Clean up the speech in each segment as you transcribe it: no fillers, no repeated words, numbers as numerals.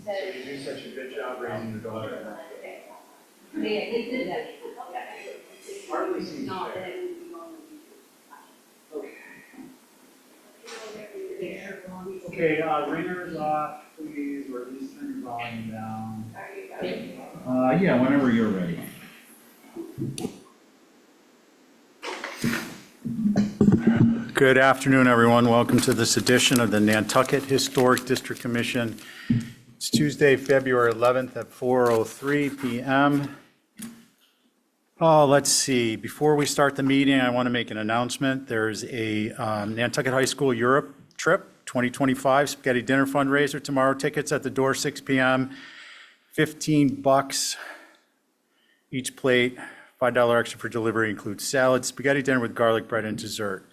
You do such a good job raising your daughter. Hardly seems fair. Okay, ringers off, please, or at least turn your volume down. Yeah, whenever you're ready. Good afternoon, everyone. Welcome to this edition of the Nantucket Historic District Commission. It's Tuesday, February 11th at 4:03 p.m. Oh, let's see. Before we start the meeting, I want to make an announcement. There's a Nantucket High School Europe trip 2025 spaghetti dinner fundraiser tomorrow. Tickets at the door 6 p.m. $15 each plate. $5 extra for delivery, includes salad, spaghetti dinner with garlic bread, and dessert.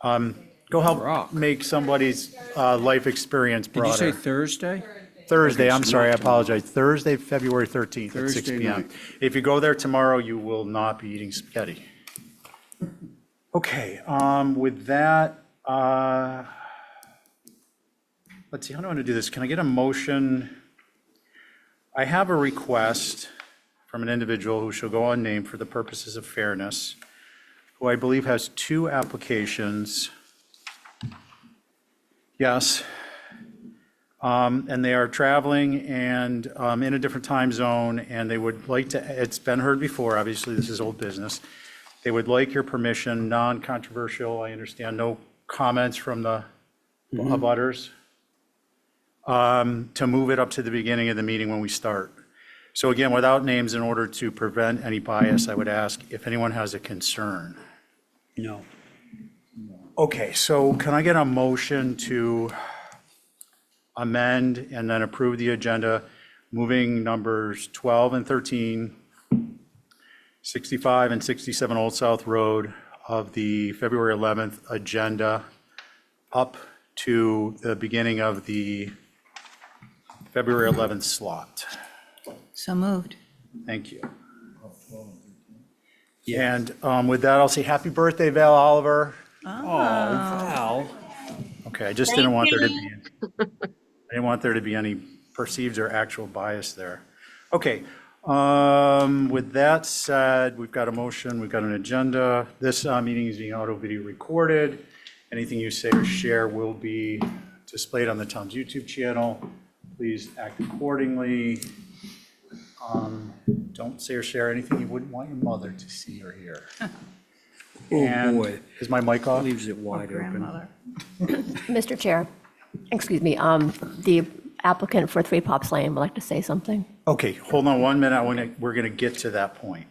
Go help make somebody's life experience broader. Did you say Thursday? Thursday, I'm sorry, I apologize. Thursday, February 13th at 6 p.m. Night. If you go there tomorrow, you will not be eating spaghetti. Okay, with that, let's see, how do I want to do this? Can I get a motion? I have a request from an individual who shall go unnamed for the purposes of fairness, who I believe has two applications. Yes. And they are traveling and in a different time zone, and they would like to, it's been heard before, obviously this is old business. They would like your permission, non-controversial, I understand, no comments from the abutters, to move it up to the beginning of the meeting when we start. So again, without names, in order to prevent any bias, I would ask if anyone has a concern. No. Okay, so can I get a motion to amend and then approve the agenda, moving numbers 12 and 13, 65 and 67 Old South Road of the February 11th agenda up to the beginning of the February 11th slot? So moved. Thank you. And with that, I'll say happy birthday, Val Oliver. Oh, Val. Okay, I just didn't want there to be, I didn't want there to be any perceived or actual bias there. Okay, with that said, we've got a motion, we've got an agenda. This meeting is being audio video recorded. Anything you say or share will be displayed on the town's YouTube channel. Please act accordingly. Don't say or share anything you wouldn't want your mother to see or hear. Oh, boy. Is my mic off? Leaves it wide open. Grandmother. Mr. Chair, excuse me, the applicant for 3 Pops Lane would like to say something. Okay, hold on 1 minute. We're going to get to that point.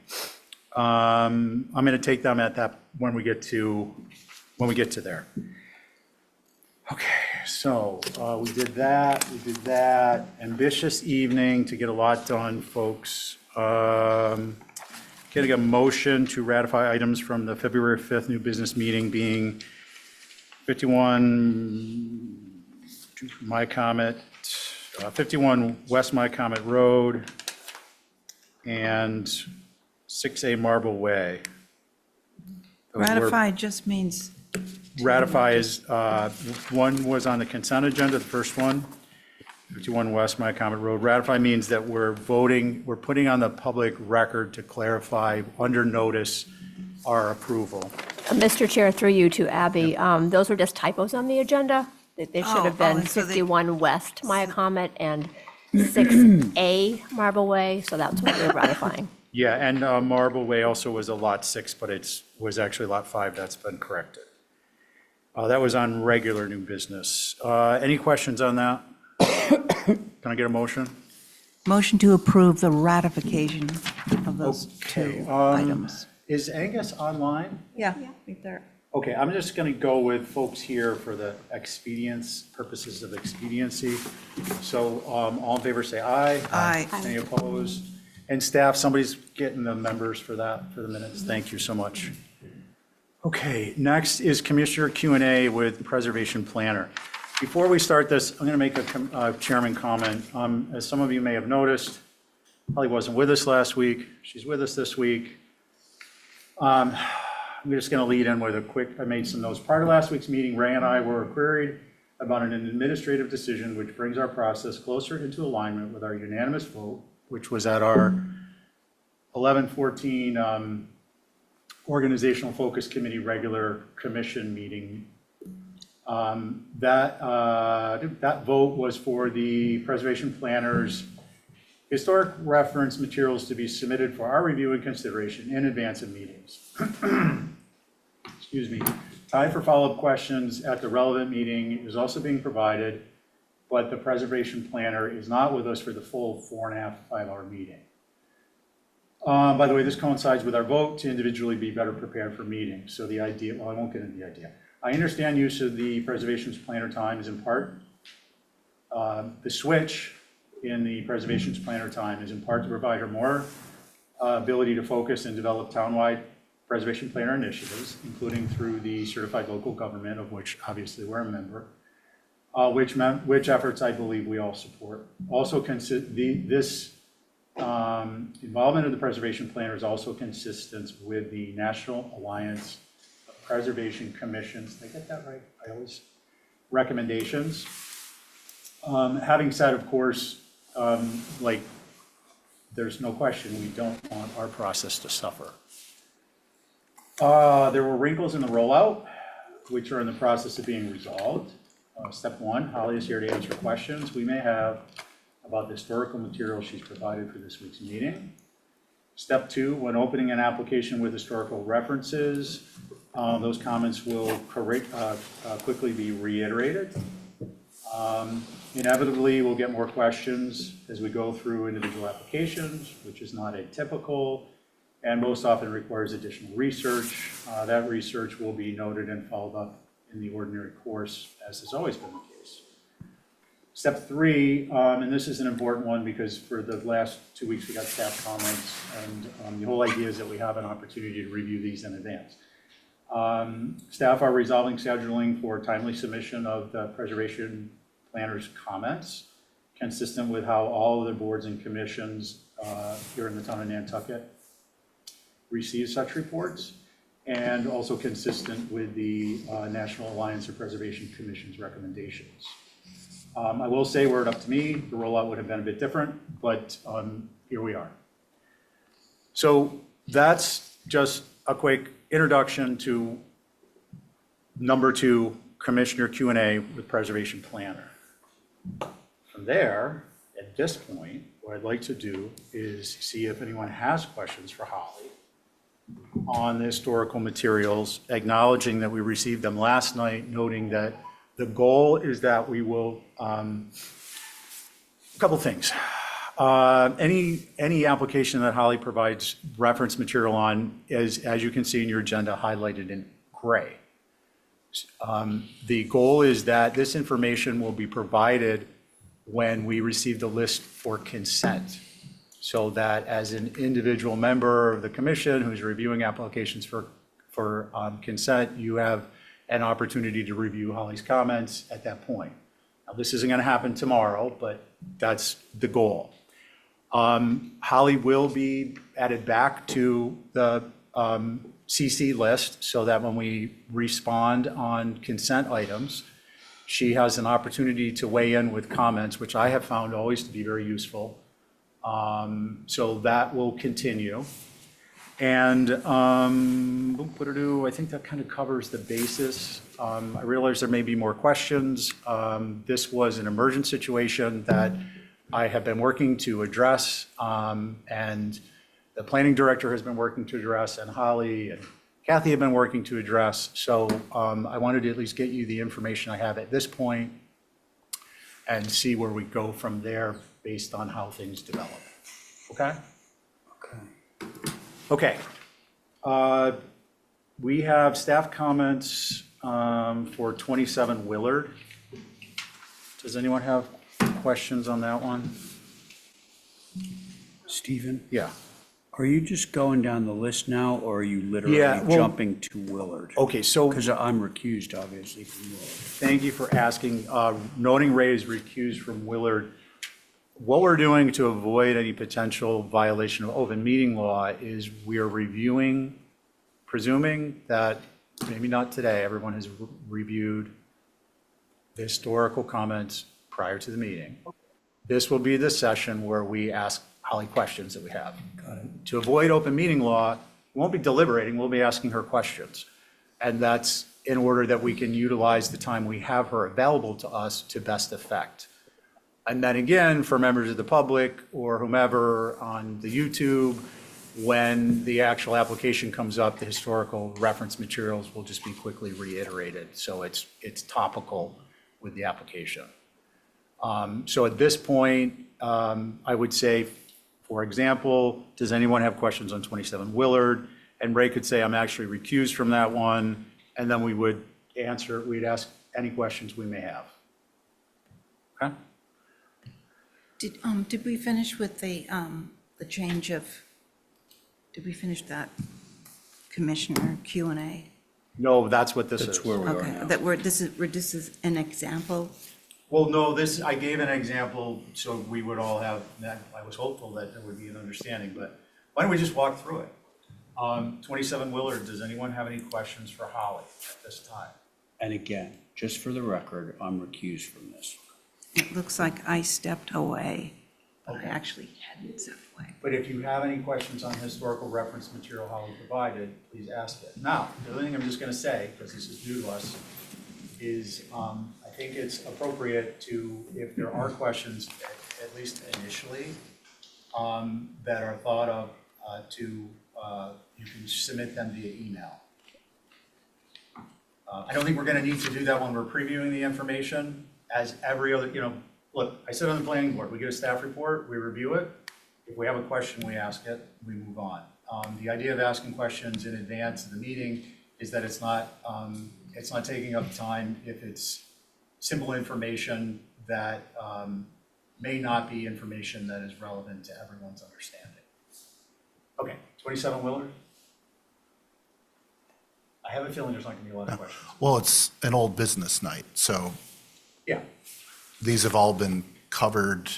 I'm going to take them at that when we get to there. Okay, so we did that. Ambitious evening to get a lot done, folks. Getting a motion to ratify items from the February 5th new business meeting being 51 My Comet, 51 West My Comet Road, and 6A Marble Way. Those were- Ratify just means, Ratify is, one was on the consent agenda, the first one, 51 West My Comet Road. Ratify means that we're putting on the public record to clarify under notice our approval. Mr. Chair, through you to Abby, those were just typos on the agenda. They should have been and so they- 51 West Maya Comet and 6A Marble Way, so that's what we're ratifying. Yeah, and Marble Way also was a Lot 6, but was actually Lot 5. That's been corrected. That was on regular new business. Any questions on that? Can I get a motion? motion to approve the ratification of those Okay, 2 items. Is Angus online? Yeah, right there. Okay, I'm just going to go with folks here for the purposes of expediency. So all in favor, say aye. Aye. Any opposed? And staff, somebody's getting the members for that, for the minutes. Thank you so much. Okay, next is Commissioner Q&A with Preservation Planner. Before we start this, I'm going to make a chairman comment. As some of you may have noticed, Holly wasn't with us last week. She's with us this week. I'm just going to lead in with a quick, I made some notes. Prior to last week's meeting, Ray and I were queried about an administrative decision which brings our process closer into alignment with our unanimous vote, which was at our 11/14 Organizational Focus Committee regular commission meeting. That vote was for the preservation planners historic reference materials to be submitted for our review and consideration in advance of meetings. Excuse me. Time for follow-up questions at the relevant meeting is also being provided, but the preservation planner is not with us for the full 4.5 to 5-hour meeting. By the way, this coincides with our vote to individually be better prepared for meetings. So the idea, well, I won't get into the idea. I understand use of the preservation's planner time is in part, the switch in the preservation's planner time is in part to provide her more ability to focus and develop townwide preservation planner initiatives, including through the certified local government, of which obviously we're a member, which efforts I believe we all support. Also, this involvement of the preservation planner is also consistent with the National Alliance of Preservation Commissions. Did I get that right? I always recommendations. Having said, of course, there's no question we don't want our process to suffer. There were wrinkles in the rollout, which are in the process of being resolved. Step one, Holly is here to answer questions we may have about the historical material she's provided for this week's meeting. Step two, when opening an application with historical references, those comments will quickly be reiterated. Inevitably, we'll get more questions as we go through individual applications, which is not atypical and most often requires additional research. That research will be noted and followed up in the ordinary course, as has always been the case. Step three, and this is an important one because for the last 2 weeks we got staff comments, and the whole idea is that we have an opportunity to review these in advance. Staff are resolving scheduling for timely submission of the preservation planner's comments, consistent with how all of the boards and commissions here in the town of Nantucket receive such reports, and also consistent with the National Alliance of Preservation Commission's recommendations. I will say, were it up to me, the rollout would have been a bit different, but here we are. So that's just a quick introduction to number 2, Commissioner Q&A with Preservation Planner. From there, at this point, what I'd like to do is see if anyone has questions for Holly on the historical materials, acknowledging that we received them last night, noting that the goal is that we will, a couple things. Any application that Holly provides reference material on is, as you can see in your agenda, highlighted in gray. The goal is that this information will be provided when we receive the list for consent, so that as an individual member of the commission who's reviewing applications for consent, you have an opportunity to review Holly's comments at that point. Now, this isn't going to happen tomorrow, but that's the goal. Holly will be added back to the CC list so that when we respond on consent items, she has an opportunity to weigh in with comments, which I have found always to be very useful. So that will continue. And I think that kind of covers the basis. I realize there may be more questions. This was an emergent situation that I have been working to address, and the planning director has been working to address, and Holly and Kathy have been working to address. So I wanted to at least get you the information I have at this point and see where we go from there based on how things develop. Okay? Okay. We have staff comments for 27 Willard. Does anyone have questions on that one? Stephen, Yeah. are you just going down the list now, or are you literally Yeah, well- jumping to Willard? Okay, so Because I'm recused, obviously, from Willard. thank you for asking. Noting Ray is recused from Willard. What we're doing to avoid any potential violation of open meeting law is we are reviewing, presuming that, maybe not today, everyone has reviewed the historical comments prior to the meeting. This will be the session where we ask Holly questions that we have. To avoid open meeting law, we won't be deliberating, we'll be asking her questions. And that's in order that we can utilize the time we have her available to us to best effect. And then again, for members of the public or whomever on the YouTube, when the actual application comes up, the historical reference materials will just be quickly reiterated. So it's topical with the application. So at this point, I would say, for example, does anyone have questions on 27 Willard? And Ray could say, I'm actually recused from that one. And then we would answer, we'd ask any questions we may have. Okay? Did we finish with the change of, did we finish that commissioner Q&A? No, that's what this is. That's where we are Okay, now. this is an example? Well, no, I gave an example, so we would all have, I was hopeful that there would be an understanding, but why don't we just walk through it? 27 Willard, does anyone have any questions for Holly at this time? And again, just for the record, I'm recused from this. It looks like I stepped away, but I Okay. actually hadn't stepped away. But if you have any questions on historical reference material Holly provided, please ask it. Now, the other thing I'm just going to say, because this is new to us, is I think it's appropriate to, if there are questions, at least initially, that are thought of, you can submit them via email. I don't think we're going to need to do that when we're previewing the information, as every other, look, I sit on the planning board, we get a staff report, we review it. If we have a question, we ask it, we move on. The idea of asking questions in advance of the meeting is that it's not taking up time if it's simple information that may not be information that is relevant to everyone's understanding. Okay, 27 Willard? I have a feeling there's not going to be a lot of questions. Well, it's an old business night, so Yeah, these have all been covered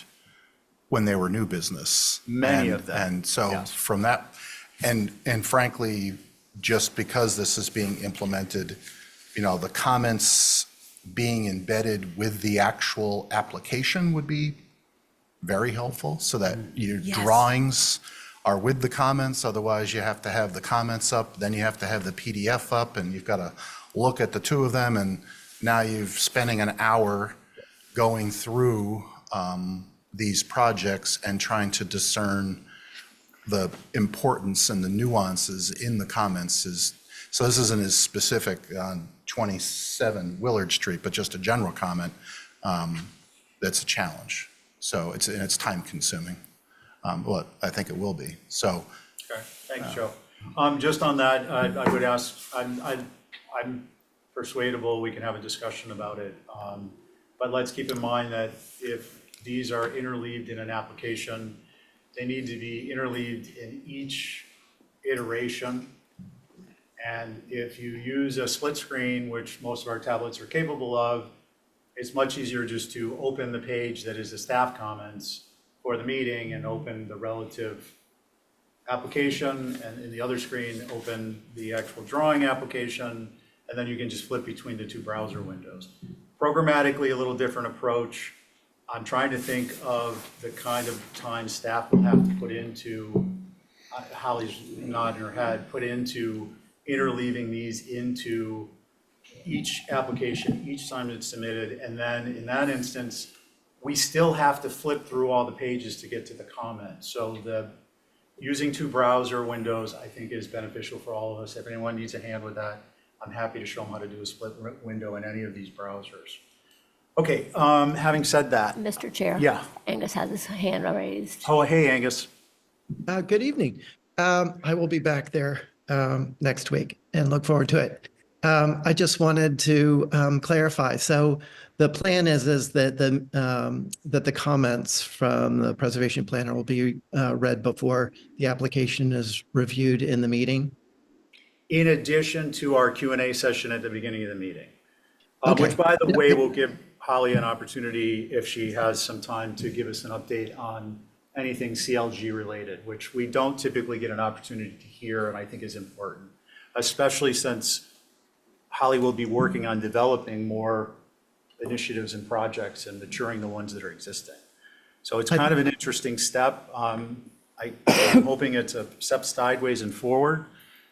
when they were new business. Many And- of them, And so yes. from that, and frankly, just because this is being implemented, the comments being embedded with the actual application would be very helpful, so that your Yes. drawings are with the comments. Otherwise, you have to have the comments up, then you have to have the PDF up, and you've got to look at the two of them, and now you're spending an hour going through these projects and trying to discern the importance and the nuances in the comments. So this isn't as specific on 27 Willard Street, but just a general comment, that's a challenge. So it's time consuming. Well, I think it will be. So okay, thanks, Joe. Just on that, I would ask, I'm persuadable we can have a discussion about it. But let's keep in mind that if these are interleaved in an application, they need to be interleaved in each iteration. And if you use a split screen, which most of our tablets are capable of, it's much easier just to open the page that is the staff comments for the meeting and open the relative application, and in the other screen, open the actual drawing application, and then you can just flip between the two browser windows. Programmatically, a little different approach. I'm trying to think of the kind of time staff will have to put into, Holly's nodding her head, put into interleaving these into each application, each time it's submitted, and then in that instance, we still have to flip through all the pages to get to the comments. So using two browser windows, I think, is beneficial for all of us. If anyone needs a hand with that, I'm happy to show them how to do a split window in any of these browsers. Okay, having said that, Mr. Chair? Yeah. Angus has his hand raised. oh, hey, Angus. Good evening. I will be back there next week and look forward to it. I just wanted to clarify. So the plan is that the comments from the preservation planner will be read before the application is reviewed in the meeting. In addition to our Q&A session at the beginning of the meeting. Okay. Which, by the way, will give Holly an opportunity, if she has some time, to give us an update on anything CLG related, which we don't typically get an opportunity to hear, and I think is important, especially since Holly will be working on developing more initiatives and projects and maturing the ones that are existing. So it's kind of an interesting step. I'm hoping it's a step sideways and forward,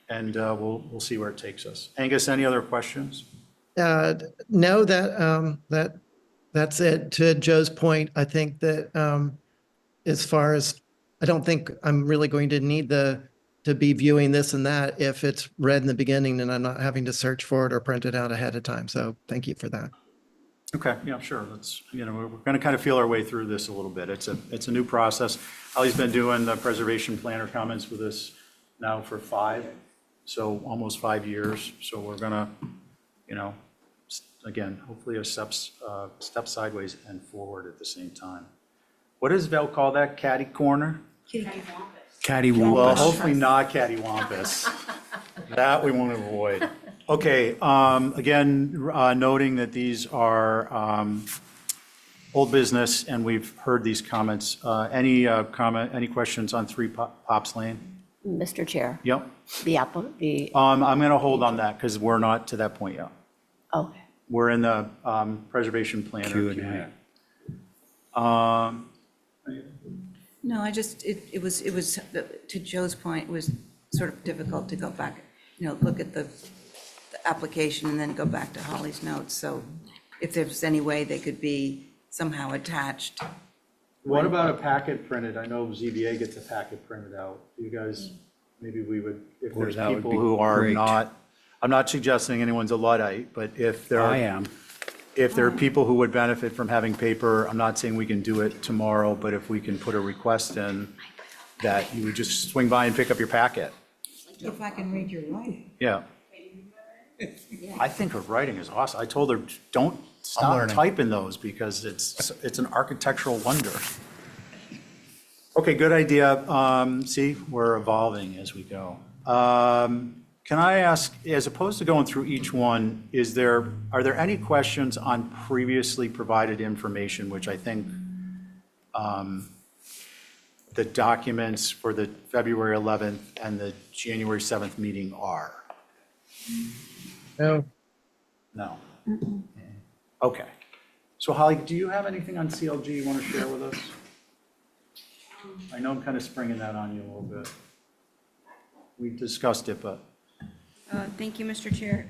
and we'll see where it takes us. Angus, any other questions? No, that's it. To Joe's point, I think that as far as, I don't think I'm really going to need to be viewing this and that if it's read in the beginning and I'm not having to search for it or print it out ahead of time. So thank you for that. Okay, yeah, sure. Let's, we're going to kind of feel our way through this a little bit. It's a new process. Ali's been doing the preservation planner comments with us now for almost 5 years. So we're going to, again, hopefully a step sideways and forward at the same time. What does Val call that? Catty corner? Cattywampus. Well, hopefully not cattywampus. That we want to avoid. Okay, again, noting that these are old business, and we've heard these comments. Any questions on 3 Pops Lane? Mr. Chair, Yep. I'm I'm going to hold on that because we're not to that point yet. okay. We're in the preservation planner Q&A. Q&A. No, it was, to Joe's point, it was sort of difficult to go back, look at the application and then go back to Holly's notes. So if there's any way they could be somehow attached. What about a packet printed? I know ZBA gets a packet printed out. You guys, maybe we would, if Boy, there's that would people be who are great. not, I'm not suggesting anyone's a Luddite, but if there I are, am. if there are people who would benefit from having paper, I'm not saying we can do it tomorrow, but if we can put a request in that you would just swing by and pick up your packet. If I can read your writing. Yeah. I think her writing is awesome. I told her, don't stop learning. typing those because it's an architectural wonder. Okay, good idea. See, we're evolving as we go. Can I ask, as opposed to going through each one, are there any questions on previously provided information, which I think the documents for the February 11th and the January 7th meeting are? No. No. Okay. So Holly, do you have anything on CLG you want to share with us? I know I'm kind of springing that on you a little bit. We discussed it, but. Thank you, Mr. Chair.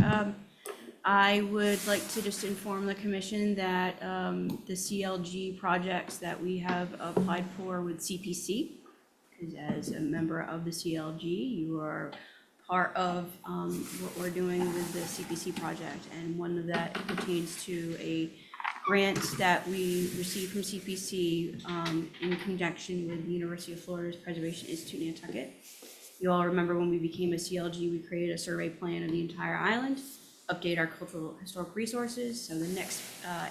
I would like to just inform the commission that the CLG projects that we have applied for with CPC, because as a member of the CLG, you are part of what we're doing with the CPC project. And one of that pertains to a grant that we received from CPC in conjunction with the University of Florida's Preservation Institute Nantucket. You all remember when we became a CLG, we created a survey plan of the entire island, update our cultural historic resources. So the next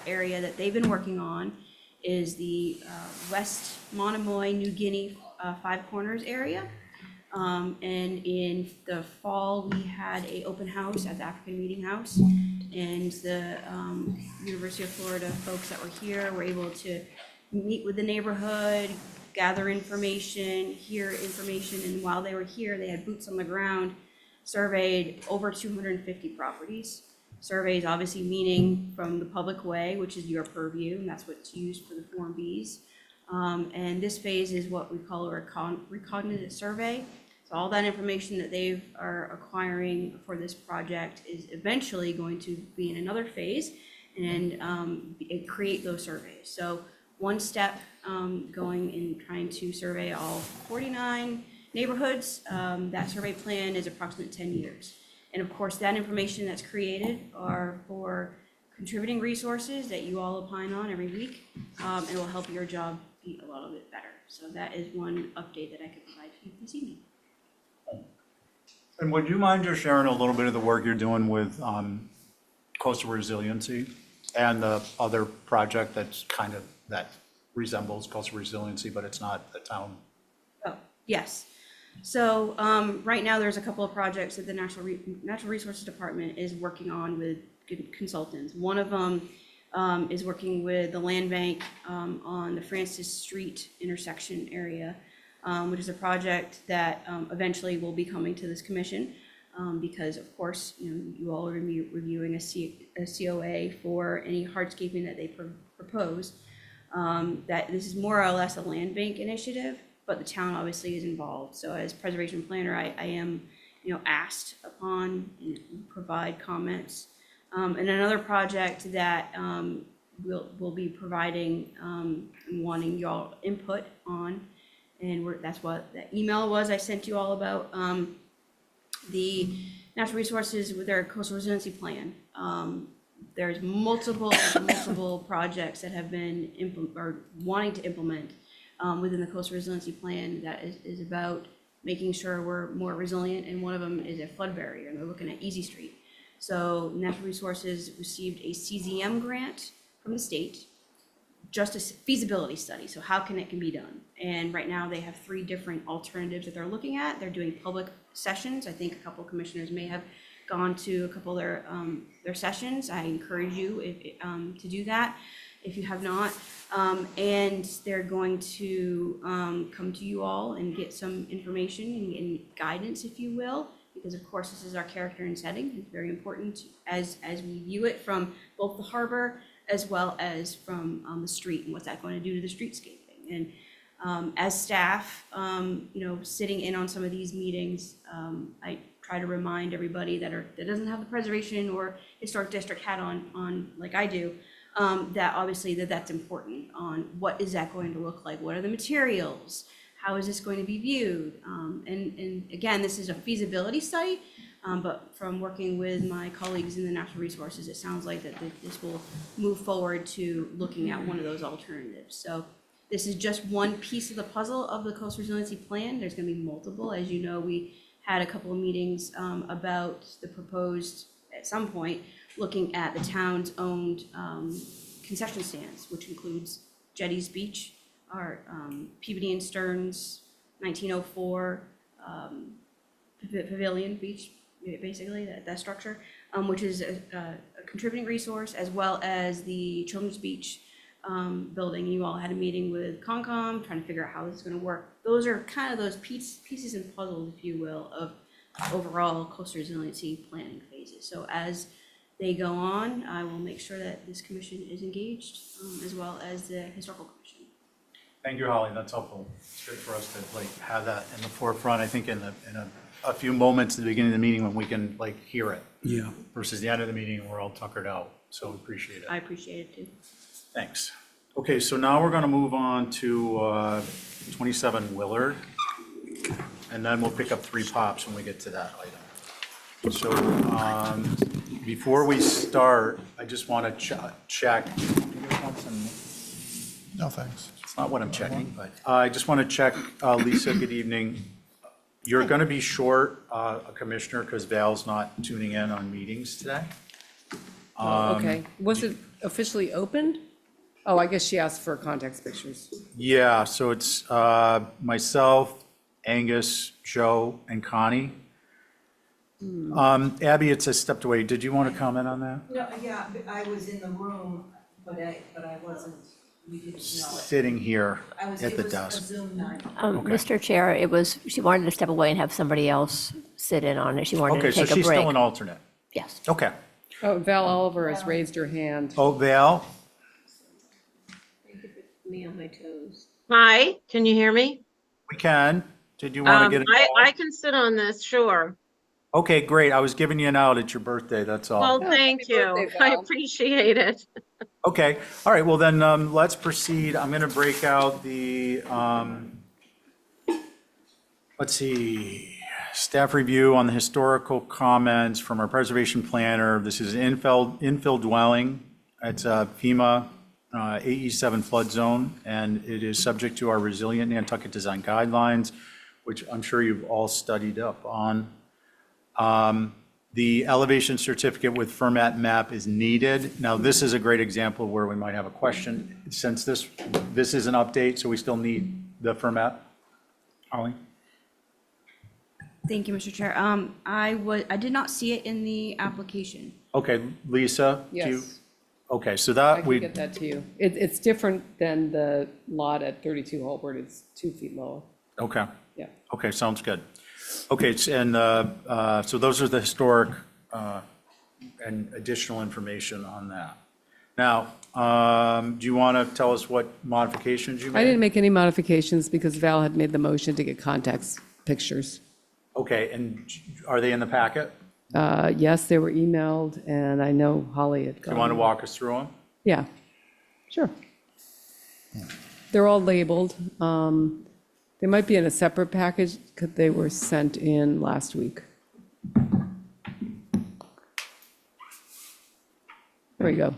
area that they've been working on is the West Monomoy, New Guinea, Five Corners area. And in the fall, we had an open house at the African Meeting House. And the University of Florida folks that were here were able to meet with the neighborhood, gather information, hear information, and while they were here, they had boots on the ground, surveyed over 250 properties. Surveys obviously meaning from the public way, which is your purview, and that's what's used for the Form Bs. And this phase is what we call a recognizant survey. So all that information that they are acquiring for this project is eventually going to be in another phase and create those surveys. So one step going in trying to survey all 49 neighborhoods. That survey plan is approximately 10 years. And of course, that information that's created are for contributing resources that you all opine on every week, and will help your job be a little bit better. So that is one update that I could provide to you this evening. And would you mind just sharing a little bit of the work you're doing with coastal resiliency and the other project that's kind of, that resembles coastal resiliency, but it's not a town? Oh, yes. So right now, there's a couple of projects that the Natural Resources Department is working on with consultants. One of them is working with the land bank on the Francis Street intersection area, which is a project that eventually will be coming to this commission. because of course, you all are going to be reviewing a COA for any hardscaping that they propose. That this is more or less a land bank initiative, but the town obviously is involved. So as preservation planner, I am, asked upon and provide comments. And another project that we'll be providing and wanting y'all input on, and that's what that email was I sent you all about, the natural resources with their coastal resiliency plan. There's multiple projects that have been wanting to implement within the coastal resiliency plan that is about making sure we're more resilient, and one of them is a flood barrier, and they're looking at Easy Street. So Natural Resources received a CZM grant from the state, just a feasibility study, so how can be done. And right now they have 3 different alternatives that they're looking at. They're doing public sessions. I think a couple of commissioners may have gone to a couple of their sessions. I encourage you to do that if you have not. And they're going to come to you all and get some information and guidance, if you will, because of course this is our character and setting. It's very important as we view it from both the harbor as well as from the street, and what's that going to do to the streetscaping. And as staff, sitting in on some of these meetings, I try to remind everybody that doesn't have the preservation or historic district hat on like I do, that obviously that's important on what is that going to look like? What are the materials? How is this going to be viewed? And again, this is a feasibility study, but from working with my colleagues in the natural resources, it sounds like that this will move forward to looking at one of those alternatives. So this is just one piece of the puzzle of the coastal resiliency plan. There's going to be multiple. As you know, we had a couple of meetings about the proposed, at some point, looking at the town's owned concession stands, which includes Jetty's Beach, our Peabody and Stearns 1904 Pavilion Beach, basically that structure, which is a contributing resource, as well as the Children's Beach building. You all had a meeting with Concom trying to figure out how this is going to work. Those are kind of those pieces and puzzles, if you will, of overall coastal resiliency planning phases. So as they go on, I will make sure that this commission is engaged, as well as the historical commission. Thank you, Holly. That's helpful. It's good for us to have that in the forefront. I think in a few moments at the beginning of the meeting when we can hear it. Yeah. Versus the end of the meeting, we're all tuckered out. So we appreciate it. I appreciate it too. Thanks. Okay, so now we're going to move on to 27 Willard, and then we'll pick up 3 pops when we get to that item. So before we start, I just want to check. No, thanks. It's not what I'm checking, but I just want to check, Lisa, good evening. You're going to be short a commissioner because Val's not tuning in on meetings today. Okay, was it officially opened? Oh, I guess she asked for context pictures. Yeah, so it's myself, Angus, Joe, and Connie. Abby, it says stepped away. Did you want to comment on that? No, yeah, I was in the room, but I wasn't, we didn't know it. Sitting here I was, at it the was a desk. Zoom night. Mr. Chair, she wanted to step away and have somebody else sit in on it. She wanted Okay, to so take a she's still break. an alternate. Yes. Okay. Oh, Val Oliver has raised her hand. Oh, Val? Me on my toes. Hi, can you hear me? We can. Did you want to get involved? I can sit on this, sure. Okay, great. I was giving you an out. It's your birthday, that's all. Well, thank you. birthday, I Val. appreciate it. Okay, all right, well then, let's proceed. I'm going to break out the, let's see, staff review on the historical comments from our preservation planner. This is infill dwelling. It's a FEMA AE7 flood zone, and it is subject to our resilient Nantucket design guidelines, which I'm sure you've all studied up on. The elevation certificate with format map is needed. Now, this is a great example where we might have a question. Since this is an update, so we still need the format. Holly? Thank you, Mr. Chair. I did not see it in the application. Okay, Lisa? do you- Yes, Okay, so I that can we, get that to you. It's different than the lot at 32 Holbert. It's 2 feet lower. okay, Yeah. okay, sounds good. Okay, so those are the historic and additional information on that. Now, do you want to tell us what modifications you made? I didn't make any modifications because Val had made the motion to get context pictures. Okay, and are they in the packet? Yes, they were emailed, and I know Holly had Do gone. you want to walk us through them? Yeah, sure. They're all labeled. They might be in a separate package because they were sent in last week. There we go.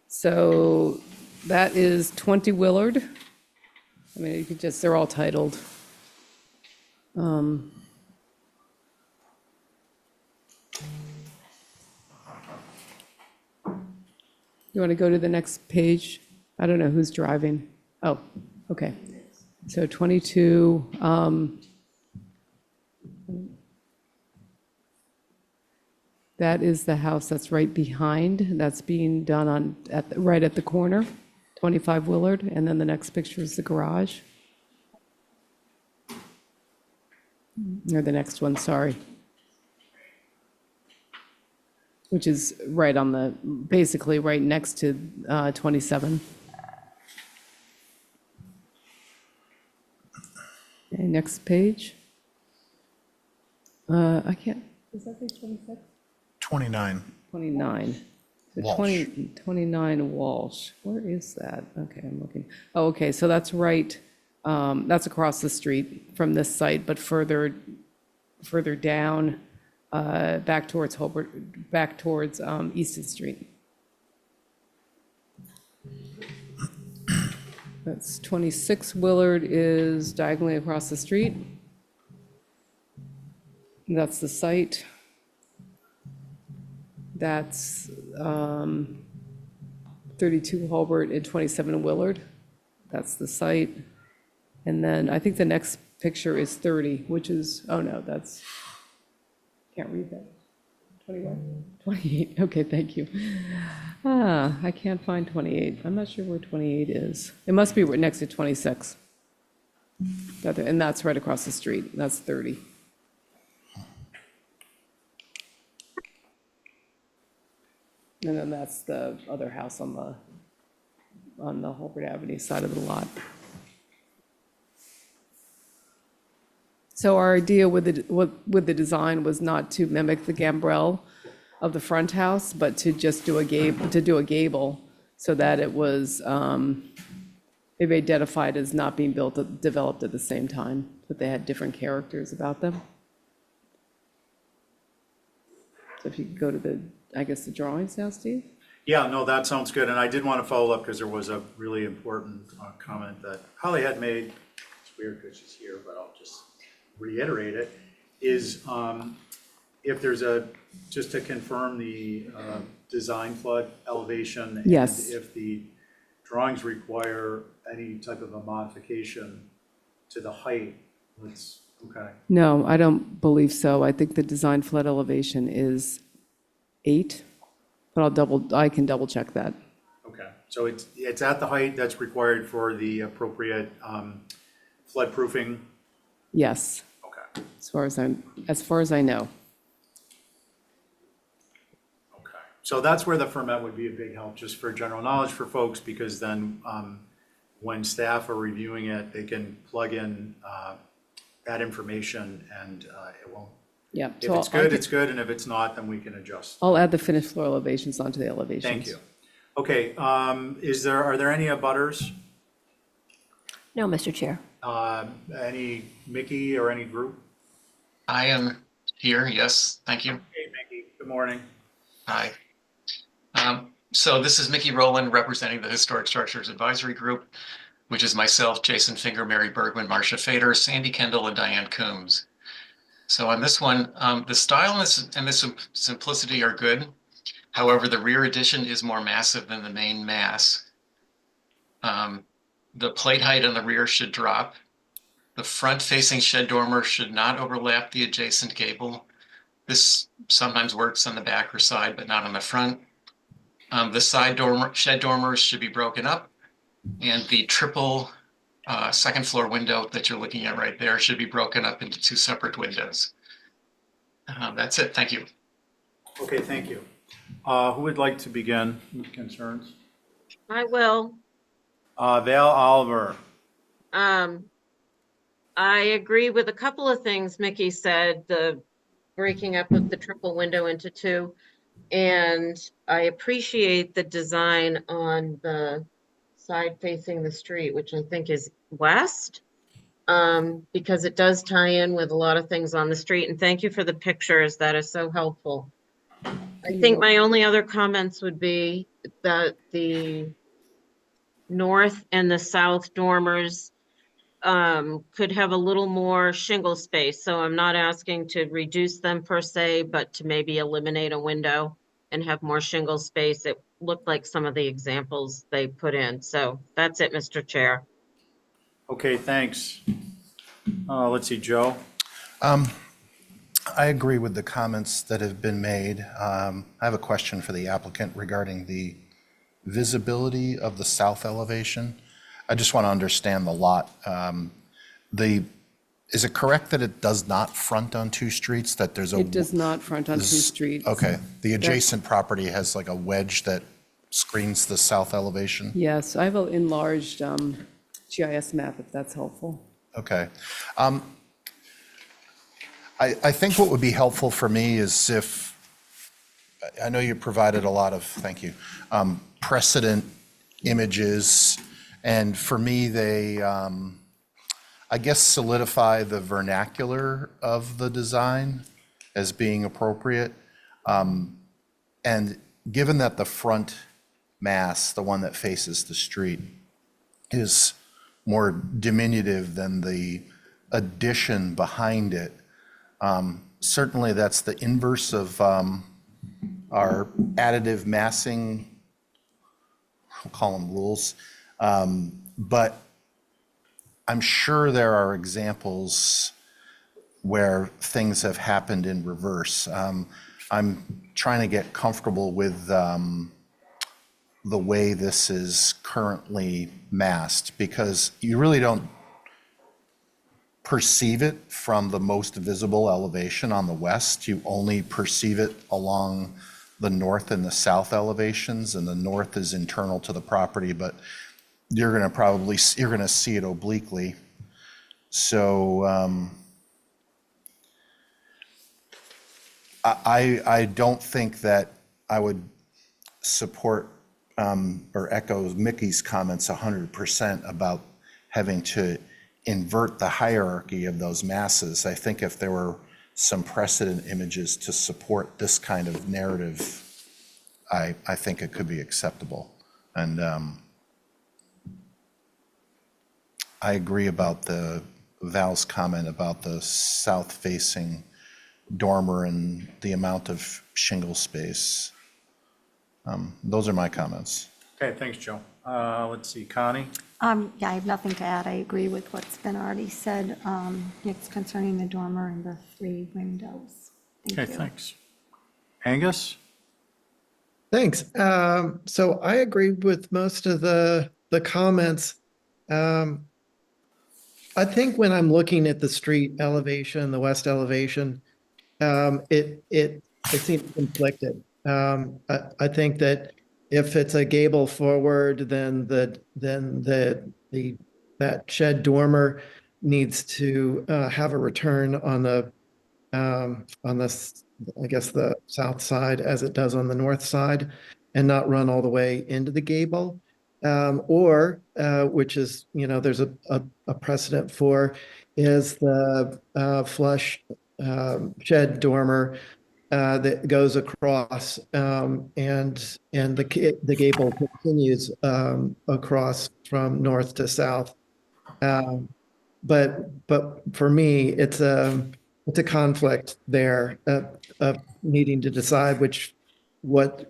So that is 20 Willard. I mean, you could just, they're all titled. You want to go to the next page? I don't know who's driving. Oh, okay. So 22, that is the house that's right behind, that's being done on, right at the corner, 25 Willard, and then the next picture is the garage. Or the next one, sorry. Which is right on the, basically right next to 27. Okay, next page. I can't, is that page 26? 29. 29. So Walsh. 29 Walsh. Where is that? Okay, I'm looking. Oh, okay, so that's right, that's across the street from this site, but further down, back towards Holbert, back towards Easton Street. That's 26 Willard is diagonally across the street. That's the site. That's 32 Holbert and 27 Willard. That's the site. And then I think the next picture is 30, which is, oh no, that's, can't read that. 21? 28, okay, thank you. I can't find 28. I'm not sure where 28 is. It must be right next to 26. And that's right across the street. That's 30. And then that's the other house on the Holbert Avenue side of the lot. So our idea with the design was not to mimic the gambrel of the front house, but to just do a gable so that it was maybe identified as not being developed at the same time, that they had different characters about them. So if you could go to the, I guess, the drawings now, Steve? Yeah, no, that sounds good. And I did want to follow up because there was a really important comment that Holly had made. It's weird because she's here, but I'll just reiterate it, is if there's just to confirm the design flood elevation. Yes. And if the drawings require any type of a modification to the height, okay. No, I don't believe so. I think the design flood elevation is 8, but I can double check that. Okay, so it's at the height that's required for the appropriate flood proofing? Yes, Okay, as far as I know. okay. So that's where the ferment would be a big help, just for general knowledge for folks, because then when staff are reviewing it, they can plug in that information and it won't. Yeah. If it's good, it's good, and if it's not, then we can adjust. I'll add the finished floor elevations onto the elevations. Thank you. Okay, are there any abutters? No, Mr. Chair. Any Mickey or any group? I am here, yes, thank you. Hey, Mickey, good morning. Hi. So this is Mickey Rowland representing the Historic Structures Advisory Group, which is myself, Jason Finger, Mary Bergman, Marcia Fader, Sandy Kendall, and Diane Coombs. So on this one, the style and the simplicity are good. However, the rear addition is more massive than the main mass. The plate height on the rear should drop. The front-facing shed dormer should not overlap the adjacent gable. This sometimes works on the back or side, but not on the front. The side shed dormers should be broken up, and the triple second floor window that you're looking at right there should be broken up into 2 separate windows. That's it. Thank you. Okay, thank you. Who would like to begin with concerns? I will. Val Oliver. Um, I agree with a couple of things Mickey said, the breaking up of the triple window into 2. And I appreciate the design on the side facing the street, which I think is west. Because it does tie in with a lot of things on the street. And thank you for the pictures. That is so helpful. I think my only other comments would be that the north and the south dormers could have a little more shingle space. So I'm not asking to reduce them per se, but to maybe eliminate a window and have more shingle space. It looked like some of the examples they put in. So that's it, Mr. Chair. Okay, thanks. Let's see, Joe. I agree with the comments that have been made. I have a question for the applicant regarding the visibility of the south elevation. I just want to understand the lot. Is it correct that it does not front on 2 streets, that there's a? It does not front on 2 streets. Okay, the adjacent property has like a wedge that screens the south elevation? Yes, I have an enlarged GIS map, if that's helpful. Okay. I think what would be helpful for me is if, I know you provided a lot of, thank you, precedent images, and for me, they, I guess, solidify the vernacular of the design as being appropriate. And given that the front mass, the one that faces the street, is more diminutive than the addition behind it, certainly that's the inverse of our additive massing, we'll call them rules. But I'm sure there are examples where things have happened in reverse. I'm trying to get comfortable with the way this is currently masked, because you really don't perceive it from the most visible elevation on the west. You only perceive it along the north and the south elevations, and the north is internal to the property, but you're going to see it obliquely. So I don't think that I would support or echo Mickey's comments 100% about having to invert the hierarchy of those masses. I think if there were some precedent images to support this kind of narrative, I think it could be acceptable. And I agree about Val's comment about the south-facing dormer and the amount of shingle space. Those are my comments. Okay, thanks, Joe. Let's see, Connie. Yeah, I have nothing to add. I agree with what's been already said. It's concerning the dormer and the 3 windows. Thank Okay, you. thanks. Angus? Thanks. So I agree with most of the comments. I think when I'm looking at the street elevation, the west elevation, it seems conflicted. I think that if it's a gable forward, then that shed dormer needs to have a return on the I guess the south side as it does on the north side, and not run all the way into the gable. Or which is, there's a precedent for, is the flush shed dormer that goes across, and the gable continues across from north to south. But for me, it's a conflict there of needing to decide what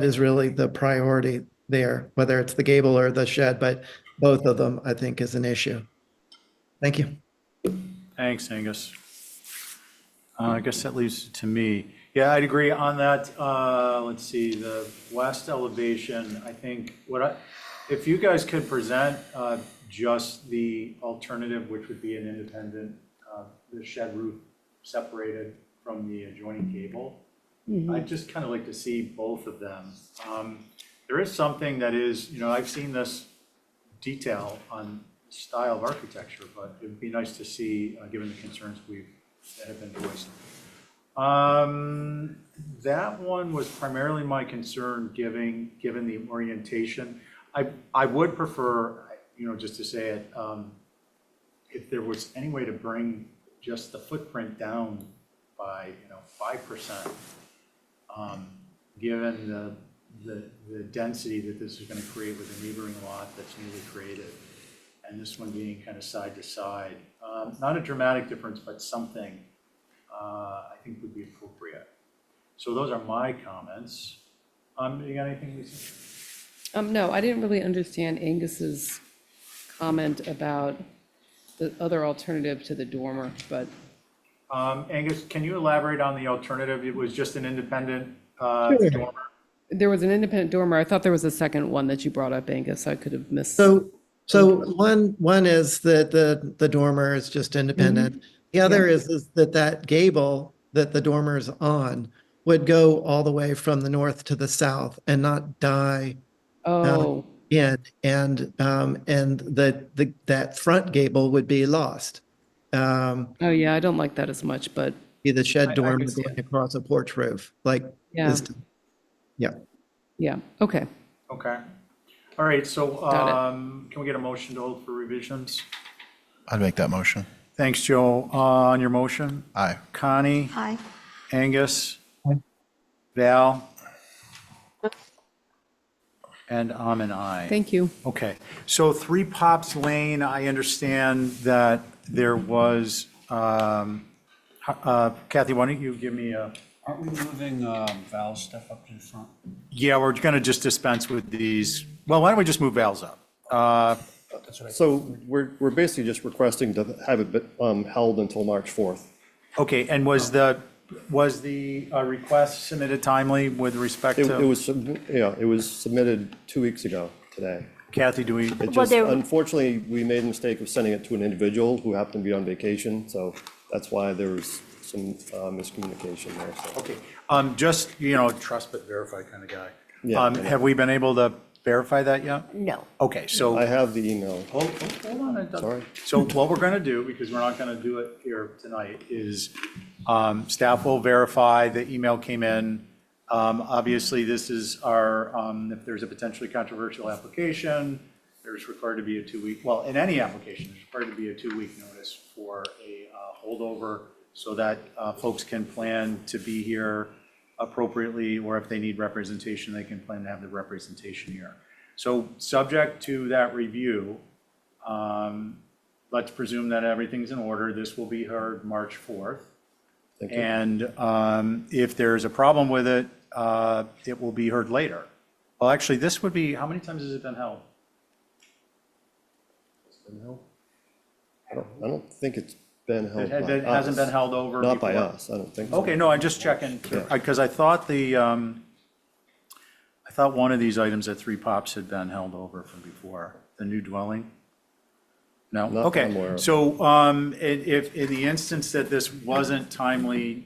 is really the priority there, whether it's the gable or the shed, but both of them, I think, is an issue. Thank you. Thanks, Angus. I guess that leaves it to me. Yeah, I'd agree on that. Let's see, the west elevation, I think If you guys could present just the alternative, which would be an independent, the shed roof separated from the adjoining gable, I'd just kind of like to see both of them. There is something that is, I've seen this detail on style of architecture, but it'd be nice to see, given the concerns that have been voiced. That one was primarily my concern, given the orientation. I would prefer, just to say it, if there was any way to bring just the footprint down by, 5%, given the density that this is going to create with the neighboring lot that's newly created, and this one being kind of side to side. Not a dramatic difference, but something I think would be appropriate. So those are my comments. You got anything, Lisa? No, I didn't really understand Angus's comment about the other alternative to the dormer, but Angus, can you elaborate on the alternative? It was just an independent Sure. dormer. there was an independent dormer. I thought there was a second one that you brought up, Angus. I could have missed. So one is that the dormer is just independent. The other is that gable that the dormer's on would go all the way from the north to the south and not die Oh, in, and that front gable would be lost. oh yeah, I don't like that as much, but Be the I shed dormer understand. going across a porch roof, like Yeah. this. Yeah. yeah, okay. Okay. All right, so Got can we get a motion to hold for revisions? I'd make that motion. Thanks, Joe. On your motion, Aye. Connie, Aye. Angus, Val, and I'm an aye. Thank you. Okay, so 3 Pops Lane, I understand that there was, Kathy, why don't you give me a, Aren't we moving Val's stuff up to the front? yeah, we're going to just dispense with these. Well, why don't we just move Val's up? So we're basically just requesting to have it held until March 4th. Okay, and was the request submitted timely with respect It to, was, it was submitted 2 weeks ago today. Kathy, do we? It Well, just, there- unfortunately, we made the mistake of sending it to an individual who happened to be on vacation, so that's why there was some miscommunication there, so. Okay, just, trust but verify kind of guy. Yeah. Have we been able to verify that yet? No. Okay, so. I have the email. Hold on. Sorry. So what we're going to do, because we're not going to do it here tonight, is staff will verify the email came in. Obviously, this is our, if there's a potentially controversial application, there's required to be a 2-week, well, in any application, there's required to be a 2-week notice for a holdover so that folks can plan to be here appropriately, or if they need representation, they can plan to have the representation here. So subject to that review, let's presume that everything's in order. This will be heard March 4th. Thank you. And if there's a problem with it, it will be heard later. Well, actually, this would be, how many times has it been held? I don't think it's been held by It hasn't been us. held over Not by before? us, I don't think so. Okay, no, I'm just checking, because I thought I thought one of these items at 3 Pops had been held over from before, the new dwelling? No? Not that I'm Okay, aware of. so if, in the instance that this wasn't timely,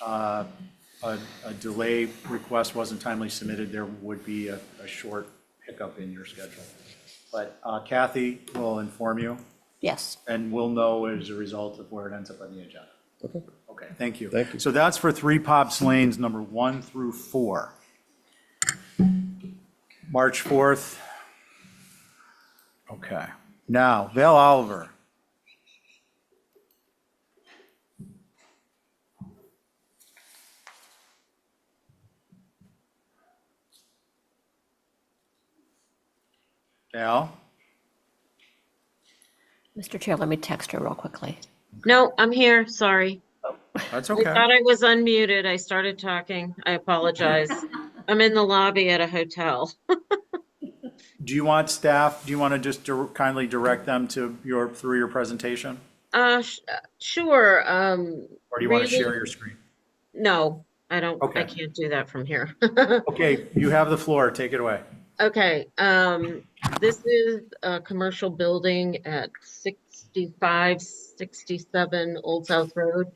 a delay request wasn't timely submitted, there would be a short hiccup in your schedule. But Kathy will inform you, Yes. and we'll know as a result of where it ends up on the agenda. Okay. Okay, thank you. Thank you. So that's for 3 Pops Lanes, number 1 through 4. March 4th. Okay. Now, Val Oliver. Val? Mr. Chair, let me text her real quickly. No, I'm here, sorry. That's I okay. thought I was unmuted. I started talking. I apologize. I'm in the lobby at a hotel. Do you want staff, do you want to just kindly direct them to through your presentation? Sure. Or do you want to really- share your screen? No, I don't, Okay. I can't do that from here. Okay, you have the floor. Take it away. Okay, this is a commercial building at 65, 67 Old South Road.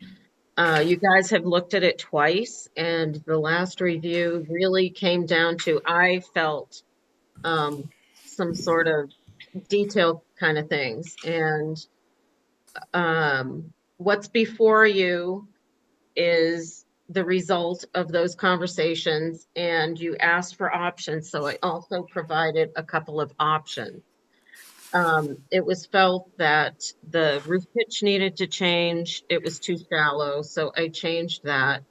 You guys have looked at it twice, and the last review really came down to, I felt, some sort of detail kind of things. And what's before you is the result of those conversations, and you asked for options, so I also provided a couple of options. It was felt that the roof pitch needed to change. It was too shallow, so I changed that.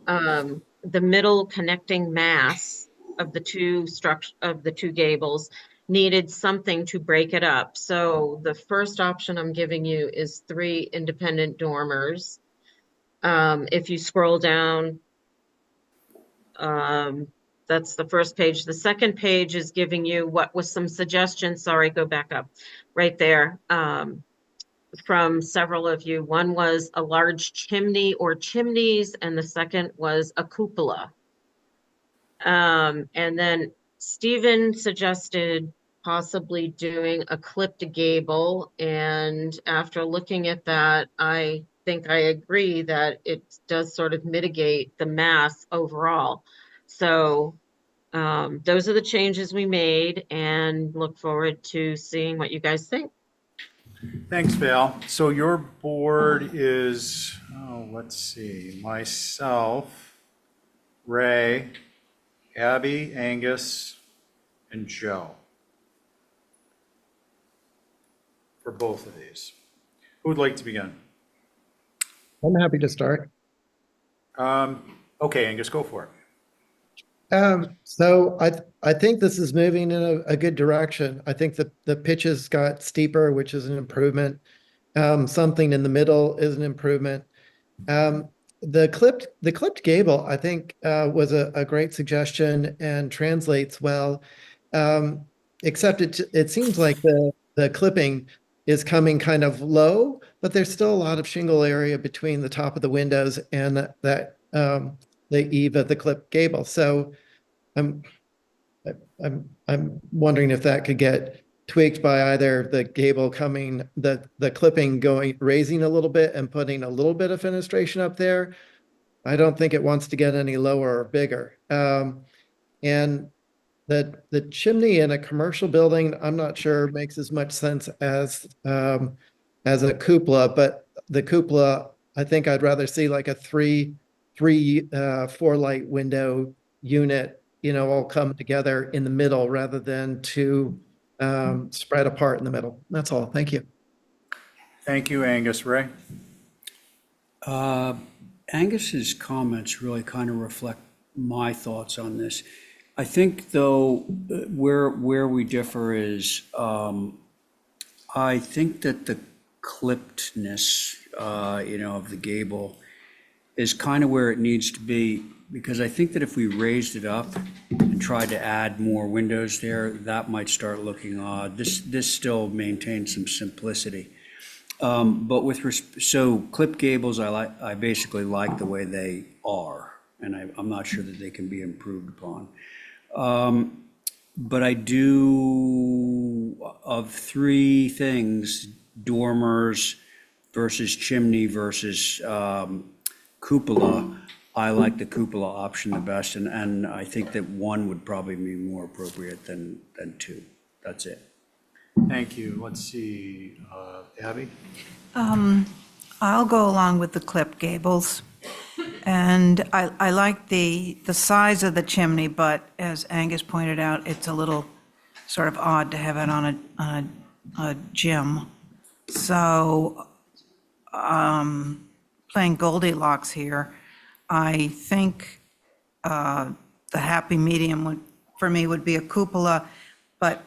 The middle connecting mass of the two gables needed something to break it up. So the first option I'm giving you is 3 independent dormers. If you scroll down, that's the first page. The second page is giving you what was some suggestions. Sorry, go back up right there. From several of you. One was a large chimney or chimneys, and the second was a cupola. And then Stephen suggested possibly doing a clipped gable. And after looking at that, I think I agree that it does sort of mitigate the mass overall. So those are the changes we made, and look forward to seeing what you guys think. Thanks, Val. So your board is, oh, let's see, myself, Ray, Abby, Angus, and Joe for both of these. Who would like to begin? I'm happy to start. Okay, Angus, go for it. So I think this is moving in a good direction. I think the pitches got steeper, which is an improvement. Something in the middle is an improvement. The clipped gable, I think, was a great suggestion and translates well. Except it seems like the clipping is coming kind of low, but there's still a lot of shingle area between the top of the windows and that the eave of the clipped gable. So I'm wondering if that could get tweaked by either the gable coming, the clipping going, raising a little bit and putting a little bit of fenestration up there. I don't think it wants to get any lower or bigger. And the chimney in a commercial building, I'm not sure makes as much sense as a cupola, but the cupola, I think I'd rather see like a three 4-light window unit, all come together in the middle rather than two spread apart in the middle. That's all. Thank you. Thank you, Angus. Ray? Angus's comments really kind of reflect my thoughts on this. I think, though, where we differ is, I think that the clippedness, of the gable is kind of where it needs to be, because I think that if we raised it up and tried to add more windows there, that might start looking odd. This still maintains some simplicity. But so clipped gables, I basically like the way they are, and I'm not sure that they can be improved upon. But I do, of 3 things, dormers versus chimney versus cupola, I like the cupola option the best, and I think that 1 would probably be more appropriate than 2. That's it. Thank you. Let's see, Abby? I'll go along with the clipped gables. And I like the size of the chimney, but as Angus pointed out, it's a little sort of odd to have it on a gym. So, playing Goldilocks here, I think the happy medium for me would be a cupola, but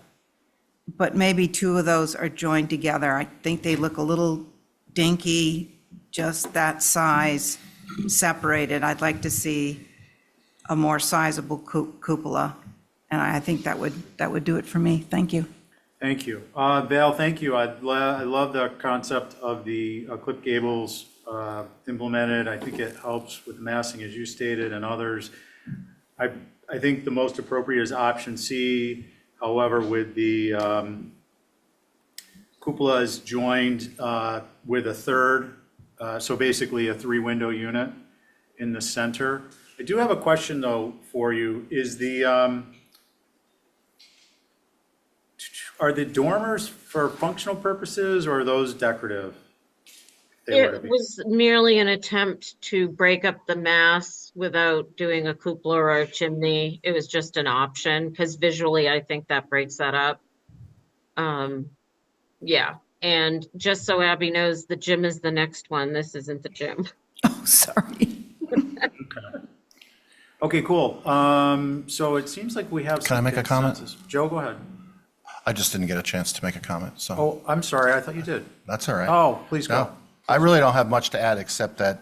maybe 2 of those are joined together. I think they look a little dinky, just that size separated. I'd like to see a more sizable cupola, and I think that would do it for me. Thank you. Thank you. Val, thank you. I love the concept of the clip gables implemented. I think it helps with massing, as you stated, and others. I think the most appropriate is option C. However, with the cupola is joined with a third, so basically a three-window unit in the center. I do have a question, though, for you. Is the, are the dormers for functional purposes, or are those decorative? If they were to It be? was merely an attempt to break up the mass without doing a cupola or a chimney. It was just an option, because visually, I think that breaks that up. Yeah, and just so Abby knows, the gym is the next one. This isn't the gym. Oh, sorry. Okay, cool. So it seems like we have Can I some make a comment? consensus. Joe, go ahead. I just didn't get a chance to make a comment, so Oh, I'm sorry. I thought you did. that's all right. Oh, please go. No, I really don't have much to add, except that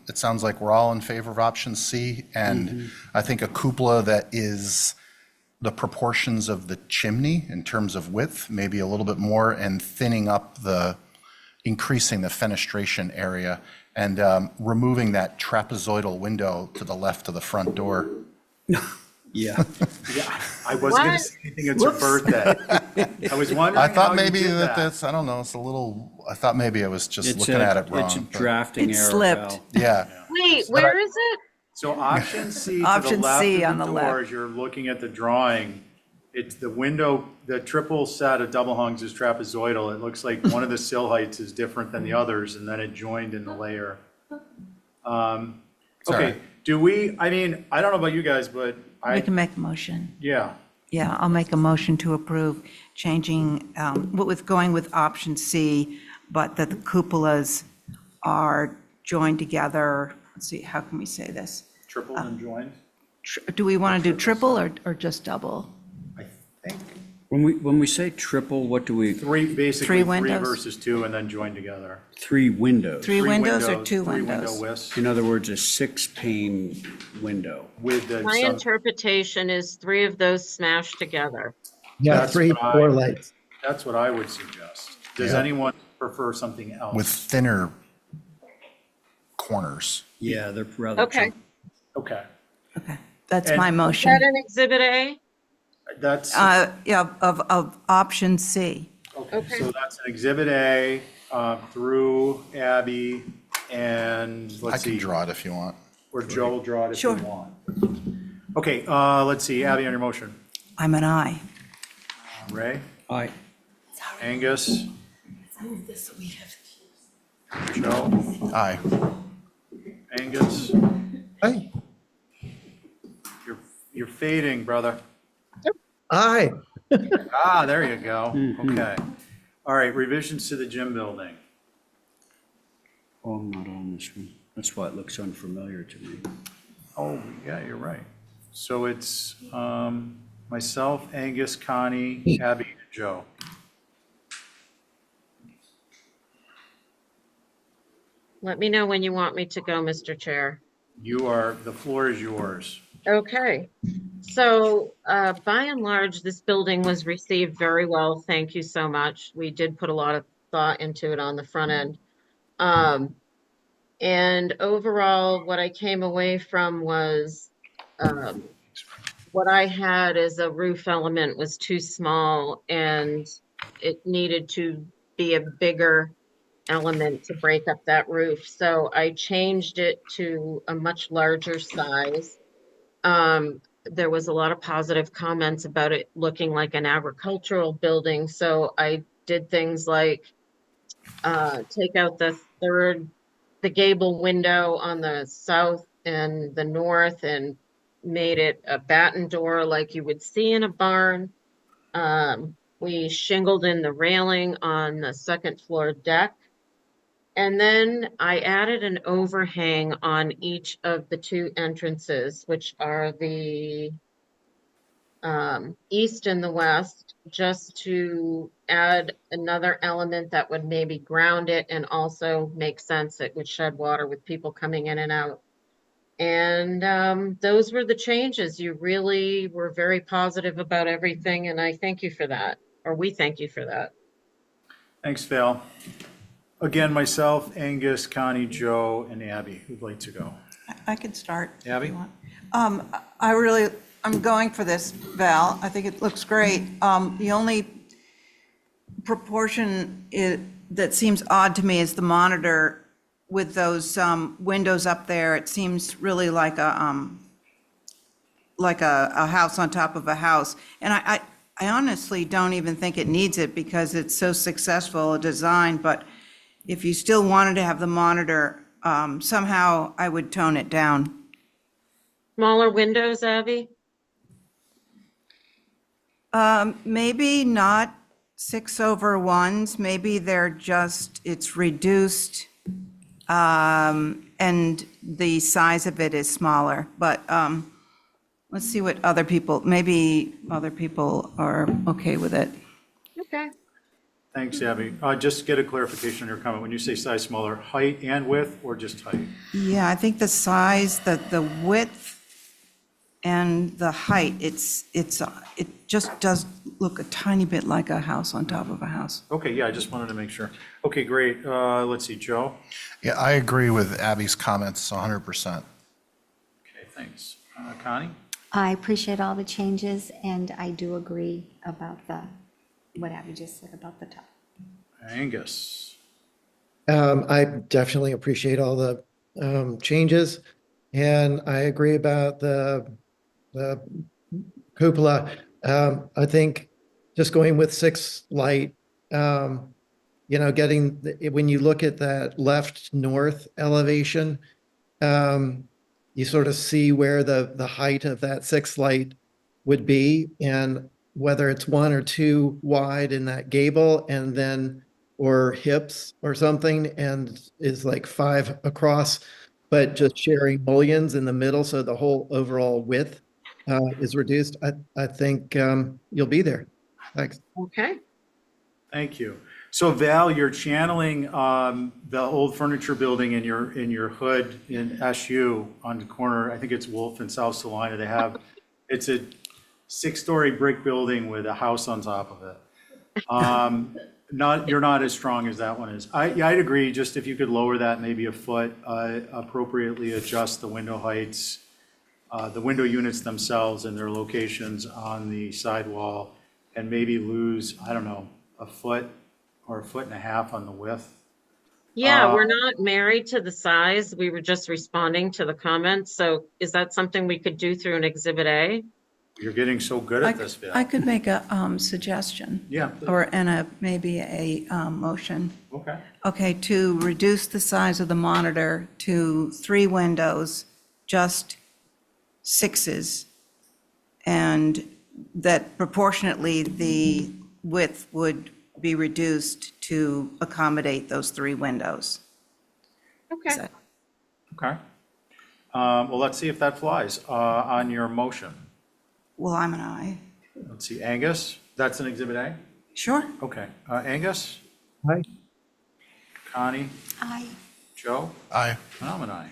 it sounds like we're all in favor of option C, and I think a cupola that is the proportions of the chimney in terms of width, maybe a little bit more, and thinning up increasing the fenestration area, and removing that trapezoidal window to the left of the front door. Yeah. Yeah, I wasn't going to What? say anything. It's your birthday. I was wondering I how thought you maybe did that that's, I don't know, it's a little, I thought maybe I was just It's looking at it It's a wrong. but- drafting It error, slipped. Val. Yeah, Wait, But where is it? So option C to the Option left C of on the the door, left. as you're looking at the drawing, it's the window, the triple set of double hungs is trapezoidal. It looks like one of the sill heights is different than the others, and then it joined in the layer. all Okay, right. do we, I mean, I don't know about you guys, but We I, can make a motion. yeah. Yeah, I'll make a motion to approve changing, with going with option C, but that the cupolas are joined together. Let's see, how can we say this? Triple and joined, Do we want to do triple or just double? I think. When we say triple, what do we, Basically Three three windows? versus two, and then joined together. three windows? Three windows or two Three window windows? widths In other words, a 6-pane window. with the. My some- interpretation is three of those smashed together. Yeah, That's three, what I- 4 lights. That's what I would suggest. Does Yeah. anyone prefer something else? with thinner corners. Yeah, they're rather. Okay. chunky. Okay, Okay, that's And- my Is motion. that an exhibit A? that's, Yeah, of option C. okay, so that's an exhibit A through Abby and I let's can see, draw it if you want. or Joe will draw it if you Sure. want. Okay, let's see, Abby on your motion. I'm an aye. Ray, Aye. Angus. Joe, Aye. Angus, Aye. you're fading, brother. Aye. Ah, there you go. Okay. All right, revisions to the gym building. Oh, I'm not on this one. That's why it looks unfamiliar to me. Oh, yeah, you're right. So it's myself, Angus, Connie, Abby, and Joe. Let me know when you want me to go, Mr. Chair. The floor is yours. Okay, so by and large, this building was received very well. Thank you so much. We did put a lot of thought into it on the front end. And overall, what I came away from was what I had as a roof element was too small and it needed to be a bigger element to break up that roof. So I changed it to a much larger size. There was a lot of positive comments about it looking like an agricultural building. So I did things like take out the gable window on the south and the north and made it a batten door like you would see in a barn. We shingled in the railing on the second floor deck. And then I added an overhang on each of the two entrances, which are the east and the west, just to add another element that would maybe ground it and also make sense. It would shed water with people coming in and out. And those were the changes. You really were very positive about everything, and I thank you for that, or we thank you for that. Thanks, Val. Again, myself, Angus, Connie, Joe, and Abby, who'd like to go? I could start. if Abby? you want. I really I'm going for this, Val. I think it looks great. The only proportion that seems odd to me is the monitor with those windows up there. It seems really like a house on top of a house. And I honestly don't even think it needs it because it's so successful a design, but if you still wanted to have the monitor, somehow I would tone it down. Smaller windows, Abby? Maybe not 6/1s, maybe it's reduced, and the size of it is smaller, but let's see what maybe other people are okay with it. Okay. Thanks, Abby. Just get a clarification on your comment. When you say size smaller, height and width or just height? Yeah, I think the size, the width and the height, it just does look a tiny bit like a house on top of a house. Okay, yeah, I just wanted to make sure. Okay, great. Let's see, Joe? Yeah, I agree with Abby's comments 100%. Okay, thanks. Connie? I appreciate all the changes, and I do agree about what Abby just said about the top. Angus? I definitely appreciate all the changes, and I agree about the cupola. I think just going with 6 light, when you look at that left north elevation, you sort of see where the height of that 6 light would be, and whether it's 1 or 2 wide in that gable and then or hips or something, and is like 5 across, but just sharing mullions in the middle, so the whole overall width is reduced. I think you'll be there. Thanks. Okay. Thank you. So Val, you're channeling the old furniture building in your hood in SU on the corner. I think it's Wolf and South Salina. It's a 6-story brick building with a house on top of it. You're not as strong as that one is. I'd agree. Just if you could lower that maybe a foot, appropriately adjust the window heights, the window units themselves and their locations on the sidewall, and maybe lose, I don't know, a foot or a foot and a half on the width. Yeah, we're not married to the size. We were just responding to the comments. So is that something we could do through an Exhibit A? You're getting so good at this, Val. I could make a suggestion. Yeah, please. Maybe a motion. Okay. Okay, to reduce the size of the monitor to 3 windows, just 6s, and that proportionately the width would be reduced to accommodate those 3 windows. Okay. Okay. Well, let's see if that flies on your motion. Well, I'm an aye. Let's see, Angus, that's an Exhibit A? Sure. Okay. Angus? Aye. Connie? Aye. Joe? Aye. And I'm an aye.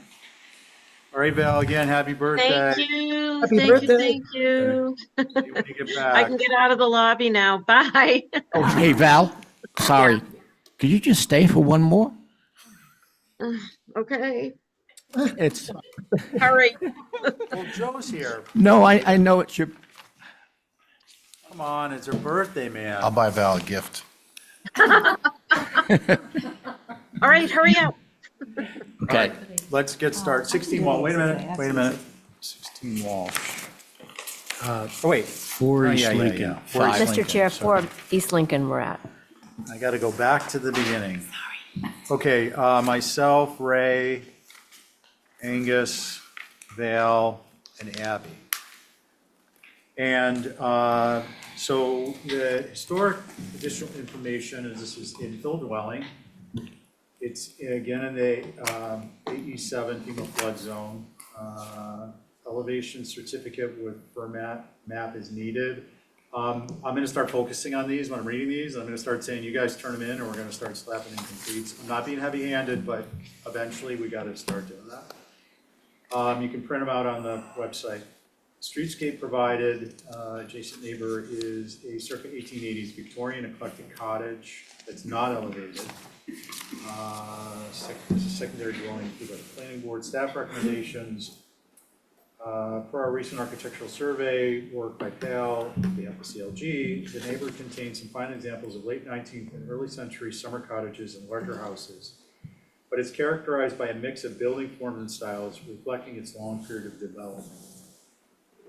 All right, Val, again, happy birthday. Thank you. Happy Thank birthday. you. Thank you. See you when you get I back. can get out of the lobby now. Bye. Oh, hey, Val, sorry. Could you just stay for one more? Okay. It's, Hurry. Well, Joe's here. no, I know it's your, Come on, it's her birthday, man. I'll buy Val a gift. All right, hurry up. okay. Let's get started. 16 Wall, wait a minute. 16 Wall. Wait. 4 Oh, East yeah, yeah, Lincoln. yeah. 4 East Mr. Lincoln, Chair, sorry. 4 East Lincoln we're at. I got to go back to the beginning. Okay, myself, Ray, Angus, Val, and Abby. And so the historic additional information is this is infill dwelling. It's again in the AE7 FEMA flood zone. Elevation certificate with format map is needed. I'm going to start focusing on these when I'm reading these. I'm going to start saying, you guys turn them in, or we're going to start slapping in completes. I'm not being heavy-handed, but eventually we got to start doing that. You can print them out on the website. Streetscape provided, adjacent neighbor is a circa 1880s Victorian eclectic cottage that's not elevated. This is secondary dwelling, we got the planning board staff recommendations. Per our recent architectural survey work by PAL, the FCLG, the neighborhood contains some fine examples of late 19th and early century summer cottages and larger houses, but it's characterized by a mix of building forms and styles reflecting its long period of development.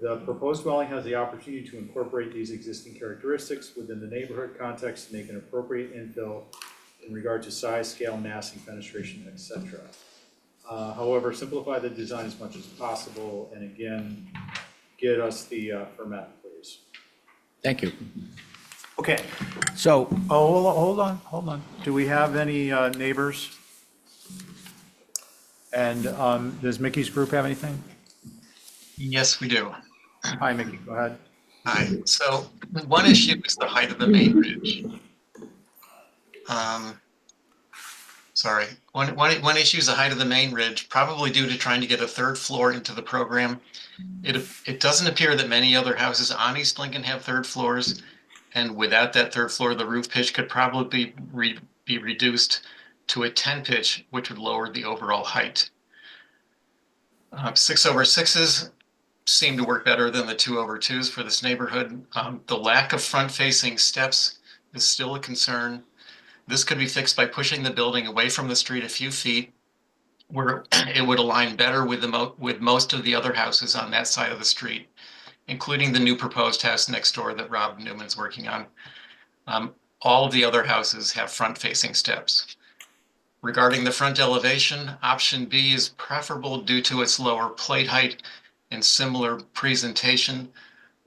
The proposed dwelling has the opportunity to incorporate these existing characteristics within the neighborhood context to make an appropriate infill in regard to size, scale, massing, fenestration, etc. However, simplify the design as much as possible, and again, get us the format, please. Thank you. Okay. So, Oh, hold on. Do we have any neighbors? And does Mickey's group have anything? Yes, we do. Hi, Mickey, go ahead. Hi. So one issue is the height of the main ridge. Sorry. One issue is the height of the main ridge, probably due to trying to get a third floor into the program. It doesn't appear that many other houses on East Lincoln have third floors. And without that third floor, the roof pitch could probably be reduced to a 10 pitch, which would lower the overall height. 6/6s seem to work better than the 2/2s for this neighborhood. The lack of front-facing steps is still a concern. This could be fixed by pushing the building away from the street a few feet, where it would align better with most of the other houses on that side of the street, including the new proposed house next door that Rob Newman's working on. All of the other houses have front-facing steps. Regarding the front elevation, option B is preferable due to its lower plate height and similar presentation.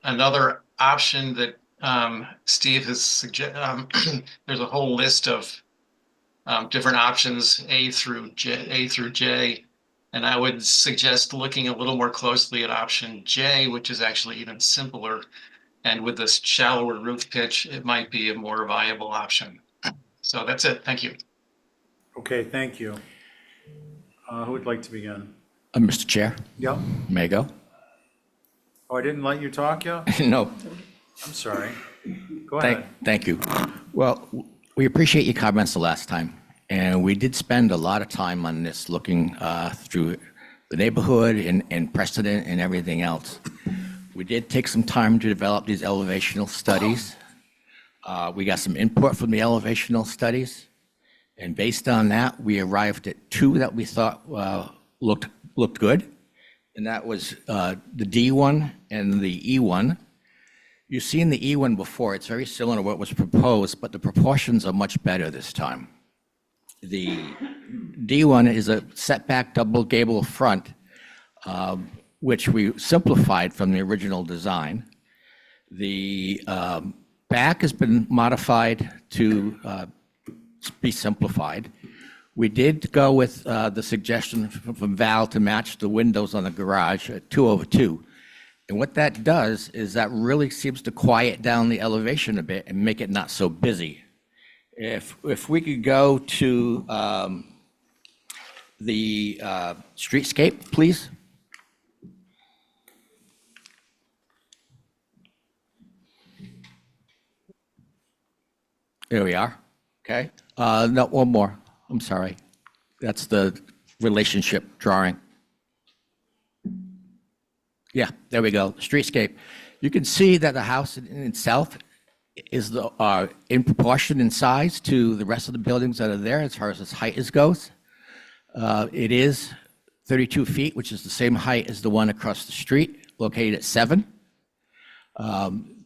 Another option that Steve has suggested, there's a whole list of different options, A through J, and I would suggest looking a little more closely at option J, which is actually even simpler. And with this shallower roof pitch, it might be a more viable option. So that's it. Thank you. Okay, thank you. Who would like to begin? Mr. Chair, Yep. may I go? Oh, I didn't let you talk yet? No, I'm sorry. Go ahead. thank you. Well, we appreciate your comments the last time, and we did spend a lot of time on this, looking through the neighborhood and precedent and everything else. We did take some time to develop these elevational studies. We got some input from the elevational studies, and based on that, we arrived at two that we thought looked good, and that was the D1 and the E1. You've seen the E1 before. It's very similar to what was proposed, but the proportions are much better this time. The D1 is a setback double gable front, which we simplified from the original design. The back has been modified to be simplified. We did go with the suggestion from Val to match the windows on the garage at 2/2. And what that does is that really seems to quiet down the elevation a bit and make it not so busy. If we could go to the streetscape, please. There we are. Okay. No, one more. I'm sorry. That's the relationship drawing. Yeah, there we go. Streetscape. You can see that the house in itself is in proportion in size to the rest of the buildings that are there as far as its height goes. It is 32 feet, which is the same height as the one across the street, located at 7.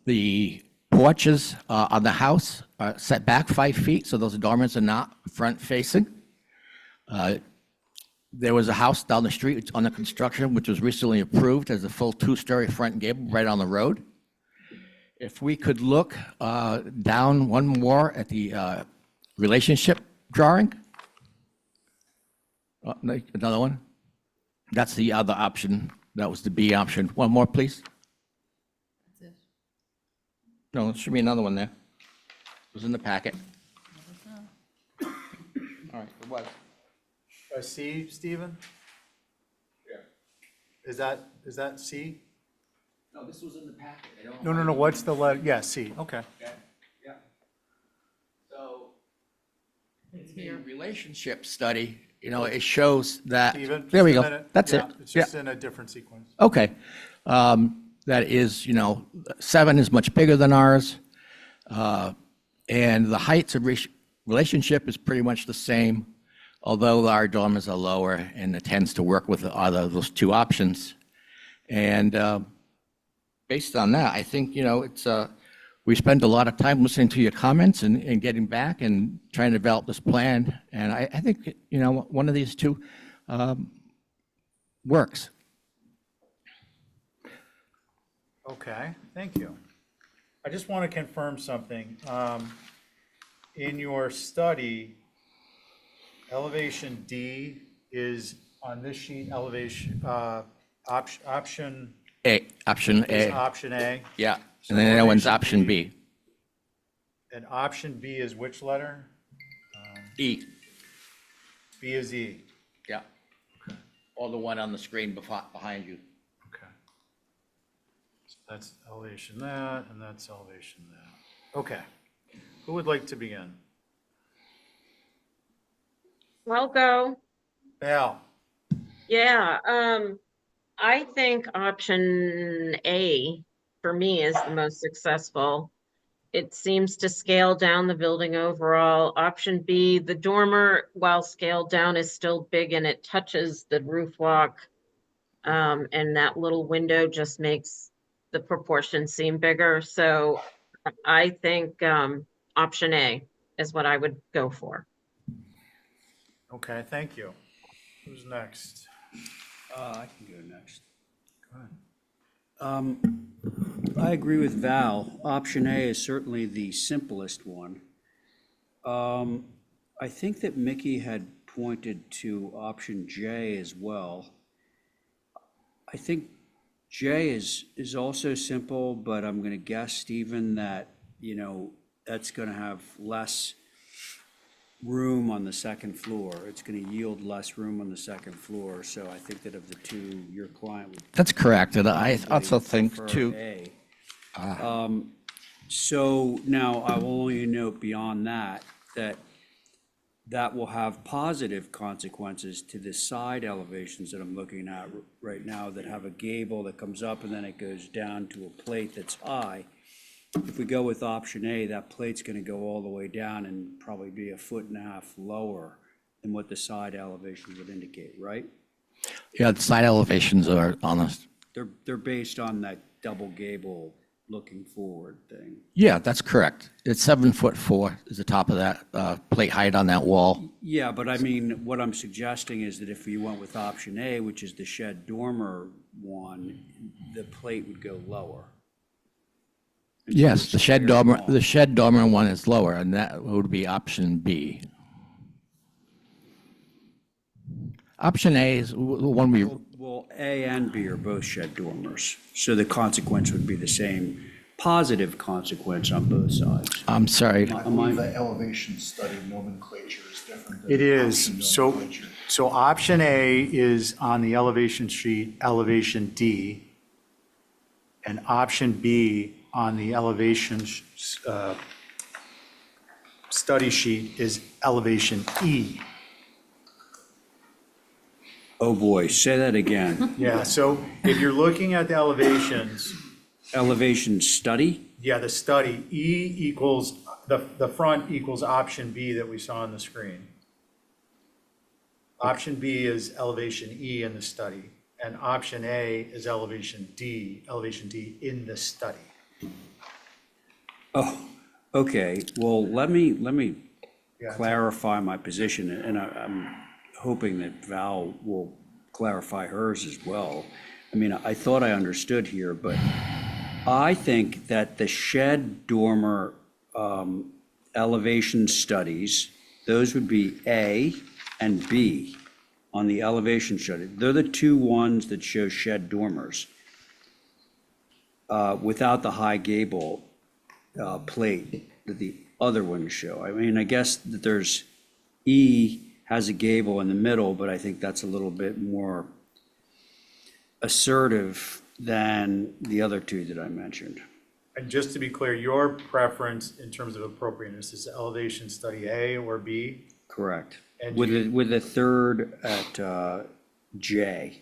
The porches on the house are set back 5 feet, so those dormers are not front facing. There was a house down the street under construction, which was recently approved as a full 2-story front gable right on the road. If we could look down one more at the relationship drawing. Another one. That's the other option. That was the B option. One more, please. No, there should be another one there. It was in the packet. All right, it was. C, Stephen? Yeah. Is that C? No, this was in the packet. No, what's the letter? Yeah, C, okay. Okay, yeah. So, the relationship study it shows that, Steven, there we just a go. minute. That's it. Yeah, it's Yeah. just in a different sequence. Okay. That is, 7 is much bigger than ours. And the heights of relationship is pretty much the same, although our dormers are lower and it tends to work with either of those two options. And based on that, I think, we spent a lot of time listening to your comments and getting back and trying to develop this plan. And I think, one of these two works. Okay, thank you. I just want to confirm something. In your study, elevation D is on this sheet, option Option is A. option A. Yeah. So And then the other one's elevation option B. And option B is which letter? E. B is E. Yeah. Or the one on the screen behind you. Okay. So that's elevation that, and that's elevation that. Okay. Who would like to begin? I'll go. Val? Yeah, I think option A for me is the most successful. It seems to scale down the building overall. Option B, the dormer, while scaled down, is still big and it touches the roof walk. And that little window just makes the proportions seem bigger. So I think option A is what I would go for. Okay, thank you. Who's next? I can go next. Go ahead. I agree with Val. Option A is certainly the simplest one. I think that Mickey had pointed to option J as well. I think J is also simple, but I'm going to guess, Stephen, that, that's going to have less room on the second floor. It's going to yield less room on the second floor. So I think that of the two, your client would That's correct. And I also think prefer too. A. So now I will only note beyond that, that will have positive consequences to the side elevations that I'm looking at right now that have a gable that comes up and then it goes down to a plate that's high. If we go with option A, that plate's gonna go all the way down and probably be 1.5 feet lower than what the side elevations would indicate, right? Yeah, the side elevations are on us. They're based on that double gable looking forward thing. Yeah, that's correct. It's 7'4" is the top of that plate height on that wall. Yeah, but I mean, what I'm suggesting is that if you went with option A, which is the shed dormer one, the plate would go lower. Yes, the shed dormer one is lower, and that would be option B. Option A is the one we, Well, A and B are both shed dormers, so the consequence would be the same, positive consequence on both sides. I'm sorry, I believe the elevation study nomenclature is different than It the is. option So, nomenclature. so option A is on the elevation sheet, elevation D. And option B on the elevation study sheet is elevation E. Oh, boy, say that again. Yeah, so if you're looking at the elevations, Elevation study? yeah, the study, E equals, the front equals option B that we saw on the screen. Option B is elevation E in the study, and option A is elevation D in the study. Oh, okay, well, let me Yeah. clarify my position, and I'm hoping that Val will clarify hers as well. I mean, I thought I understood here, but I think that the shed dormer elevation studies, those would be A and B on the elevation study. They're the two ones that show shed dormers without the high gable plate that the other ones show. I mean, I guess that there's, E has a gable in the middle, but I think that's a little bit more assertive than the other two that I mentioned. And just to be clear, your preference in terms of appropriateness is elevation study A or B? Correct. And with a third at J.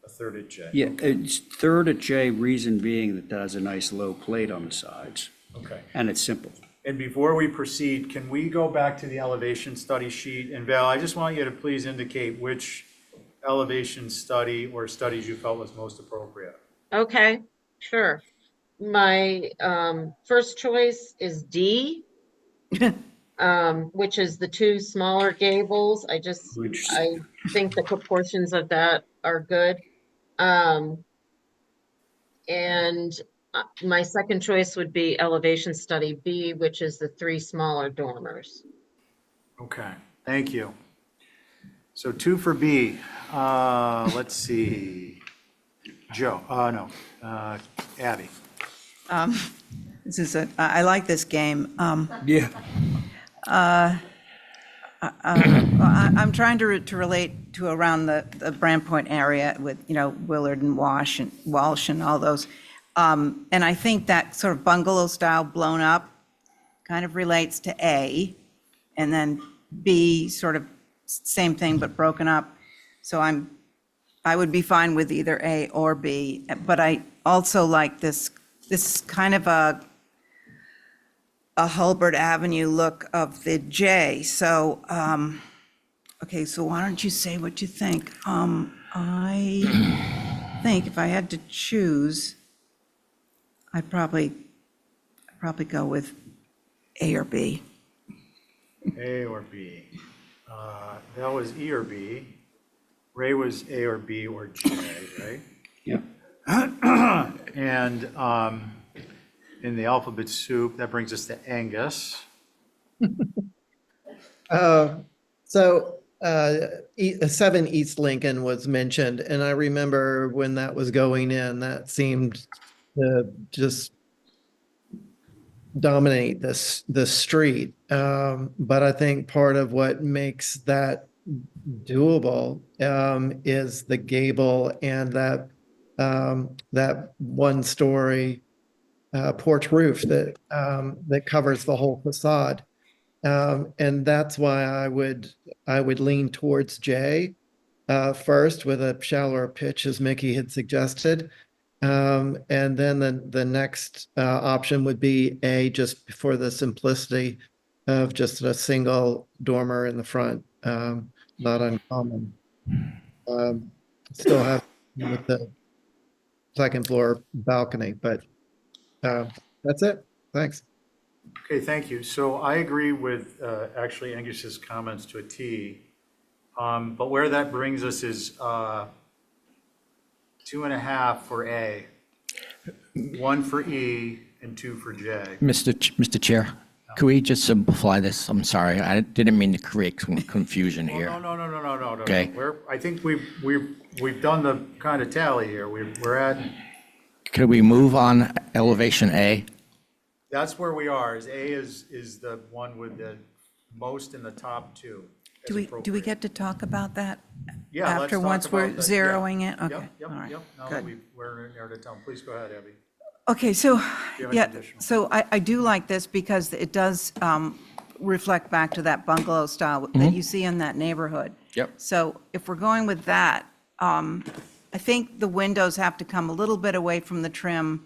a third at J. Yeah, it's third at J, reason being that has a nice low plate on the sides, Okay. and it's simple. And before we proceed, can we go back to the elevation study sheet? And Val, I just want you to please indicate which elevation study or studies you felt was most appropriate. Okay, sure. My first choice is D, which is the two smaller gables. I think the proportions of that are good. And my second choice would be elevation study B, which is the three smaller dormers. Okay, thank you. So 2 for B. Let's see. Joe, no, Abby. I like this game. Yeah. I'm trying to relate to around the Brandpoint area with, Willard and Walsh and all those. And I think that sort of bungalow style blown up kind of relates to A, and then B sort of same thing but broken up. So I would be fine with either A or B, but I also like this kind of a Hulbert Avenue look of the J. So, okay, so why don't you say what you think? I think if I had to choose, I'd probably go with A or B. A or B. That was E or B. Ray was A or B or J, right? Yeah. And in the alphabet soup, that brings us to Angus. So 7 East Lincoln was mentioned, and I remember when that was going in, that seemed to just dominate the street. But I think part of what makes that doable is the gable and that one-story porch roof that covers the whole facade. And that's why I would lean towards J first with a shallower pitch, as Mickey had suggested. And then the next option would be A, just for the simplicity of just a single dormer in the front, not uncommon. Still have with the second floor balcony, but that's it. Thanks. Okay, thank you. So I agree with actually Angus's comments to a T. But where that brings us is 2.5 for A, 1 for E, and 2 for J. Mr. Chair, could we just simplify this? I'm sorry, I didn't mean to create confusion here. No. Okay. I think we've done the kind of tally here. We're at, Could we move on elevation A? that's where we are, is A is the one with the most in the top 2. as Do we appropriate. get to talk about that Yeah, let's after, talk once we're about that. Yeah. zeroing it? Okay, Yep, all right. Now that good. we're in the town, please go ahead, Abby. Okay, so, you have any yeah, additional? so I do like this because it does reflect back to that bungalow style that you see in that neighborhood. Yep. So if we're going with that, I think the windows have to come a little bit away from the trim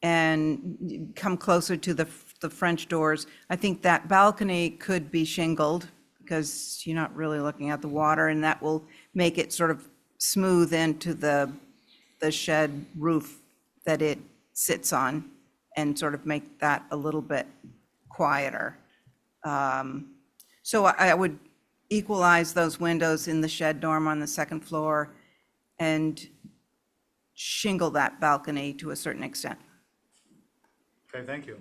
and come closer to the French doors. I think that balcony could be shingled because you're not really looking at the water, and that will make it sort of smooth into the shed roof that it sits on and sort of make that a little bit quieter. So I would equalize those windows in the shed dorm on the second floor and shingle that balcony to a certain extent. Okay, thank you.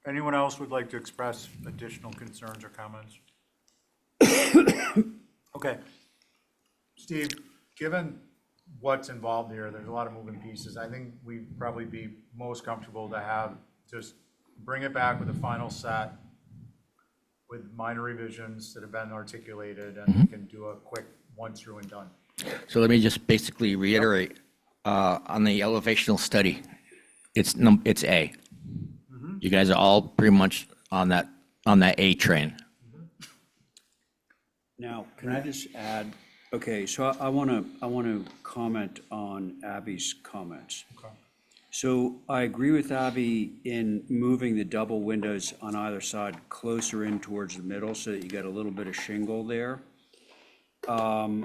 Anyone else would like to express additional concerns or comments? Okay. Steve, given what's involved here, there's a lot of moving pieces. I think we'd probably be most comfortable to have, just bring it back with a final set with minor revisions that have been articulated, and we can do a quick one through and done. So let me just basically reiterate, on the elevational study, it's A. You guys are all pretty much on that A train. Now, can I just add, okay, so I want to comment on Abby's comments. Okay. So I agree with Abby in moving the double windows on either side closer in towards the middle so that you get a little bit of shingle there. I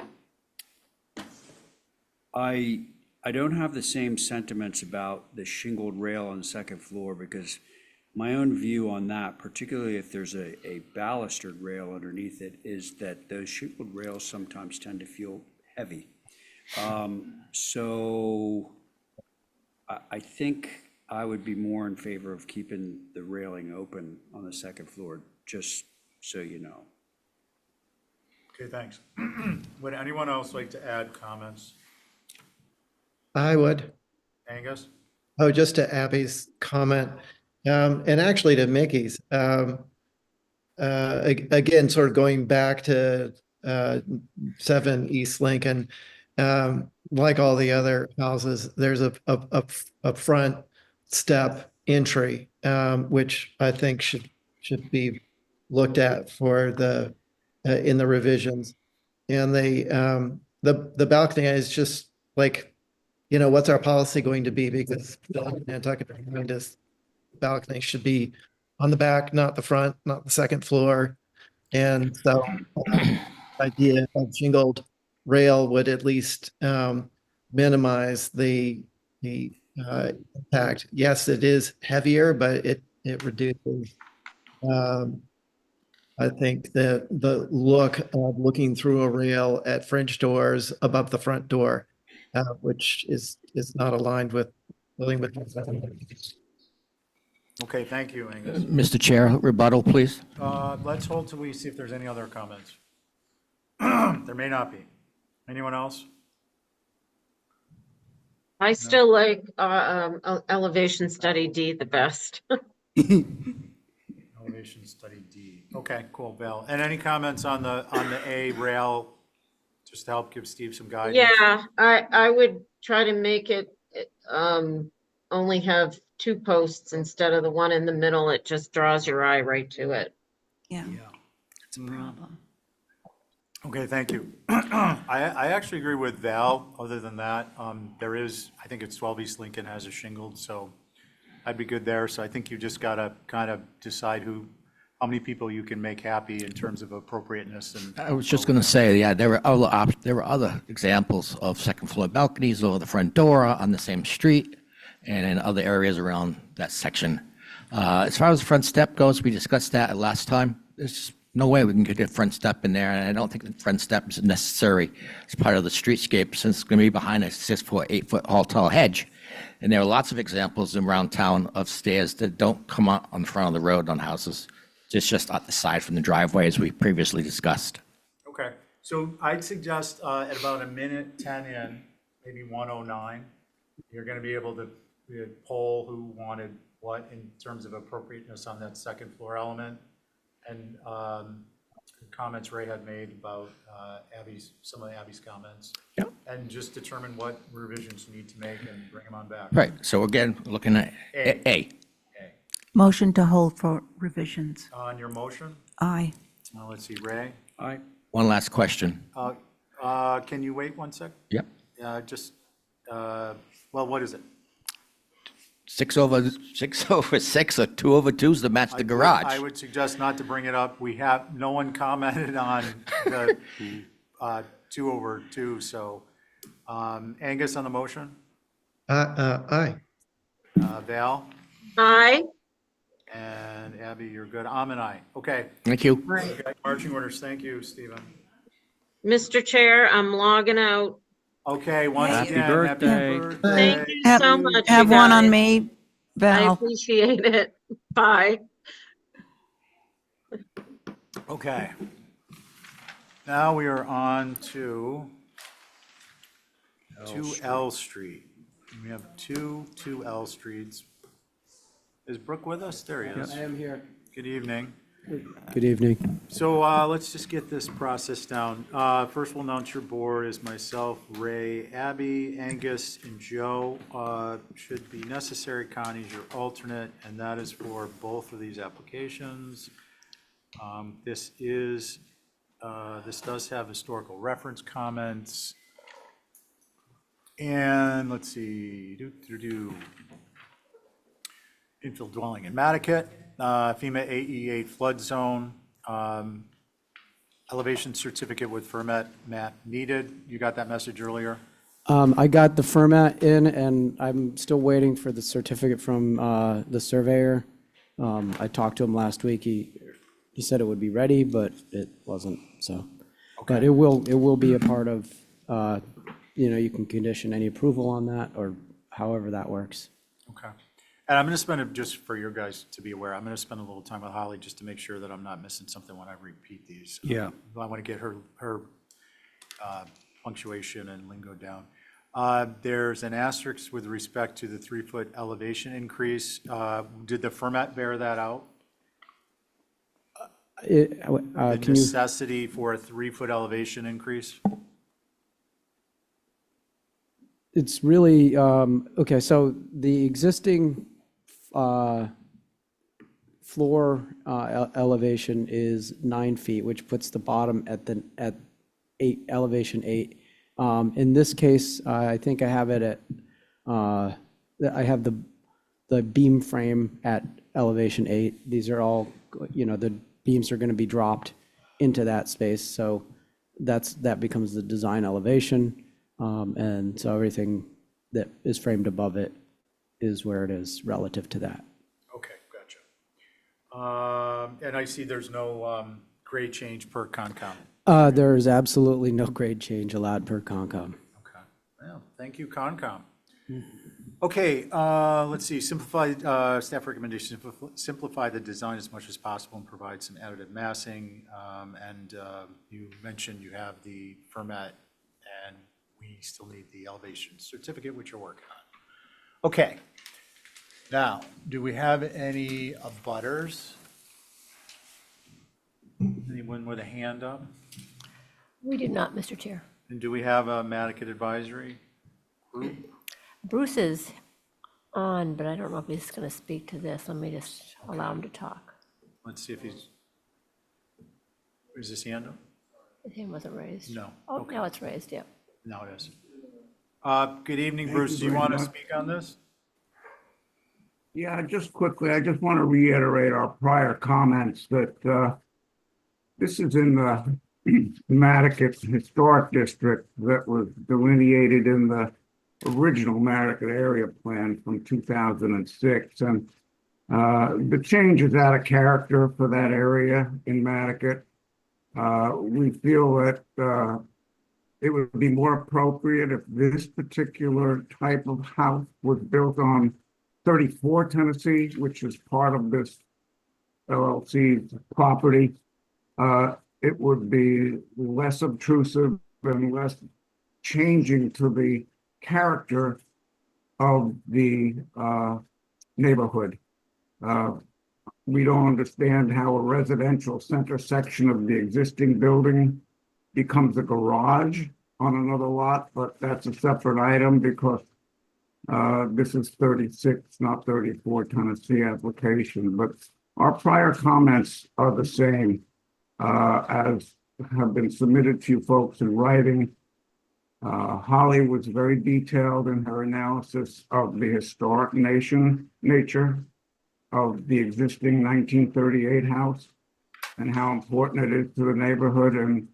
don't have the same sentiments about the shingled rail on the second floor because my own view on that, particularly if there's a balustered rail underneath it, is that those shingled rails sometimes tend to feel heavy. So I think I would be more in favor of keeping the railing open on the second floor, just so you know. Okay, thanks. Would anyone else like to add comments? I would. Angus? Oh, just to Abby's comment, and actually to Mickey's, again, sort of going back to 7 East Lincoln, like all the other houses, there's a front step entry, which I think should be looked at for the in the revisions. And the balcony is just like, what's our policy going to be? Because Nantucket behind us, balcony should be on the back, not the front, not the second floor. And so idea of shingled rail would at least minimize the impact. Yes, it is heavier, but it reduces I think the look of looking through a rail at French doors above the front door, which is not aligned with dealing with. Okay, thank you, Angus. Mr. Chair, rebuttal, please. Let's hold till we see if there's any other comments. There may not be. Anyone else? I still like elevation study D the best. Elevation study D. Okay, cool, Val. And any comments on the A rail, just to help give Steve some guidance? Yeah, I would try to make it only have 2 posts instead of the one in the middle. It just draws your eye right to it. Yeah, Yeah. it's a problem. Okay, thank you. I actually agree with Val. Other than that, there is, I think it's 12 East Lincoln has a shingled, so I'd be good there. So I think you just gotta kind of decide how many people you can make happy in terms of appropriateness and. I was just going to say, yeah, there were other examples of second floor balconies over the front door on the same street and in other areas around that section. As far as the front step goes, we discussed that last time. There's no way we can get a front step in there, and I don't think the front step is necessary as part of the streetscape since it's going to be behind a 6-foot, 8-foot tall hedge. And there are lots of examples around town of stairs that don't come out on the front of the road on houses, just at the side from the driveway, as we previously discussed. Okay, so I'd suggest at about 1:10 in, maybe 1:09, you're going to be able to poll who wanted what in terms of appropriateness on that second floor element. And comments Ray had made about some of Abby's comments. Yep. And just determine what revisions you need to make and bring them on back. Right, so again, looking at A. Motion to hold for revisions. On your motion, Aye. now let's see, Ray, All right. One last question. can you wait 1 sec? Yep. Well, what is it? 6 over 6 or 2 over 2s to match the garage. I would suggest not to bring it up. No one commented on the 2 over 2, so Angus on the motion, Aye. Val, Aye. and Abby, you're good. I'm an aye. Okay. Thank you. Right. Marching orders. Thank you, Stephen. Mr. Chair, I'm logging out. Okay, once Happy again, birthday. Thank you Have- so much. Have you one on guys. me, I Val. appreciate it. Bye. Okay. Now we are on to 2L Street. We have two 2L Streets. Is Brooke with us? There he is. I am here. Good evening. Good evening. So let's just get this process down. First, we'll announce your board is myself, Ray, Abby, Angus, and Joe. Should be necessary, Connie's your alternate, and that is for both of these applications. This is This does have historical reference comments. And let's see, infill dwelling in Nantucket, FEMA AE8 flood zone, elevation certificate with format map needed. You got that message earlier? I got the format in, and I'm still waiting for the certificate from the surveyor. I talked to him last week. He said it would be ready, but it wasn't, so. But it will be a part of, you can condition any approval on that, or however that works. Okay. And I'm going to spend, just for your guys to be aware, I'm going to spend a little time with Holly just to make sure that I'm not missing something when I repeat these. Yeah. I want to get her punctuation and lingo down. There's an asterisk with respect to the 3-foot elevation increase. Did the format bear that out? The Can you, necessity for a 3-foot elevation increase? it's really, okay, so the existing floor elevation is 9 feet, which puts the bottom at elevation 8. In this case, I think I have it at, I have the beam frame at elevation 8. These are all, the beams are going to be dropped into that space, so that becomes the design elevation. And so everything that is framed above it is where it is relative to that. Okay, gotcha. And I see there's no grade change per Concom. There is absolutely no grade change allowed per Concom. Okay, well, thank you, Concom. Okay, let's see, staff recommendation, simplify the design as much as possible and provide some additive massing. And you mentioned you have the format, and we still need the elevation certificate, which you're working on. Okay, now, do we have any abutters? Anyone with a hand up? We do not, Mr. Chair. And do we have a Nantucket advisory group? Bruce is on, but I don't know if he's going to speak to this. Let me just allow him to talk. Let's see if he's, is his hand up? His hand wasn't raised. No. Oh, Okay. now it's raised, yep. No, it is. Good evening, Bruce. Do you want to speak on this? Yeah, just quickly, I just want to reiterate our prior comments that this is in the Nantucket Historic District that was delineated in the original Nantucket Area Plan from 2006. And the change is out of character for that area in Nantucket. We feel that it would be more appropriate if this particular type of house was built on 34 Tennessee, which is part of this LLC's property. It would be less obtrusive and less changing to the character of the neighborhood. We don't understand how a residential center section of the existing building becomes a garage on another lot, but that's a separate item because this is 36, not 34 Tennessee application. But our prior comments are the same as have been submitted to you folks in writing. Holly was very detailed in her analysis of the historic nature of the existing 1938 house and how important it is to the neighborhood. And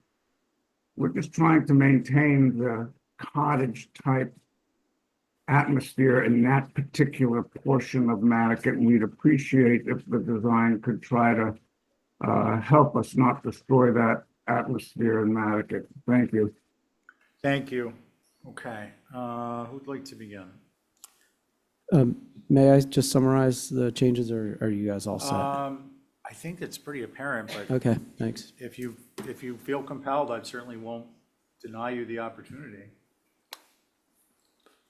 we're just trying to maintain the cottage type atmosphere in that particular portion of Nantucket. And we'd appreciate if the design could try to help us not destroy that atmosphere in Nantucket. Thank you. Thank you. Okay, who'd like to begin? May I just summarize the changes, or are you guys all set? I think it's pretty apparent, but Okay, thanks. if you feel compelled, I certainly won't deny you the opportunity.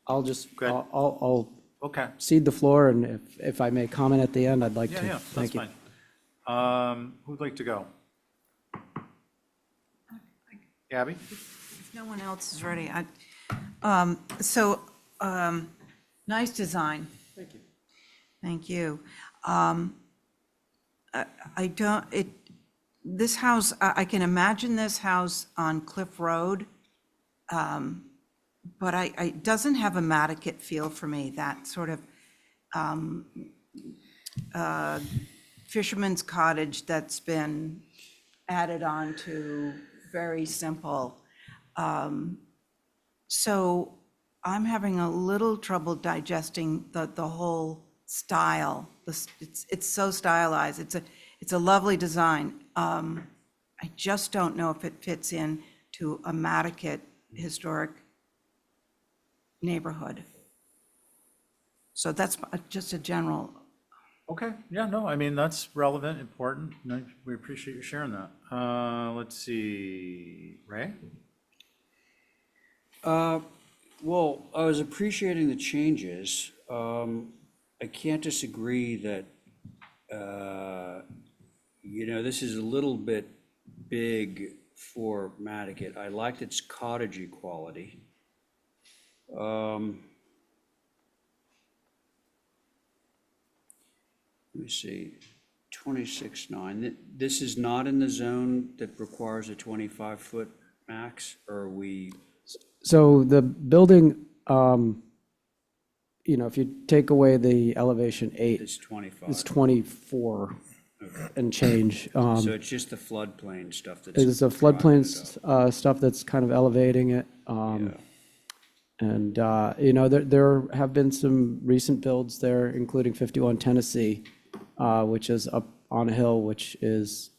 I'll just, Good. I'll Okay. cede the floor, and if I may comment at the end, I'd like to. Yeah, that's Thank you. fine. Who'd like to go? Abby? If no one else is ready, nice design. Thank you. Thank you. I don't, this house, I can imagine this house on Cliff Road, but it doesn't have a Mattocket feel for me, that sort of fisherman's cottage that's been added on to, very simple. So I'm having a little trouble digesting the whole style. It's so stylized. It's a lovely design. I just don't know if it fits in to a Mattocket historic neighborhood. So that's just a general. Okay, yeah, no, I mean, that's relevant, important. No, we appreciate you sharing that. Let's see, Ray? Well, I was appreciating the changes. I can't disagree that, this is a little bit big for Mattocket. I liked its cottagey quality. Let me see, 26.9. This is not in the zone that requires a 25-foot max, or are we? So the building, if you take away the elevation 8, It's 25. it's 24 and change. So it's just the floodplain stuff that's. It's the driving floodplain it up. stuff that's kind of elevating it. And, there have been some recent builds there, including 51 Tennessee, which is up on a hill, which is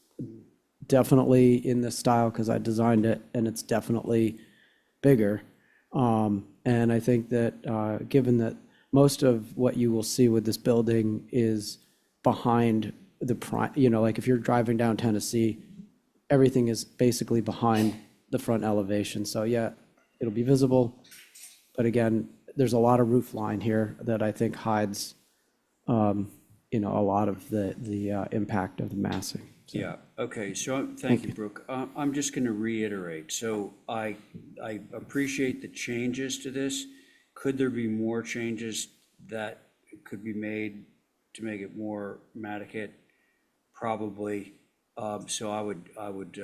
definitely in this style because I designed it, and it's definitely bigger. And I think that given that most of what you will see with this building is behind like if you're driving down Tennessee, everything is basically behind the front elevation. So yeah, it'll be visible. But again, there's a lot of roof line here that I think hides, a lot of the impact of the massing. So, Yeah, okay, so thank you, Brooke. I'm just going to reiterate. So I appreciate the changes to this. Could there be more changes that could be made to make it more Mattocket? Probably. So I would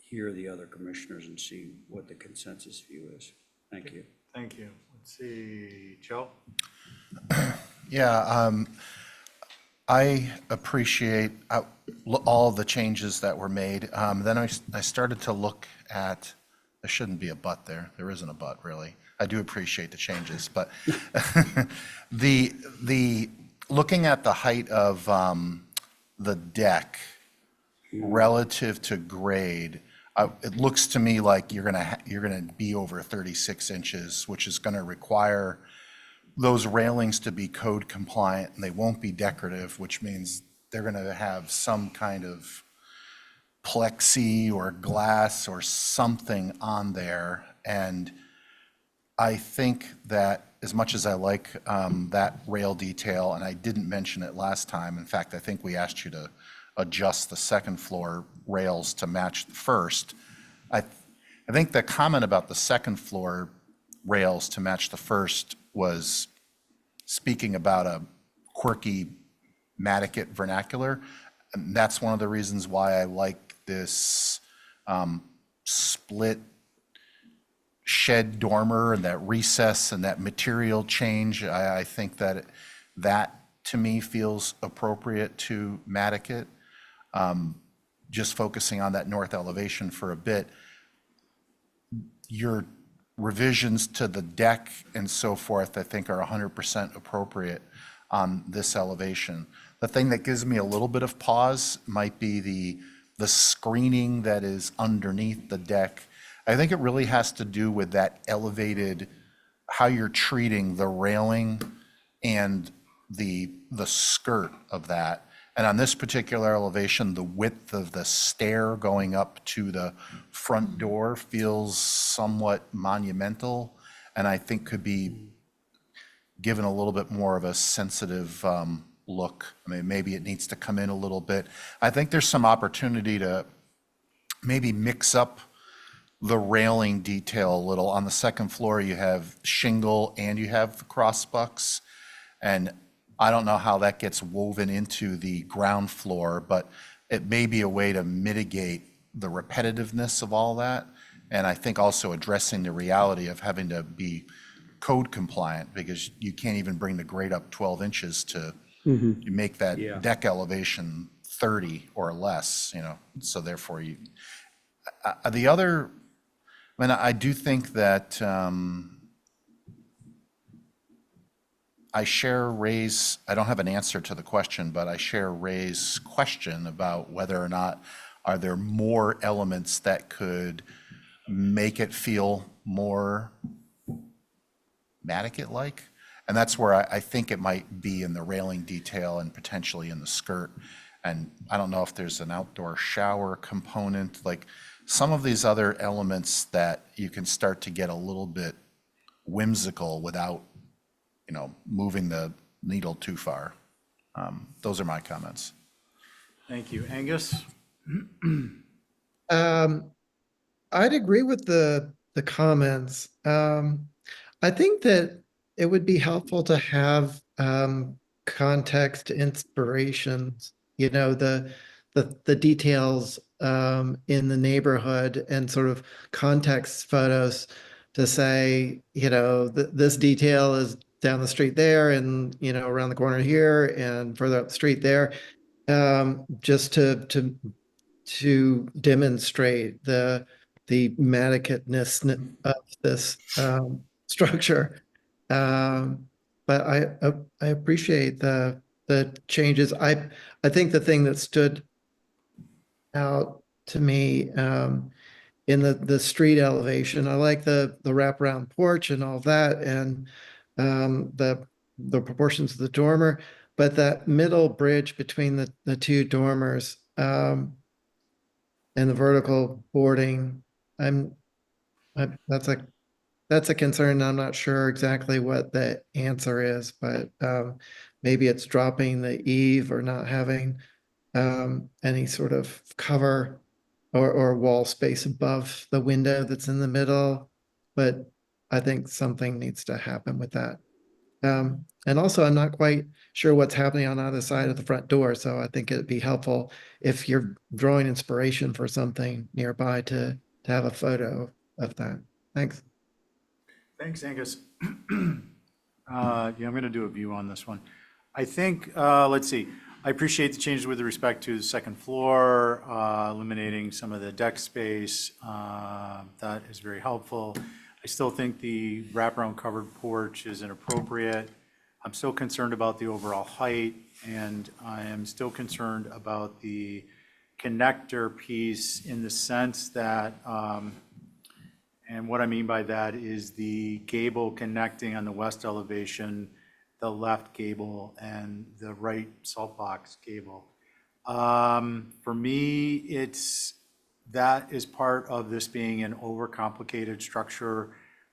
hear the other commissioners and see what the consensus view is. Thank you. Thank you. Let's see, Joe? Yeah, I appreciate all the changes that were made. Then I started to look at, there shouldn't be a but there. There isn't a but, really. I do appreciate the changes, but the looking at the height of the deck relative to grade, it looks to me like you're gonna be over 36 inches, which is gonna require those railings to be code compliant, and they won't be decorative, which means they're gonna have some kind of plexi or glass or something on there. And I think that as much as I like that rail detail, and I didn't mention it last time, in fact, I think we asked you to adjust the second floor rails to match the first. I think the comment about the second floor rails to match the first was speaking about a quirky Mattocket vernacular. And that's one of the reasons why I like this split shed dormer and that recess and that material change. I think that to me feels appropriate to Mattocket. Just focusing on that north elevation for a bit, your revisions to the deck and so forth, I think are 100% appropriate on this elevation. The thing that gives me a little bit of pause might be the screening that is underneath the deck. I think it really has to do with that elevated, how you're treating the railing and the skirt of that. And on this particular elevation, the width of the stair going up to the front door feels somewhat monumental, and I think could be given a little bit more of a sensitive look. I mean, maybe it needs to come in a little bit. I think there's some opportunity to maybe mix up the railing detail a little. On the second floor, you have shingle and you have the crossbucks, and I don't know how that gets woven into the ground floor, but it may be a way to mitigate the repetitiveness of all that. And I think also addressing the reality of having to be code compliant, because you can't even bring the grade up 12 inches to you make that Yeah. deck elevation 30 or less, so therefore the other, I mean, I do think that I share Ray's, I don't have an answer to the question, but I share Ray's question about whether or not are there more elements that could make it feel more Nantucket-like? And that's where I think it might be in the railing detail and potentially in the skirt. And I don't know if there's an outdoor shower component, like some of these other elements that you can start to get a little bit whimsical without, moving the needle too far. Those are my comments. Thank you. Angus? I'd agree with the comments. I think that it would be helpful to have context inspirations, the details in the neighborhood and sort of context photos to say, this detail is down the street there and, around the corner here and further up the street there. Just to demonstrate the Nantucket-ness of this structure. But I appreciate the changes. I think the thing that stood out to me in the street elevation, I like the wraparound porch and all that, and the proportions of the dormer, but that middle bridge between the two dormers. And the vertical boarding, that's a concern. I'm not sure exactly what the answer is, but maybe it's dropping the eave or not having any sort of cover or wall space above the window that's in the middle. But I think something needs to happen with that. And also, I'm not quite sure what's happening on either side of the front door, so I think it'd be helpful if you're drawing inspiration for something nearby to have a photo of that. Thanks. Thanks, Angus. I'm going to do a view on this one. I think, let's see, I appreciate the changes with respect to the second floor, eliminating some of the deck space. That is very helpful. I still think the wraparound covered porch is inappropriate. I'm still concerned about the overall height, and I am still concerned about the connector piece in the sense that, and what I mean by that is the gable connecting on the west elevation, the left gable and the right salt box gable. For me, that is part of this being an overcomplicated structure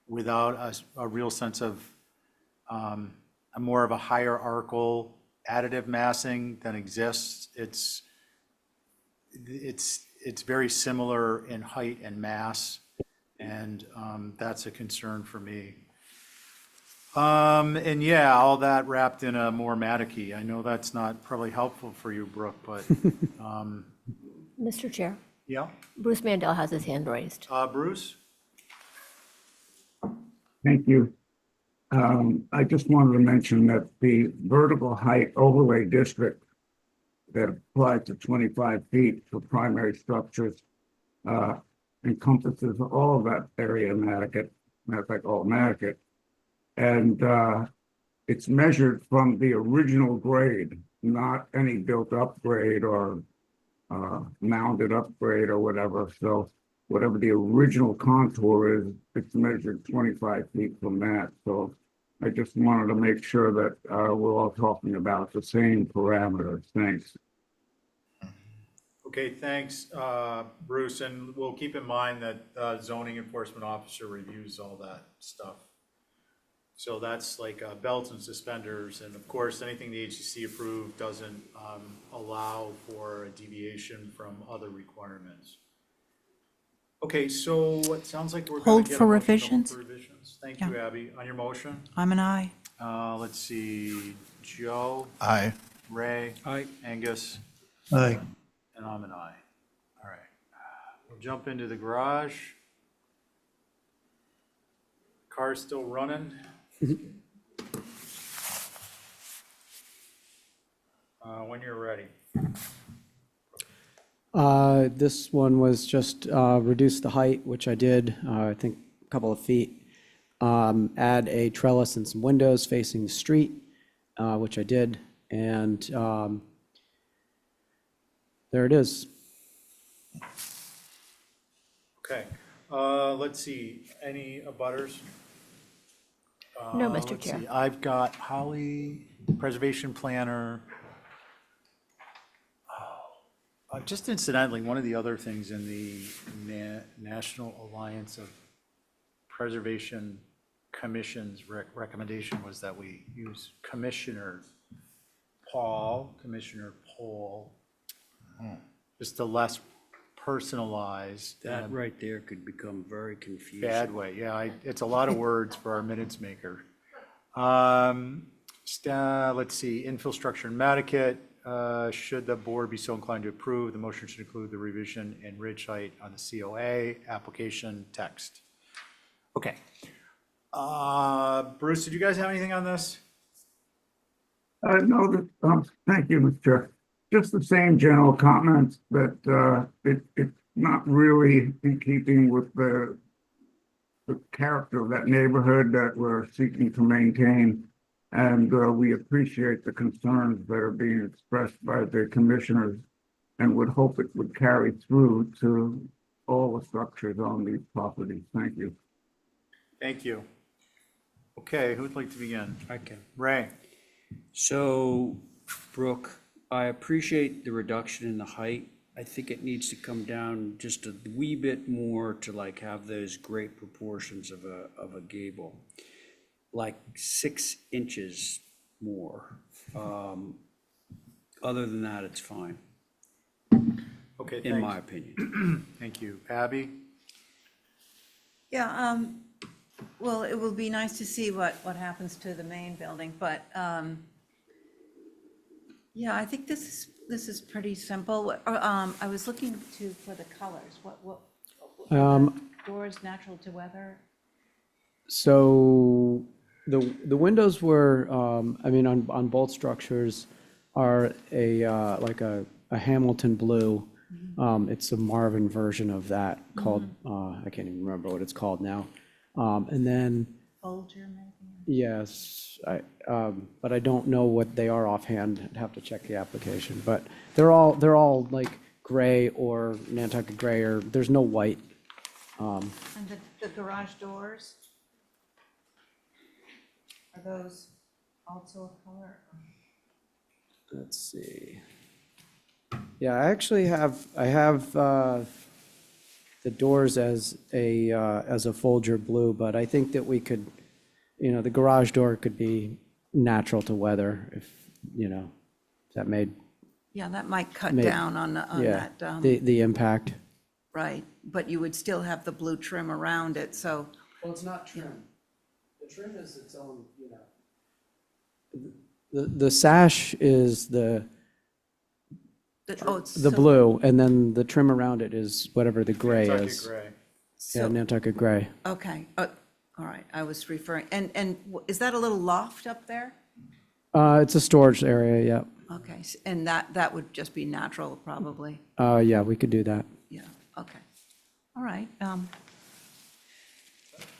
without a real sense of a more of a hierarchical additive massing than exists. It's very similar in height and mass, and that's a concern for me. And yeah, all that wrapped in a more Maticky. I know that's not probably helpful for you, Brooke, but Mr. Chair, yeah. Bruce Mandel has his hand raised. Bruce? Thank you. I just wanted to mention that the vertical height overlay district that applies to 25 feet for primary structures encompasses all of that area in Nantucket, matter of fact, all of Nantucket. And it's measured from the original grade, not any built up grade or mounded upgrade or whatever. So whatever the original contour is, it's measured 25 feet from that. So I just wanted to make sure that we're all talking about the same parameters. Thanks. Okay, thanks, Bruce. And we'll keep in mind that zoning enforcement officer reviews all that stuff. So that's like belts and suspenders. And of course, anything the HCC approved doesn't allow for a deviation from other requirements. Okay, so it sounds like we're going Hold to get for a motion to hold revisions. for revisions. Thank Yeah. you, Abby. On your motion, I'm an aye. let's see, Joe, Aye. Ray, Aye. Angus, Aye. And I'm an aye. All right. We'll jump into the garage. Car's still running. When you're ready. This one was just reduce the height, which I did, I think a couple of feet. Add a trellis and some windows facing the street, which I did. And there it is. Okay. Let's see. Any abutters? No, Mr. Let's Chair. see. I've got Holly, preservation planner. Just incidentally, one of the other things in the National Alliance of Preservation Commission's recommendation was that we use Commissioner Paul, just a less personalized. That right there could become very confusing. Bad way, yeah, it's a lot of words for our minutes maker. Let's see, infill structure in Nantucket, should the board be so inclined to approve, the motion should include the revision in ridge height on the COA application text. Okay. Bruce, did you guys have anything on this? No, thank you, Mr. Chair. Just the same general comments that it's not really in keeping with the character of that neighborhood that we're seeking to maintain. And we appreciate the concerns that are being expressed by the commissioners and would hope it would carry through to all the structures on these properties. Thank you. Thank you. Okay, who would like to begin? I can. Ray? So, Brooke, I appreciate the reduction in the height. I think it needs to come down just a wee bit more to like have those great proportions of a gable, like 6 inches more. Other than that, it's fine, Okay, in my opinion. Thank you. Abby? Yeah, well, it will be nice to see what happens to the main building, but, yeah, I think this is pretty simple. I was looking for the colors. What are the doors natural to weather? So the windows were, I mean, on both structures are like a Hamilton blue. It's a Marvin version of that called, I can't even remember what it's called now. And then, Folger, maybe? yes, but I don't know what they are offhand. I'd have to check the application. But they're all like gray or Nantucket gray, or there's no white. And the garage doors? Are those also a color? Let's see. Yeah, I actually have the doors as a Folger blue, but I think that we could, the garage door could be natural to weather if, that made. Yeah, that might cut down on Yeah, that. the impact. Right, but you would still have the blue trim around it, so, Well, it's not trim. The trim is its own, The sash is oh, it's the so- blue, and then the trim around it is whatever the gray Nantucket is. gray. Yeah, so, Nantucket gray. okay, all right, I was referring, and is that a little loft up there? It's a storage area, yeah. Okay, and that would just be natural, probably, Yeah, we could do that. yeah, okay. All right,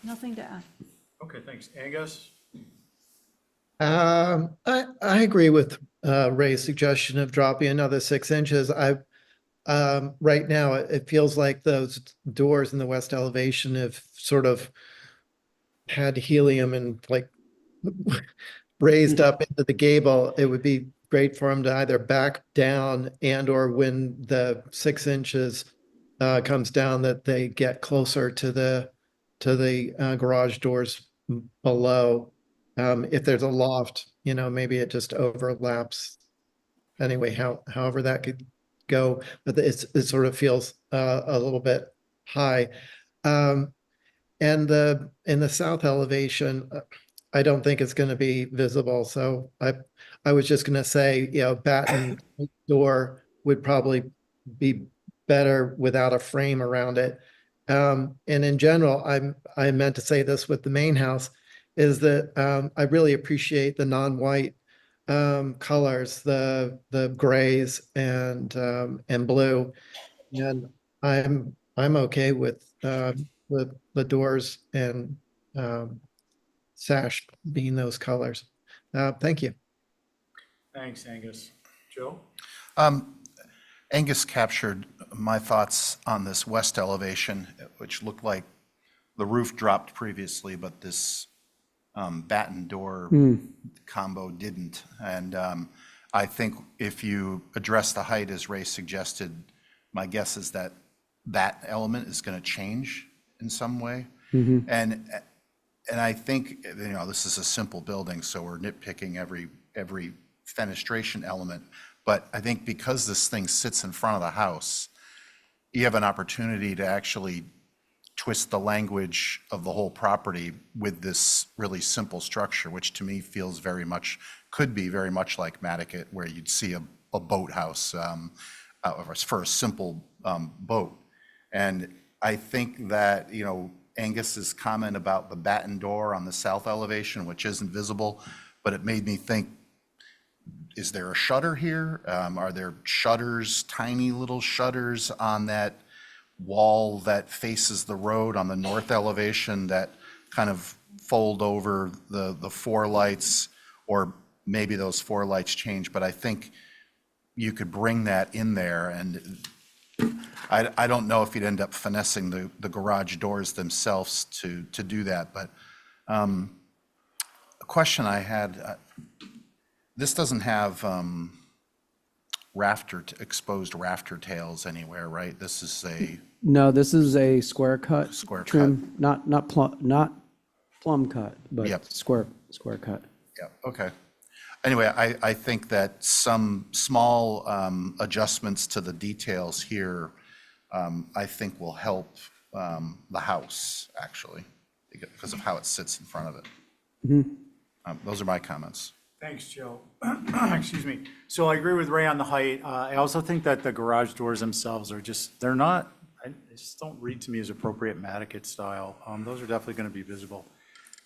nothing to add. Okay, thanks. Angus? I agree with Ray's suggestion of dropping another 6 inches. Right now, it feels like those doors in the west elevation have sort of had helium and like raised up into the gable. It would be great for them to either back down and or when the 6 inches comes down, that they get closer to the garage doors below. If there's a loft, maybe it just overlaps. Anyway, however that could go, but it sort of feels a little bit high. And in the south elevation, I don't think it's going to be visible. So I was just going to say, batten door would probably be better without a frame around it. And in general, I meant to say this with the main house, is that I really appreciate the non-white colors, the grays and blue. And I'm okay with the doors and sash being those colors. Thank you. Thanks, Angus. Joe? Angus captured my thoughts on this west elevation, which looked like the roof dropped previously, but this batten door combo didn't. And I think if you address the height as Ray suggested, my guess is that that element is going to change in some way. And I think, this is a simple building, so we're nitpicking every fenestration element. But I think because this thing sits in front of the house, you have an opportunity to actually twist the language of the whole property with this really simple structure, which to me feels could be very much like Nantucket, where you'd see a boathouse for a simple boat. And I think that, Angus's comment about the batten door on the south elevation, which isn't visible, but it made me think, is there a shutter here? Are there shutters, tiny little shutters on that wall that faces the road on the north elevation that kind of fold over the four lights? Or maybe those four lights change, but I think you could bring that in there. And I don't know if you'd end up finessing the garage doors themselves to do that, but a question I had, this doesn't have exposed rafter tails anywhere, right? This is No, this is a square cut Square trim, not plumb cut, but Yep. square cut. Yeah, okay. Anyway, I think that some small adjustments to the details here, I think will help the house, actually, because of how it sits in front of it. Those are my comments. Thanks, Joe. Excuse me. So I agree with Ray on the height. I also think that the garage doors themselves are they're not, they just don't read to me as appropriate Nantucket style. Those are definitely going to be visible.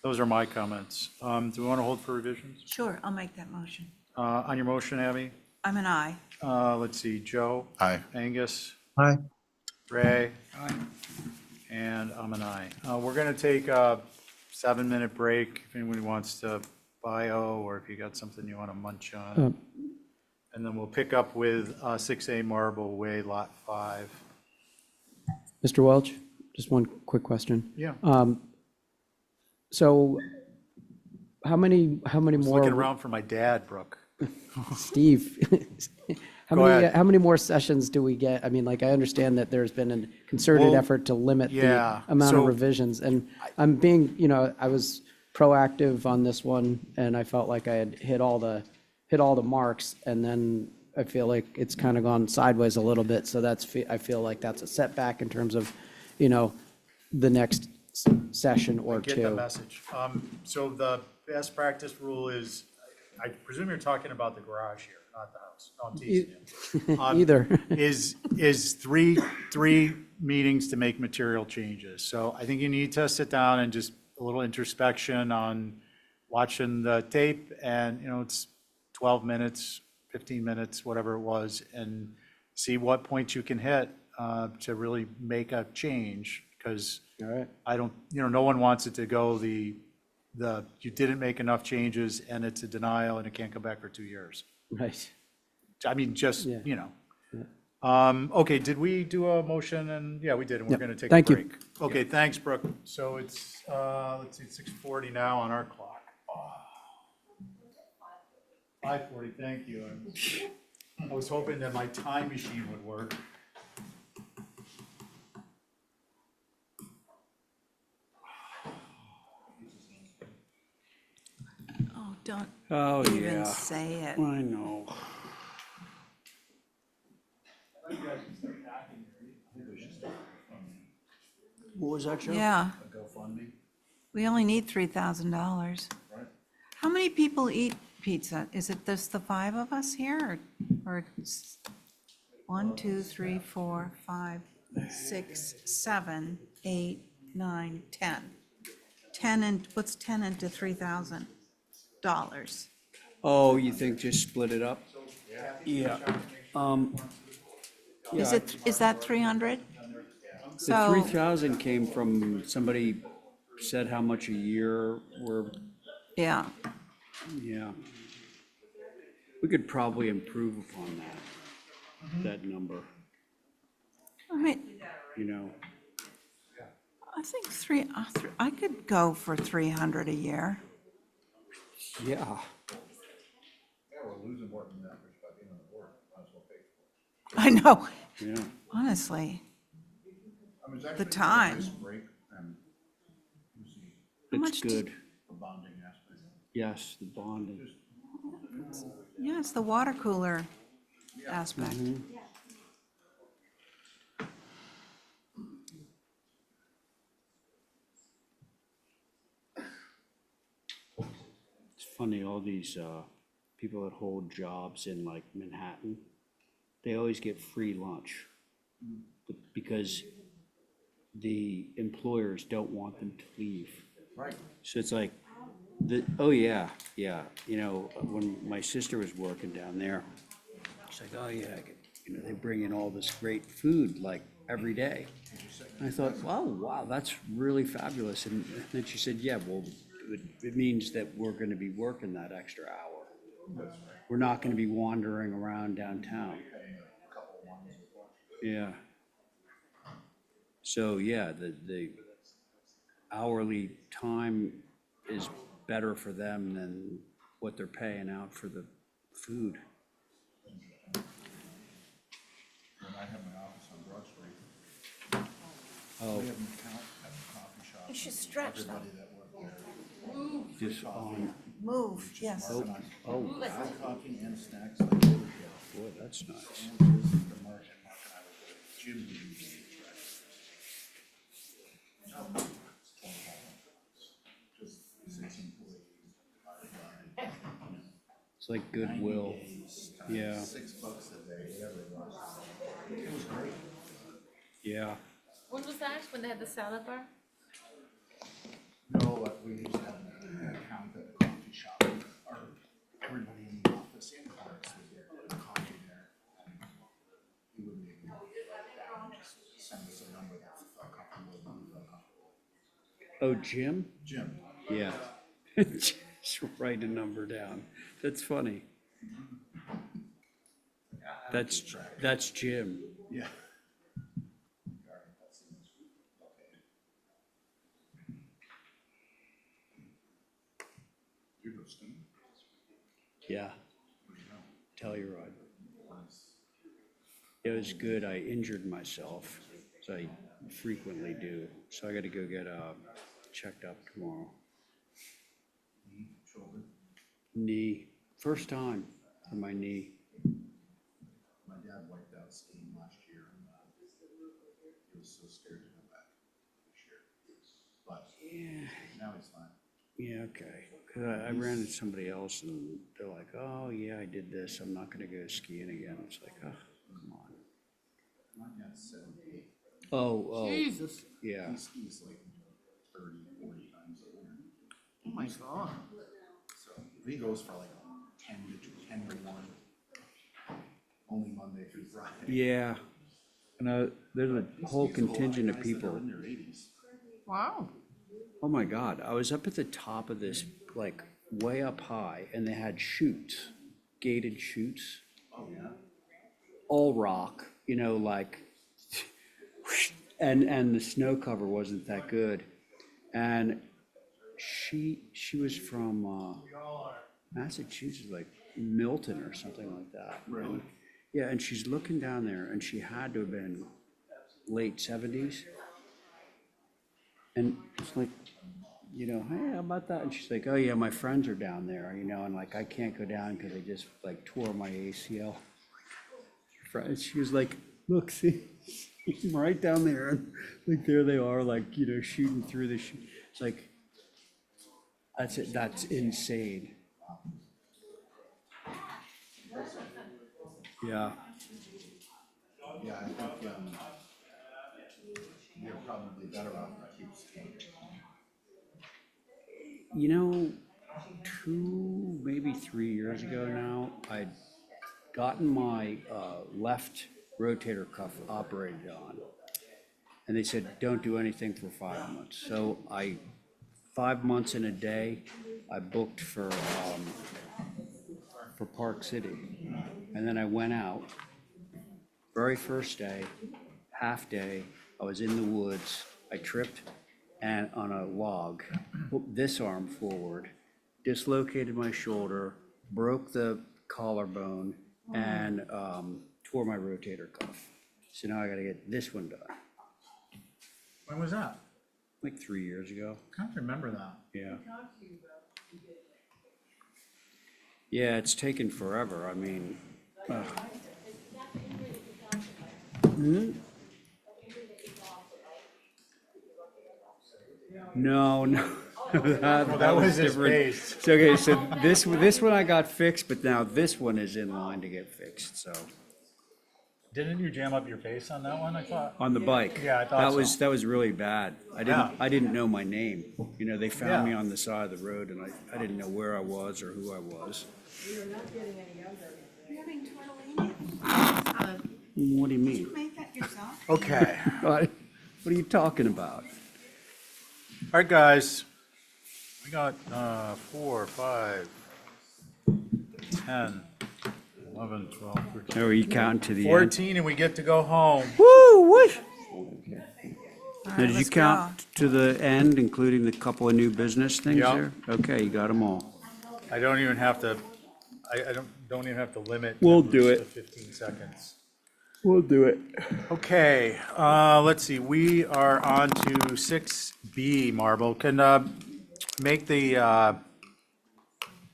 Those are my comments. Do we want to hold for revisions? Sure, I'll make that motion. On your motion, Abby? I'm an aye. Let's see, Joe? Aye. Angus? Aye. Ray? Aye. And I'm an aye. We're going to take a 7-minute break if anybody wants to bio, or if you got something you want to munch on. And then we'll pick up with 6A Marble Way, Lot 5. Mr. Welch, just one quick question. Yeah. So how many more? Looking around for my dad, Brooke. Steve, Go ahead. how many more sessions do we get? I mean, like, I understand that there's been a concerted Well, effort to limit the yeah, amount of so- revisions, and I'm being, I was proactive on this one, and I felt like I had hit all the marks, and then I feel like it's kind of gone sideways a little bit, so I feel like that's a setback in terms of, the next session or Get two. the message. So the best practice rule is, I presume you're talking about the garage here, not the house. No, I'm teasing you. Either. Is three meetings to make material changes. So I think you need to sit down and just a little introspection on watching the tape, and, it's 12 minutes, 15 minutes, whatever it was, and see what points you can hit to really make a change, because All right. I don't, no one wants it to go you didn't make enough changes and it's a denial and it can't come back for 2 years. Right. I mean, just, Yeah. Okay, did we do a motion? And yeah, we did, and we're Yep. going to take a Thank you. break. Okay, thanks, Brooke. So it's, let's see, 6:40 now on our clock. 5:40, thank you. I was hoping that my time machine would work. Oh, don't Oh, even yeah. say it. I know. What was that, Joe? Yeah, A GoFundMe. we only need $3,000. Right. How many people eat pizza? Is it just the 5 of us here, or 1, 2, 3, 4, 5, 6, 7, 8, 9, 10. 10 and, what's 10 into $3,000? Oh, you think just split it up? Yeah. Is Yeah, it, is that 300? the So, 3,000 came from, somebody said how much a year we're, yeah, yeah. We could probably improve upon that number, I mean, you know? I think I could go for 300 a year. Yeah. I know, Yeah. honestly. The time. It's much do- good. Yes, the bonding. Yeah, it's the water cooler aspect. It's funny, all these people that hold jobs in like Manhattan, they always get free lunch because the employers don't want them to leave. Right. So it's like, oh, yeah, yeah. You know, when my sister was working down there, it's like, oh, yeah, they bring in all this great food like every day. And I thought, oh, wow, that's really fabulous. And then she said, yeah, well, it means that we're going to be working that extra hour. We're not going to be wandering around downtown. Yeah. So, yeah, the hourly time is better for them than what they're paying out for the food. When I have my office on Broad Street, Oh, we have an account at the coffee shop. You should stretch them. Everybody that worked there. just on, Move, yes. Oh, wow. coffee and snacks. Like they would get Boy, that's nice. sandwiches, the Mark and I would go to Jim to do breakfast. Just 6 employees divided by, It's like Goodwill. 90 days times Yeah. $6 a day, whatever it was. It was great. Yeah. When was that? When they had the salad bar? No, we used to have an account at the coffee shop. Everybody in the office and clerks would get coffee there. And he would make it down, just send us a number that we felt comfortable with, we felt comfortable. Oh, Jim? Jim. Yeah. Just write a number down. That's funny. That's Jim. Yeah. You go skiing? Yeah. Telluride. It was good. I injured myself, as I frequently do. So I got to go get checked up tomorrow. Shoulder. Knee. First time for my knee. My dad wiped out skiing last year and he was so scared to go back this year. But now he's fine. Yeah, okay. 'Cause I ran into somebody else and they're like, oh, yeah, I did this. I'm not going to go skiing again. It's like, oh, come on. My dad's 78. Oh, Jesus. yeah. He skis like 30, 40 times a year. Oh, my God. So he goes for like 10 to 1, only Monday through Friday. Yeah. And there's a whole contingent of people. In their 80s. Wow. Oh my God, I was up at the top of this, like way up high, and they had chutes, gated chutes, Oh, yeah. all rock, like, and the snow cover wasn't that good. And she was from Massachusetts, like Milton or something like that. Really? Yeah, and she's looking down there, and she had to have been late 70s. And it's like, hey, how about that? And she's like, oh, yeah, my friends are down there, and like, I can't go down because I just like tore my ACL. She was like, look, see, I'm right down there. And like, there they are, like, shooting through the, it's like, that's it. That's insane. Yeah. Yeah, I think you're probably better off if you keep You know, 2, maybe 3 years ago now, I'd gotten my left rotator cuff operated on. And they said, don't do anything for 5 months. So 5 months in a day, I booked for Park City. And then I went out, very first day, half day, I was in the woods, I tripped and on a log, put this arm forward, dislocated my shoulder, broke the collarbone, and tore my rotator cuff. So now I gotta get this one done, When was that? like 3 years ago. I can't remember that. Yeah. Yeah, it's taken forever, I mean. No, no. That was his different. face. So, okay, so this one I got fixed, but now this one is in line to get fixed, so. Didn't you jam up your face on that one, I thought? On the bike. Yeah, I thought so. That was really bad. Yeah. I didn't know my name. You know, they found me Yeah. on the side of the road and I didn't know where I was or who I was. What do you mean? Make that yourself? Okay. What are you talking about? All right, guys. We got 4, 5, 10, 11, 12, 13. Oh, you counting to the end? 14, and we get to go home. Woo, whoosh. All Now, right, did you let's count to the end, including the couple of new business things Yeah. there? Okay, you got them all. I don't even have to, I don't even have to limit. We'll members do it. to 15 seconds. We'll do it. Okay, let's see, we are on to 6B, Marble. Can make the,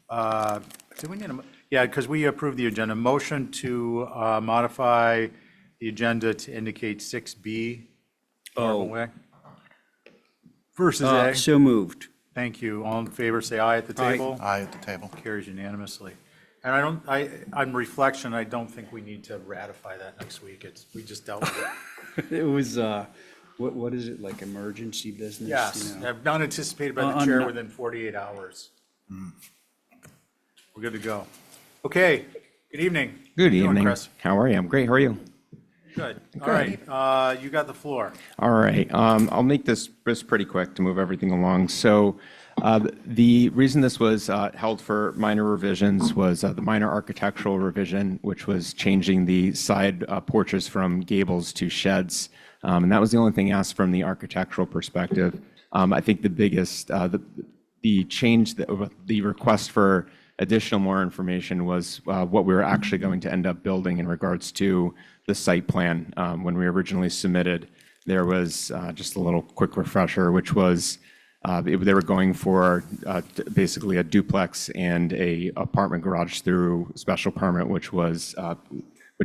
do we need a, yeah, because we approved the agenda. Motion to modify the agenda to indicate 6B. Marble Way. Versus A. So moved. Thank you. All in favor, say aye at the Aye. table. Aye at the table. Carries unanimously. And on reflection, I don't think we need to ratify that next week. We just dealt with it. It was, what is it, like emergency business? Yes, you know? not anticipated by the chair no- within 48 hours. We're good to go. Okay, good evening. Good How you doing, evening. Chris? How are you? I'm great. How are you? Good. All right, you got the floor. All right. I'll make this pretty quick to move everything along. So the reason this was held for minor revisions was the minor architectural revision, which was changing the side porches from gables to sheds. And that was the only thing asked from the architectural perspective. I think the biggest, the change, the request for additional more information was what we were actually going to end up building in regards to the site plan. When we originally submitted, there was just a little quick refresher, which was they were going for basically a duplex and a apartment garage through special permit, which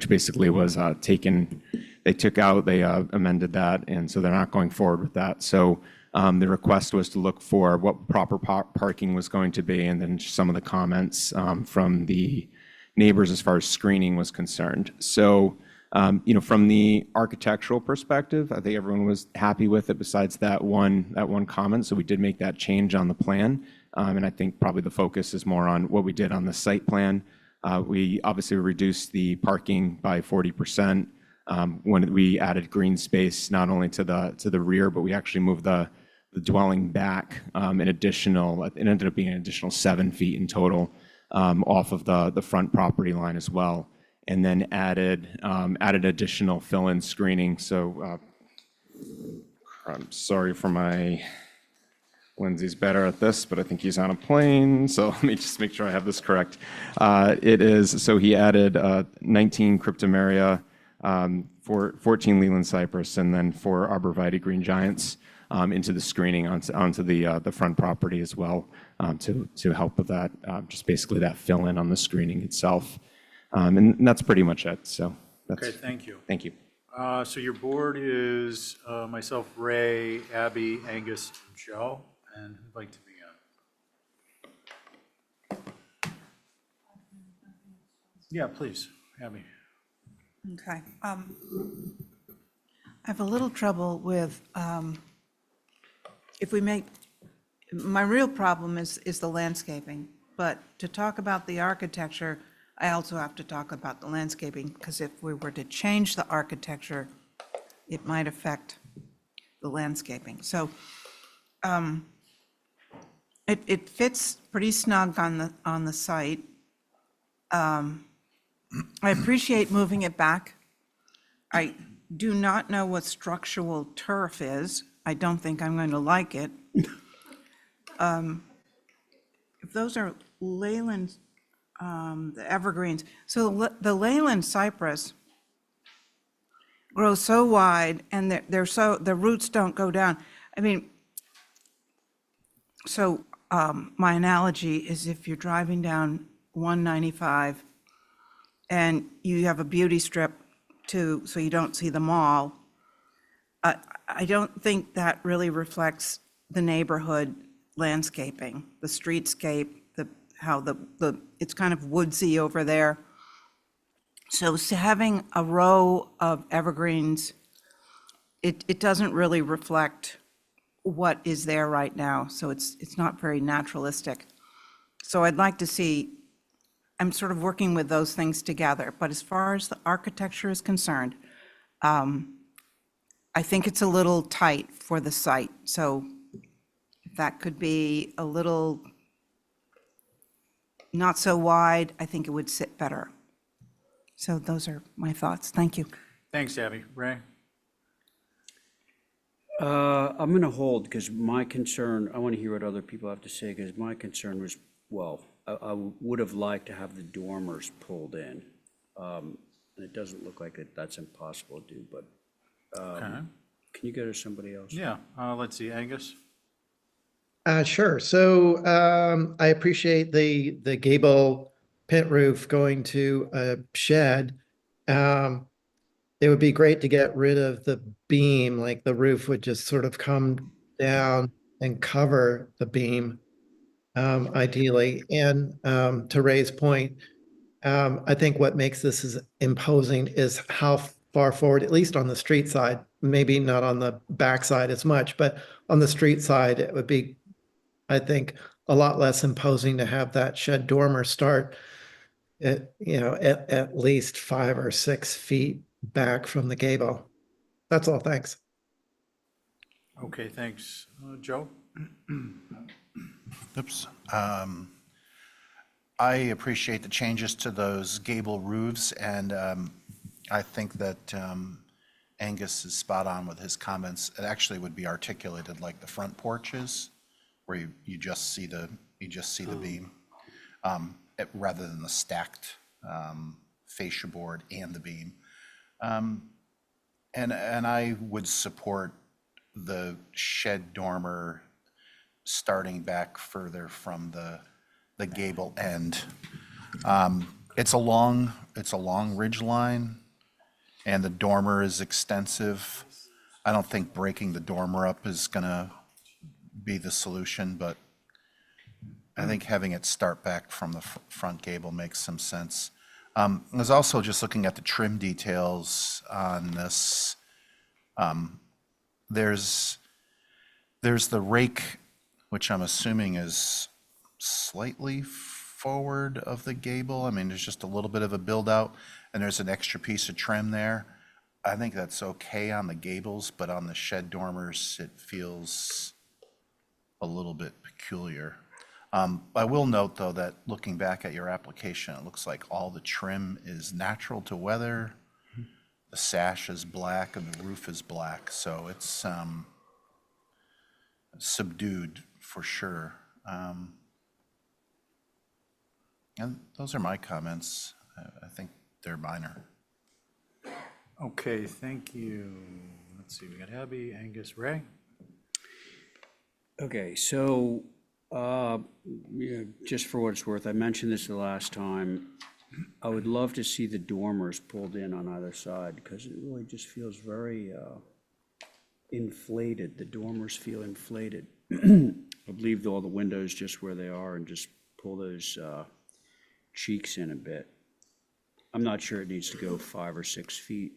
basically was taken. They took out, they amended that, and so they're not going forward with that. So the request was to look for what proper parking was going to be, and then some of the comments from the neighbors as far as screening was concerned. So, from the architectural perspective, I think everyone was happy with it besides that one comment. So we did make that change on the plan. And I think probably the focus is more on what we did on the site plan. We obviously reduced the parking by 40%. When we added green space, not only to the rear, but we actually moved the dwelling back it ended up being an additional 7 feet in total off of the front property line as well. And then added additional fill-in screening. So I'm sorry for Lindsay's better at this, but I think he's on a plane. So let me just make sure I have this correct. So he added 19 cryptomeria, 14 Leland cypress, and then 4 arborvitae green giants into the screening onto the front property as well to help with that, just basically that fill-in on the screening itself. And that's pretty much it. So that's. Okay, thank you. Thank you. So your board is myself, Ray, Abby, Angus, and Joe, and who'd like to begin? Yeah, please, Abby. Okay. I have a little trouble with, if we make, my real problem is the landscaping. But to talk about the architecture, I also have to talk about the landscaping, because if we were to change the architecture, it might affect the landscaping. So it fits pretty snug on the site. I appreciate moving it back. I do not know what structural turf is. I don't think I'm going to like it. If those are Leyland, the evergreens, so the Leyland cypress grows so wide and they're so, the roots don't go down. I mean, so my analogy is if you're driving down 195 and you have a beauty strip so you don't see the mall, I don't think that really reflects the neighborhood landscaping, the streetscape, how it's kind of woodsy over there. So having a row of evergreens, it doesn't really reflect what is there right now. So it's not very naturalistic. So I'd like to see, I'm sort of working with those things together. But as far as the architecture is concerned, I think it's a little tight for the site. So if that could be a little not so wide, I think it would sit better. So those are my thoughts. Thank you. Thanks, Abby. Ray? I'm going to hold because my concern, I want to hear what other people have to say because my concern was, well, I would have liked to have the dormers pulled in. And it doesn't look like that's impossible to do, but can you go to somebody else? Yeah, let's see, Angus? Sure. So I appreciate the gable pit roof going to a shed. It would be great to get rid of the beam, like the roof would just sort of come down and cover the beam, ideally. And to Ray's point, I think what makes this is imposing is how far forward, at least on the street side, maybe not on the back side as much, but on the street side, it would be, I think, a lot less imposing to have that shed dormer start at least 5 or 6 feet back from the gable. That's all. Thanks. Okay, thanks. Joe? Oops. I appreciate the changes to those gable roofs, and I think that Angus is spot on with his comments. It actually would be articulated like the front porches, where you just see the beam, rather than the stacked fascia board and the beam. And I would support the shed dormer starting back further from the gable end. It's a long ridge line, and the dormer is extensive. I don't think breaking the dormer up is gonna be the solution, but I think having it start back from the front gable makes some sense. I was also just looking at the trim details on this. There's the rake, which I'm assuming is slightly forward of the gable. I mean, there's just a little bit of a build out, and there's an extra piece of trim there. I think that's okay on the gables, but on the shed dormers, it feels a little bit peculiar. I will note, though, that looking back at your application, it looks like all the trim is natural to weather. The sash is black and the roof is black, so it's subdued for sure. And those are my comments. I think they're minor. Okay, thank you. Let's see, we got Abby, Angus, Ray? Okay, so just for what it's worth, I mentioned this the last time. I would love to see the dormers pulled in on either side because it really just feels very inflated. The dormers feel inflated. I'd leave all the windows just where they are and just pull those cheeks in a bit. I'm not sure it needs to go 5 or 6 feet,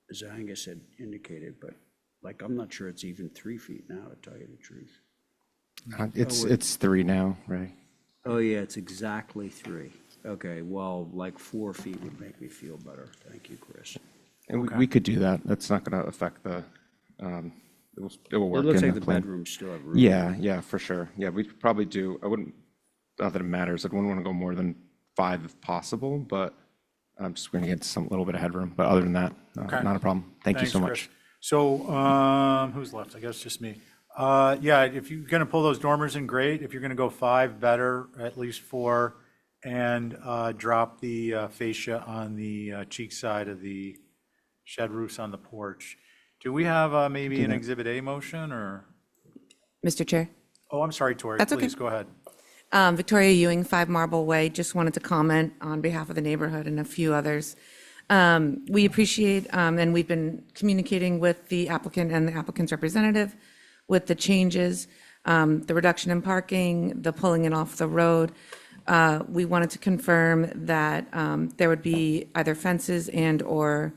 as Angus had indicated, but like, I'm not sure it's even 3 feet now, to tell you the truth. It's 3 now, right? Oh, yeah, it's exactly 3. Okay, well, like 4 feet would make me feel better. Thank you, Chris. And we could do that. That's not going to affect the, it will work It looks in like the the plan. bedrooms still have room. Yeah, for sure. Yeah, we could probably do, I wouldn't, not that it matters, I wouldn't want to go more than 5 if possible, but I'm just going to get some little bit of headroom. But other than that, Okay. not a problem. Thank you Thanks, so Chris. much. So, who's left? I guess just me. Yeah, if you're gonna pull those dormers in, great. If you're gonna go 5, better, at least 4. And drop the fascia on the cheek side of the shed roofs on the porch. Do we have maybe an Exhibit A motion, or? Mr. Chair. Oh, I'm sorry, Tori, That's okay. please, go ahead. Victoria Ewing, 5 Marble Way. Just wanted to comment on behalf of the neighborhood and a few others. We appreciate, and we've been communicating with the applicant and the applicant's representative with the changes, the reduction in parking, the pulling it off the road. We wanted to confirm that there would be either fences and/or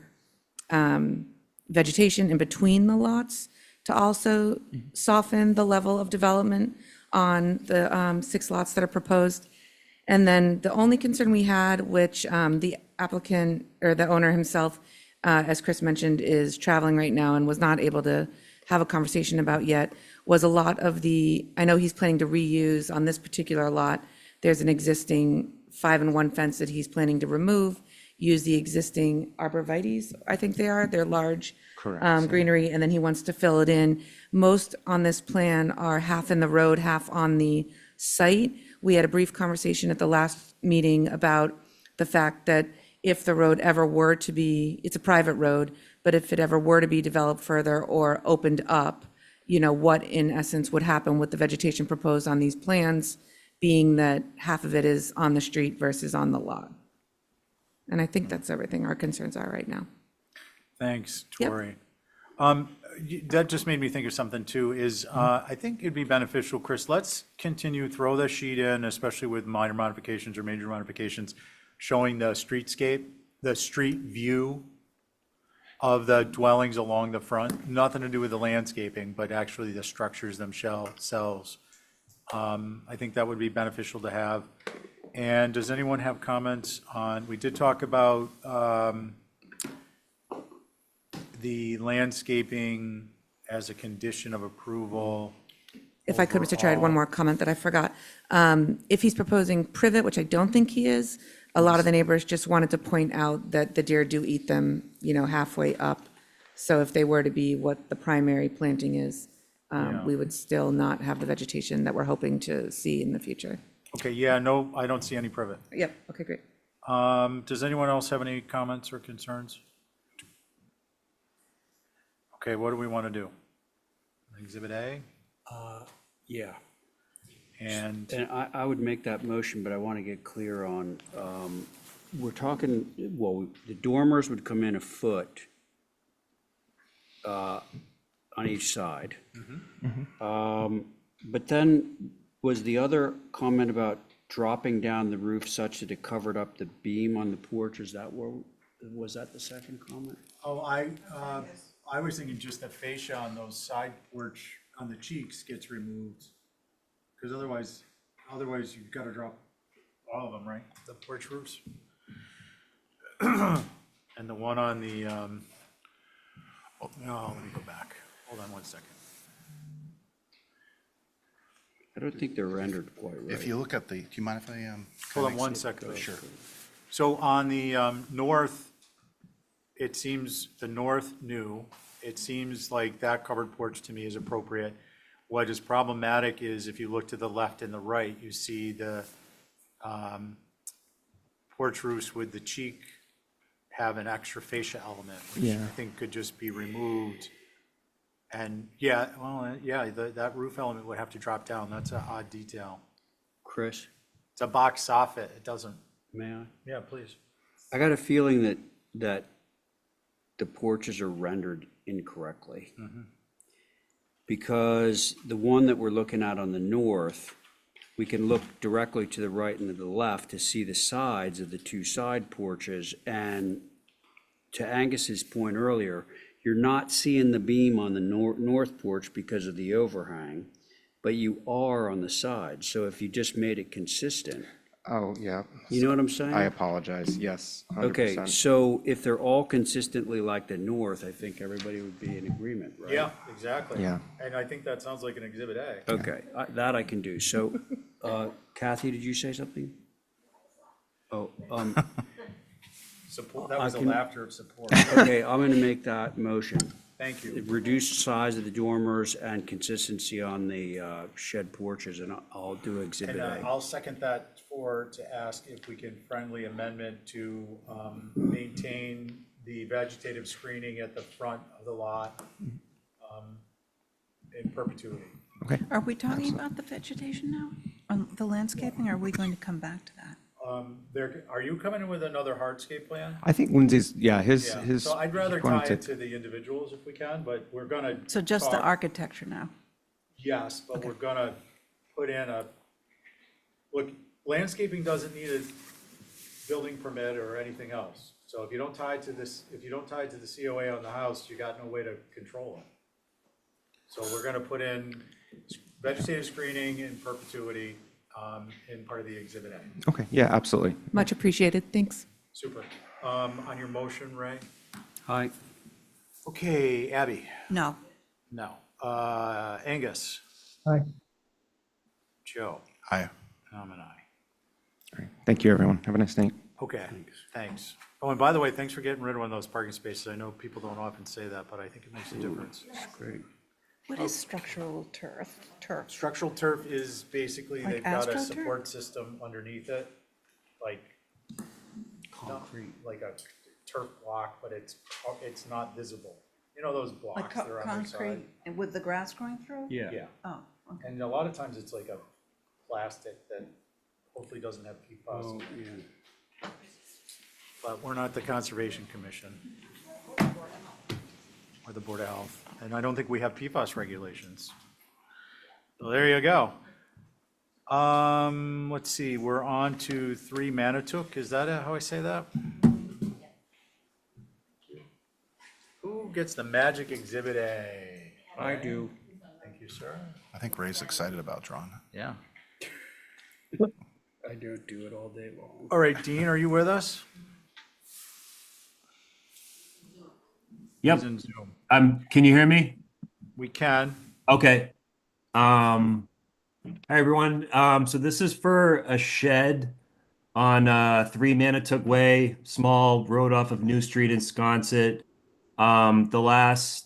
vegetation in between the lots to also soften the level of development on the 6 lots that are proposed. And then the only concern we had, which the applicant or the owner himself, as Chris mentioned, is traveling right now and was not able to have a conversation about yet, was a lot of the, I know he's planning to reuse on this particular lot. There's an existing 5-in-1 fence that he's planning to remove, use the existing arborvitaes, I think they are, they're large. Correct. Greenery, and then he wants to fill it in. Most on this plan are half in the road, half on the site. We had a brief conversation at the last meeting about the fact that if the road ever were to be, it's a private road, but if it ever were to be developed further or opened up, you know, what in essence would happen with the vegetation proposed on these plans, being that half of it is on the street versus on the lot. And I think that's everything our concerns are right now. Thanks, Yep. Tori. That just made me think of something too, is I think it'd be beneficial, Chris, let's continue, throw the sheet in, especially with minor modifications or major modifications, showing the streetscape, the street view of the dwellings along the front, nothing to do with the landscaping, but actually the structures themselves. I think that would be beneficial to have. And does anyone have comments on, we did talk about the landscaping as a condition of approval. If I could, Mr. Chair, I had one more comment that I forgot. If he's proposing privet, which I don't think he is, a lot of the neighbors just wanted to point out that the deer do eat them, you know, halfway up. So if they were to be what the primary planting is, we would still not have the vegetation that we're hoping to see in the future. Okay, yeah, no, I don't see any privet. Yep, okay, great. Does anyone else have any comments or concerns? Okay, what do we want to do? Exhibit A? Yeah. And And I would make that motion, but I want to get clear on, we're talking, well, the dormers would come in a foot on each side. But then was the other comment about dropping down the roof such that it covered up the beam on the porch? Is that where, was that the second comment? Oh, I was thinking just the fascia on those side porch, on the cheeks gets removed. Because otherwise you've got to drop all of them, right? The porch roofs. And the one on the, oh, no, let me go back. Hold on one second. I don't think they're rendered quite right. If you look at the, do you mind if I? Hold on one second. Sure. So on the north, it seems, the north new, it seems like that covered porch to me is appropriate. What is problematic is if you look to the left and the right, you see the porch roofs with the cheek have an extra fascia element, which I think could just be removed. And yeah, well, yeah, that roof element would have to drop down. That's an odd detail. Chris, It's a box soffit. It doesn't. may I? Yeah, please. I got a feeling that the porches are rendered incorrectly. Because the one that we're looking at on the north we can look directly to the right and to the left to see the sides of the two side porches. And to Angus's point earlier, you're not seeing the beam on the north porch because of the overhang, but you are on the side. So if you just made it consistent, Oh, yeah. you know what I'm saying? I apologize. Yes, 100%. Okay, so if they're all consistently like the north, I think everybody would be in agreement, right? Yeah, exactly. Yeah. And I think that sounds like an Exhibit A. Okay, that I can do. So, Kathy, did you say something? Oh, Support, that was I a can- laughter of support. okay, I'm gonna make that motion. Thank you. Reduced size of the dormers and consistency on the shed porches, and I'll do Exhibit And A. I'll second that to ask if we can friendly amendment to maintain the vegetative screening at the front of the lot in perpetuity. Are we talking about the vegetation now? On the landscaping, or are we going to come back to that? Are you coming in with another hardscape plan? I think Lindsay's, yeah, his. So I'd rather he wanted tie it to the individuals if we can, but we're gonna. So just the talk- architecture now? Yes, but we're gonna put in look, landscaping doesn't need a building permit or anything else. So if you don't tie it to the COA on the house, you got no way to control it. So we're gonna put in vegetative screening in perpetuity, in part of the Exhibit A. Okay, yeah, absolutely. Much appreciated, thanks. Super. On your motion, Ray? Aye. Okay, Abby? No. No. Angus? Aye. Joe? Aye. I'm an aye. All right. Thank you, everyone. Have a nice night. Okay, thanks. Oh, and by the way, thanks for getting rid of one of those parking spaces. I know people don't often say that, but I think it makes a difference. Great. What is structural turf? Structural turf is basically, Like they've got a astroturf? support system underneath it, like, Concrete. like a turf block, but it's not visible. You know those Like blocks that are on the side? concrete, and with the grass growing through? Yeah. Yeah, Oh, okay. and a lot of times it's like a plastic that hopefully doesn't have PFAS. Oh, yeah. But we're not the Conservation Commission or the Board of Health, and I don't think we have PFAS regulations. So there you go. Let's see, we're on to 3 Nantucket. Is that how I say that? Who gets the magic Exhibit A? I do. Thank you, sir. I think Ray's excited about drawing it. Yeah. I don't do it all day long. All right, Dean, are you with us? Yep. He's in Zoom. Can you hear me? We can. Okay. Hi everyone. So this is for a shed on 3 Nantucket Way, small road off of New Street in Sconset.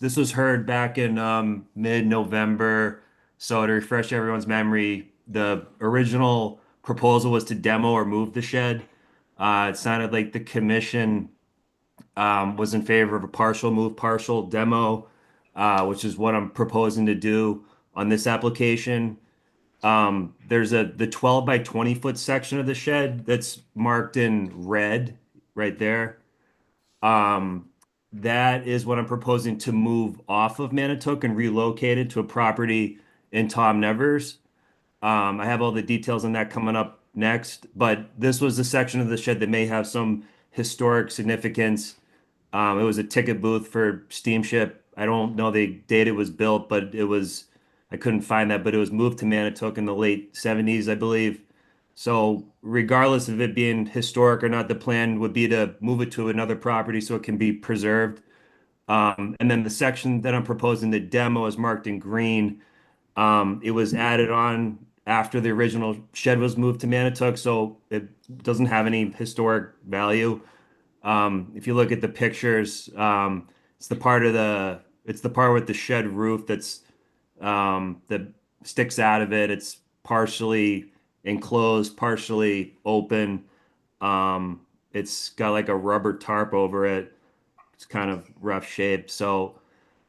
This was heard back in mid-November. So to refresh everyone's memory, the original proposal was to demo or move the shed. It sounded like the commission was in favor of a partial move, partial demo, which is what I'm proposing to do on this application. There's the 12 by 20 foot section of the shed that's marked in red right there. That is what I'm proposing to move off of Nantucket and relocate it to a property in Tom Nevers. I have all the details on that coming up next, but this was the section of the shed that may have some historic significance. It was a ticket booth for steamship. I don't know the date it was built, but I couldn't find that, but it was moved to Nantucket in the late 70s, I believe. So regardless of it being historic or not, the plan would be to move it to another property so it can be preserved. And then the section that I'm proposing to demo is marked in green. It was added on after the original shed was moved to Nantucket, so it doesn't have any historic value. If you look at the pictures, it's the part with the shed roof that sticks out of it. It's partially enclosed, partially open. It's got like a rubber tarp over it. It's kind of rough shape. So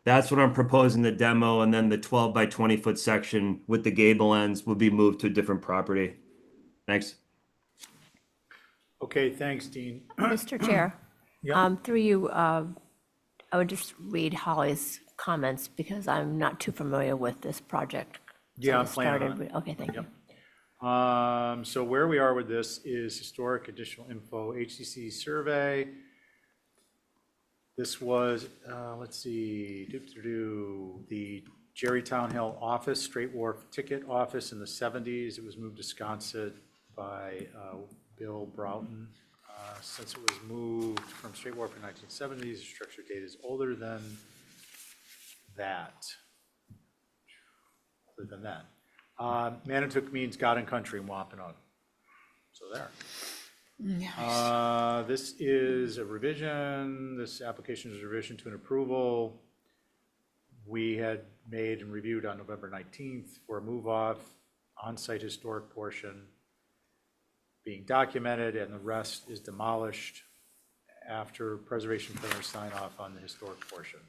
that's what I'm proposing the demo, and then the 12 by 20 foot section with the gable ends will be moved to a different property. Thanks. Okay, thanks, Dean. Mr. Chair, Yeah. through you, I would just read Holly's comments because I'm not too familiar with this project. Yeah, I'm So I planning on started it. Okay, thank you. So where we are with this is historic additional info, HCC survey. This was, let's see, the Jerry Townhill office, Straight Wharf ticket office in the 70s. It was moved to Sconset by Bill Broughton. Since it was moved from Straight Wharf in 1970s, the structure date is older than that. Other than that. Nantucket means God and country in Wampanoag. So there. This is a revision. This application is a revision to an approval. We had made and reviewed on November 19th for a move-off, on-site historic portion being documented, and the rest is demolished after preservation planners sign off on the historic portion.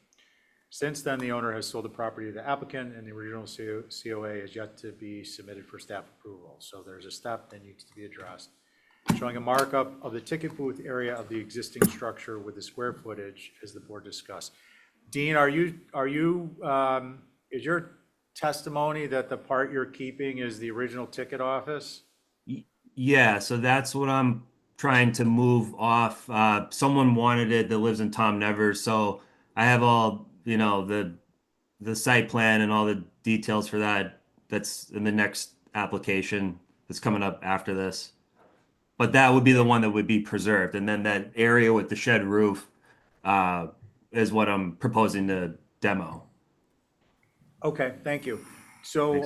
Since then, the owner has sold the property to the applicant, and the original COA is yet to be submitted for staff approval. So there's a step that needs to be addressed. Showing a markup of the ticket booth area of the existing structure with the square footage as the board discussed. Dean, is your testimony that the part you're keeping is the original ticket office? Yeah, so that's what I'm trying to move off. Someone wanted it that lives in Tom Nevers, so I have all, the site plan and all the details for that. That's in the next application that's coming up after this. But that would be the one that would be preserved, and then that area with the shed roof is what I'm proposing to demo. Okay, thank you. So,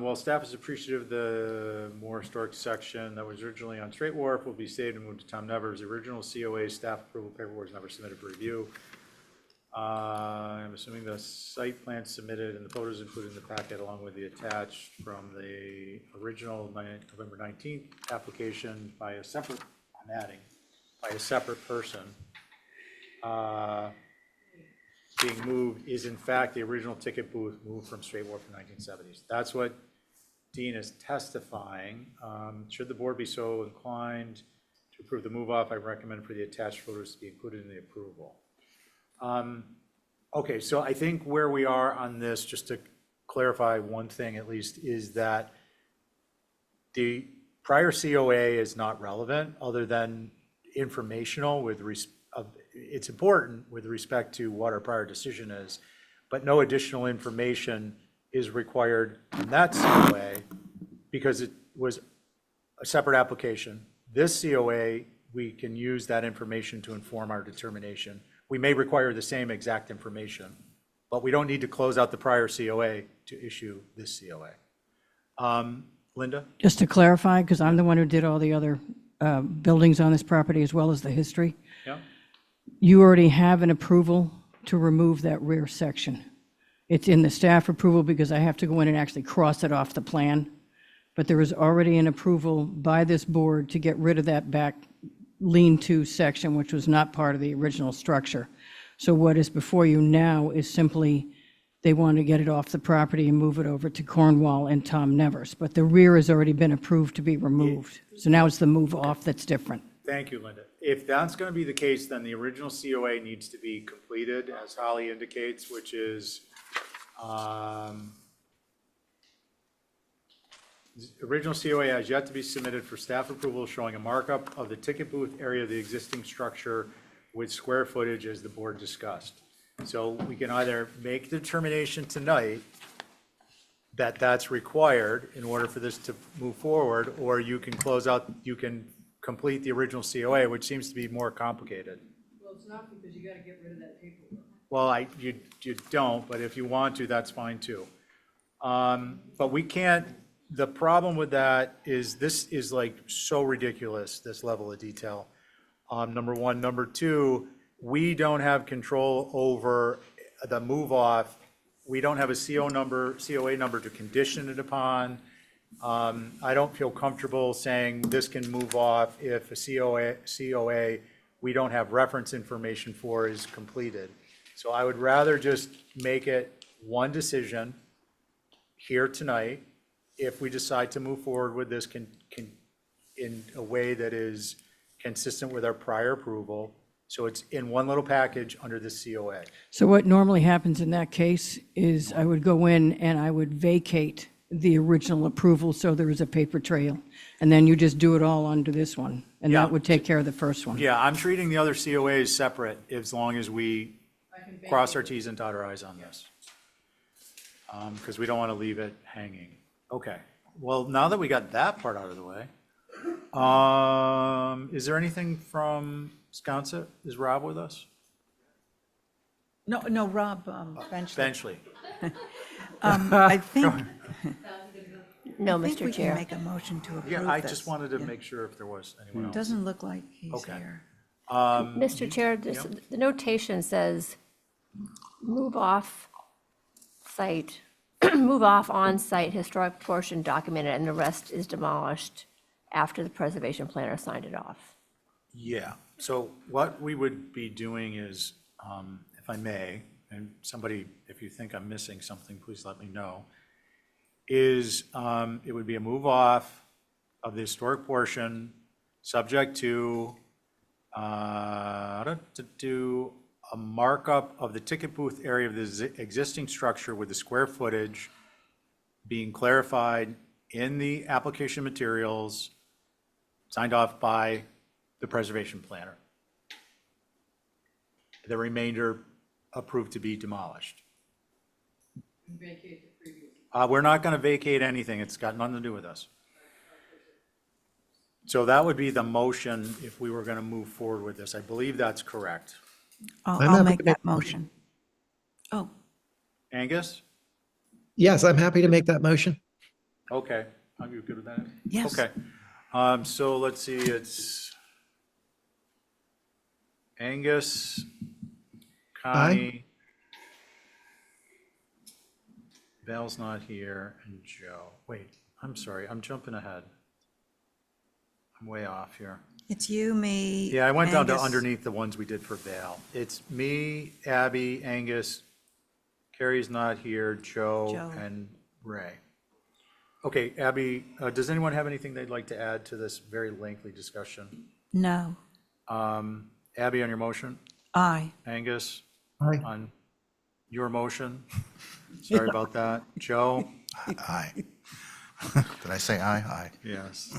well, staff is appreciative of the more historic section that was originally on Straight Wharf will be saved and moved to Tom Nevers. The original COA staff approval paperwork was never submitted for review. I'm assuming the site plan submitted and the photos included in the packet along with the attached from the original November 19th application by a separate, I'm adding, by a separate person. Being moved is in fact the original ticket booth moved from Straight Wharf in the 1970s. That's what Dean is testifying. Should the board be so inclined to approve the move off, I recommend for the attached photos to be included in the approval. Okay, so I think where we are on this, just to clarify one thing at least, is that the prior COA is not relevant other than informational it's important with respect to what our prior decision is, but no additional information is required in that COA because it was a separate application. This COA, we can use that information to inform our determination. We may require the same exact information, but we don't need to close out the prior COA to issue this COA. Linda? Just to clarify, because I'm the one who did all the other buildings on this property as well as the history. Yeah. You already have an approval to remove that rear section. It's in the staff approval because I have to go in and actually cross it off the plan. But there is already an approval by this board to get rid of that back lean-to section, which was not part of the original structure. So what is before you now is simply they want to get it off the property and move it over to Cornwall and Tom Nevers. But the rear has already been approved to be removed. So now it's the move off that's different. Thank you, Linda. If that's going to be the case, then the original COA needs to be completed, as Holly indicates, which is the original COA has yet to be submitted for staff approval, showing a markup of the ticket booth area of the existing structure with square footage as the board discussed. So we can either make the determination tonight that that's required in order for this to move forward, or you can complete the original COA, which seems to be more complicated. Well, it's not because you got to get rid of that paperwork. Well, you don't, but if you want to, that's fine too. But we can't, the problem with that is this is like so ridiculous, this level of detail. Number one. Number two, we don't have control over the move off. We don't have a COA number to condition it upon. I don't feel comfortable saying this can move off if a COA we don't have reference information for is completed. So I would rather just make it one decision here tonight. If we decide to move forward with this in a way that is consistent with our prior approval, so it's in one little package under the COA. So what normally happens in that case is I would go in and I would vacate the original approval, so there is a paper trail. And then you just do it all under this one, and Yeah. that would take care of the first one. Yeah, I'm treating the other COAs separate as long as we cross our Ts and dot our Is on this. Because we don't want to leave it hanging. Okay, well, now that we got that part out of the way, is there anything from Sconset? Is Rob with us? No, Rob Benchley. Benchley. I think, No, I think Mr. we can Chair. make a motion to approve Yeah, I this. just wanted to Yeah. make sure if there was anyone else. Doesn't look like he's Okay. here. Mr. Chair, the notation says, move off site, move off on-site historic portion documented, and the rest is demolished after the preservation planner signed it off. Yeah, so what we would be doing is, if I may, and somebody, if you think I'm missing something, please let me know, is it would be a move off of the historic portion, subject to do a markup of the ticket booth area of the existing structure with the square footage being clarified in the application materials, signed off by the preservation planner. The remainder approved to be demolished. We're not going to vacate anything. It's got nothing to do with us. So that would be the motion if we were going to move forward with this. I believe that's correct. I'm I'll happy make to that motion. Oh, Angus? Yes, I'm happy to make that motion. Okay. Are you good with that? Yes. Okay. So let's see, it's Angus, Connie. Val's not here, and Joe. Wait, I'm sorry, I'm jumping ahead. I'm way off here. it's you, me. Yeah, I went down to Angus. underneath the ones we did for Val. It's me, Abby, Angus, Carrie's not here, Joe, Joe. and Ray. Okay, Abby, does anyone have anything they'd like to add to this very lengthy discussion? No, Abby, on your motion? aye. Angus? Aye. On your motion? Sorry about that. Joe? Aye. Did I say aye? Aye. Yes.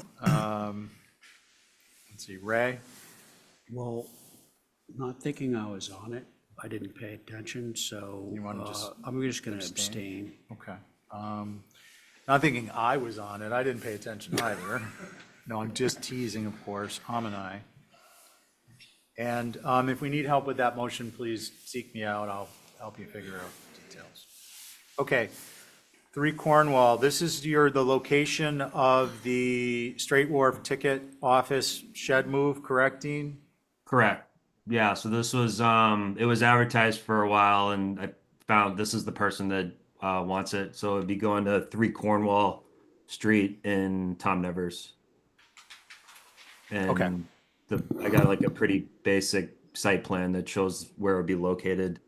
Let's see, Ray? Well, not thinking I was on it, I didn't pay attention, so You wanna just I'm just going to abstain. Okay. Not thinking I was on it. I didn't pay attention either. No, I'm just teasing, of course. I'm an aye. And if we need help with that motion, please seek me out. I'll help you figure out details. Okay. 3 Cornwall, this is the location of the Straight Wharf Ticket Office shed move, correct, Dean? Correct. Yeah, so this was, it was advertised for a while and I found this is the person that wants it. So it'd be going to 3 Cornwall Street in Tom Nevers. And Okay. I got like a pretty basic site plan that shows where it would be located.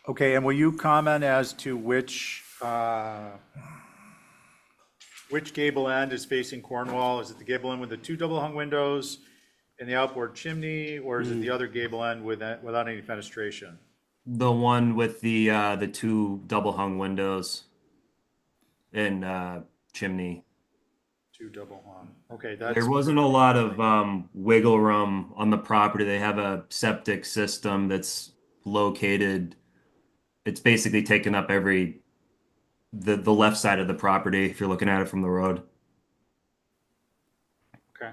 Okay, and will you comment as to which gable end is facing Cornwall? Is it the gable end with the 2 double hung windows and the outboard chimney, or is it the other gable end without any fenestration? The one with the 2 double hung windows and chimney. 2 double hung. Okay, that's. There wasn't a lot of wiggle room on the property. They have a septic system that's located. It's basically taken up the left side of the property if you're looking at it from the road. Okay.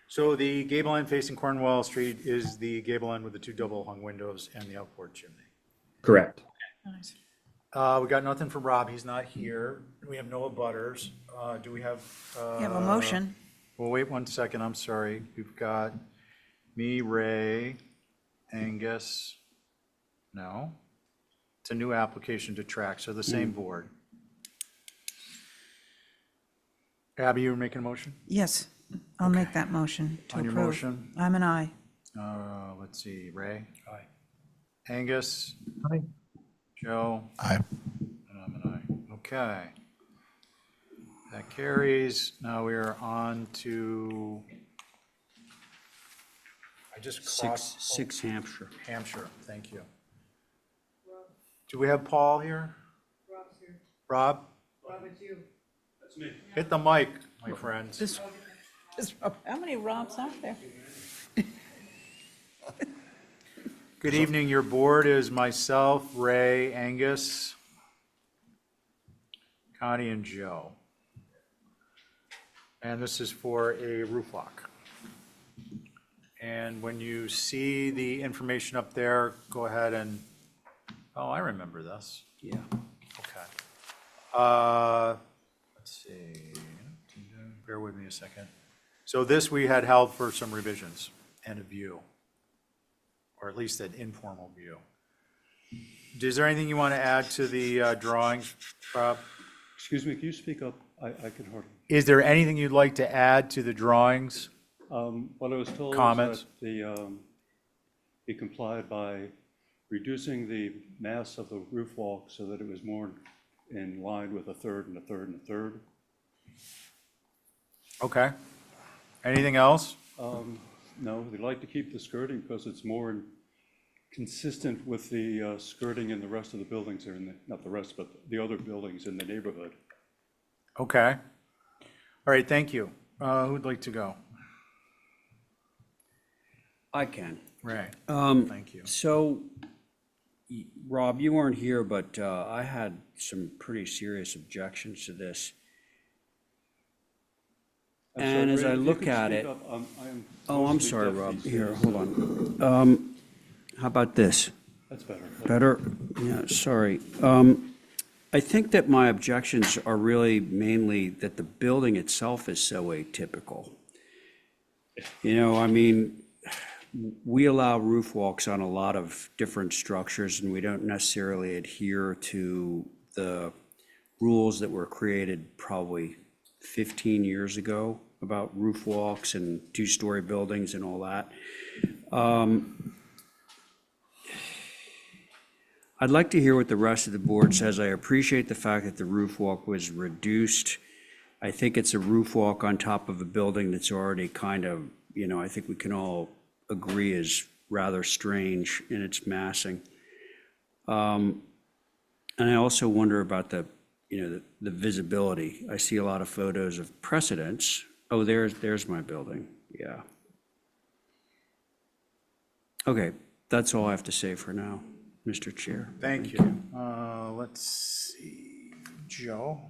So the gable end facing Cornwall Street is the gable end with the 2 double hung windows and the outboard chimney. Correct. We got nothing from Rob. He's not here. We have no abutters. Do we have? You have a motion. Well, wait 1 second. I'm sorry. We've got me, Ray, Angus. No. It's a new application to track, so the same board. Abby, you were making a motion? Yes, I'll make that motion to On your approve. motion? I'm an aye. Let's see, Ray? Aye. Angus? Aye. Joe? Aye. And I'm an aye. Okay. That carries. Now we are on to, I just crossed. 6 Hampshire. Hampshire, thank you. Do we have Paul here? Rob, Rob, it's you. hit the mic, my friends. How many Robs are there? Good evening. Your board is myself, Ray, Angus, Connie, and Joe. And this is for a roof lock. And when you see the information up there, go ahead and, oh, I remember this. Yeah. Okay. Let's see. Bear with me a second. So this we had held for some revisions and a view, or at least an informal view. Is there anything you want to add to the drawings, Rob? Excuse me, can you speak up? I can hardly. Is there anything you'd like to add to the drawings? What I was told Comments? is that he complied by reducing the mass of the roof walk so that it was more in line with a third and a third and a third. Okay. Anything else? No, they like to keep the skirting because it's more consistent with the skirting in the rest of the buildings, or in the, not the rest, but the other buildings in the neighborhood. Okay. All right, thank you. Who'd like to go? I can. Ray. Thank you. So, Rob, you weren't here, but I had some pretty serious objections to this. And as I look at it, oh, I'm sorry, Rob. Here, hold on. How about this? That's better. Better? Yeah, sorry. I think that my objections are really mainly that the building itself is so atypical. You know, I mean, we allow roof walks on a lot of different structures, and we don't necessarily adhere to the rules that were created probably 15 years ago about roof walks and two-story buildings and all that. I'd like to hear what the rest of the board says. I appreciate the fact that the roof walk was reduced. I think it's a roof walk on top of a building that's already kind of, you know, I think we can all agree is rather strange in its massing. And I also wonder about the, you know, the visibility. I see a lot of photos of precedents. Oh, there's my building, yeah. Okay, that's all I have to say for now, Mr. Chair. Thank you. Let's see, Joe?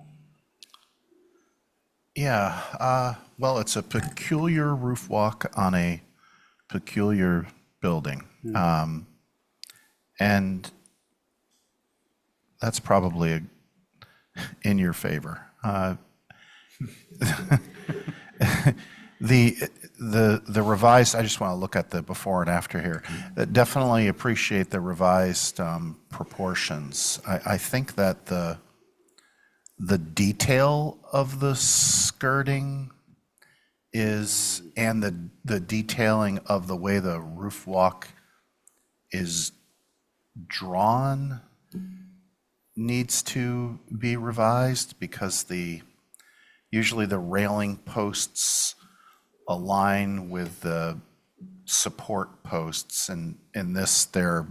Yeah, well, it's a peculiar roof walk on a peculiar building. And that's probably in your favor. The revised, I just want to look at the before and after here. Definitely appreciate the revised proportions. I think that the detail of the skirting is, and the detailing of the way the roof walk is drawn needs to be revised, because usually the railing posts align with the support posts, and in this, they're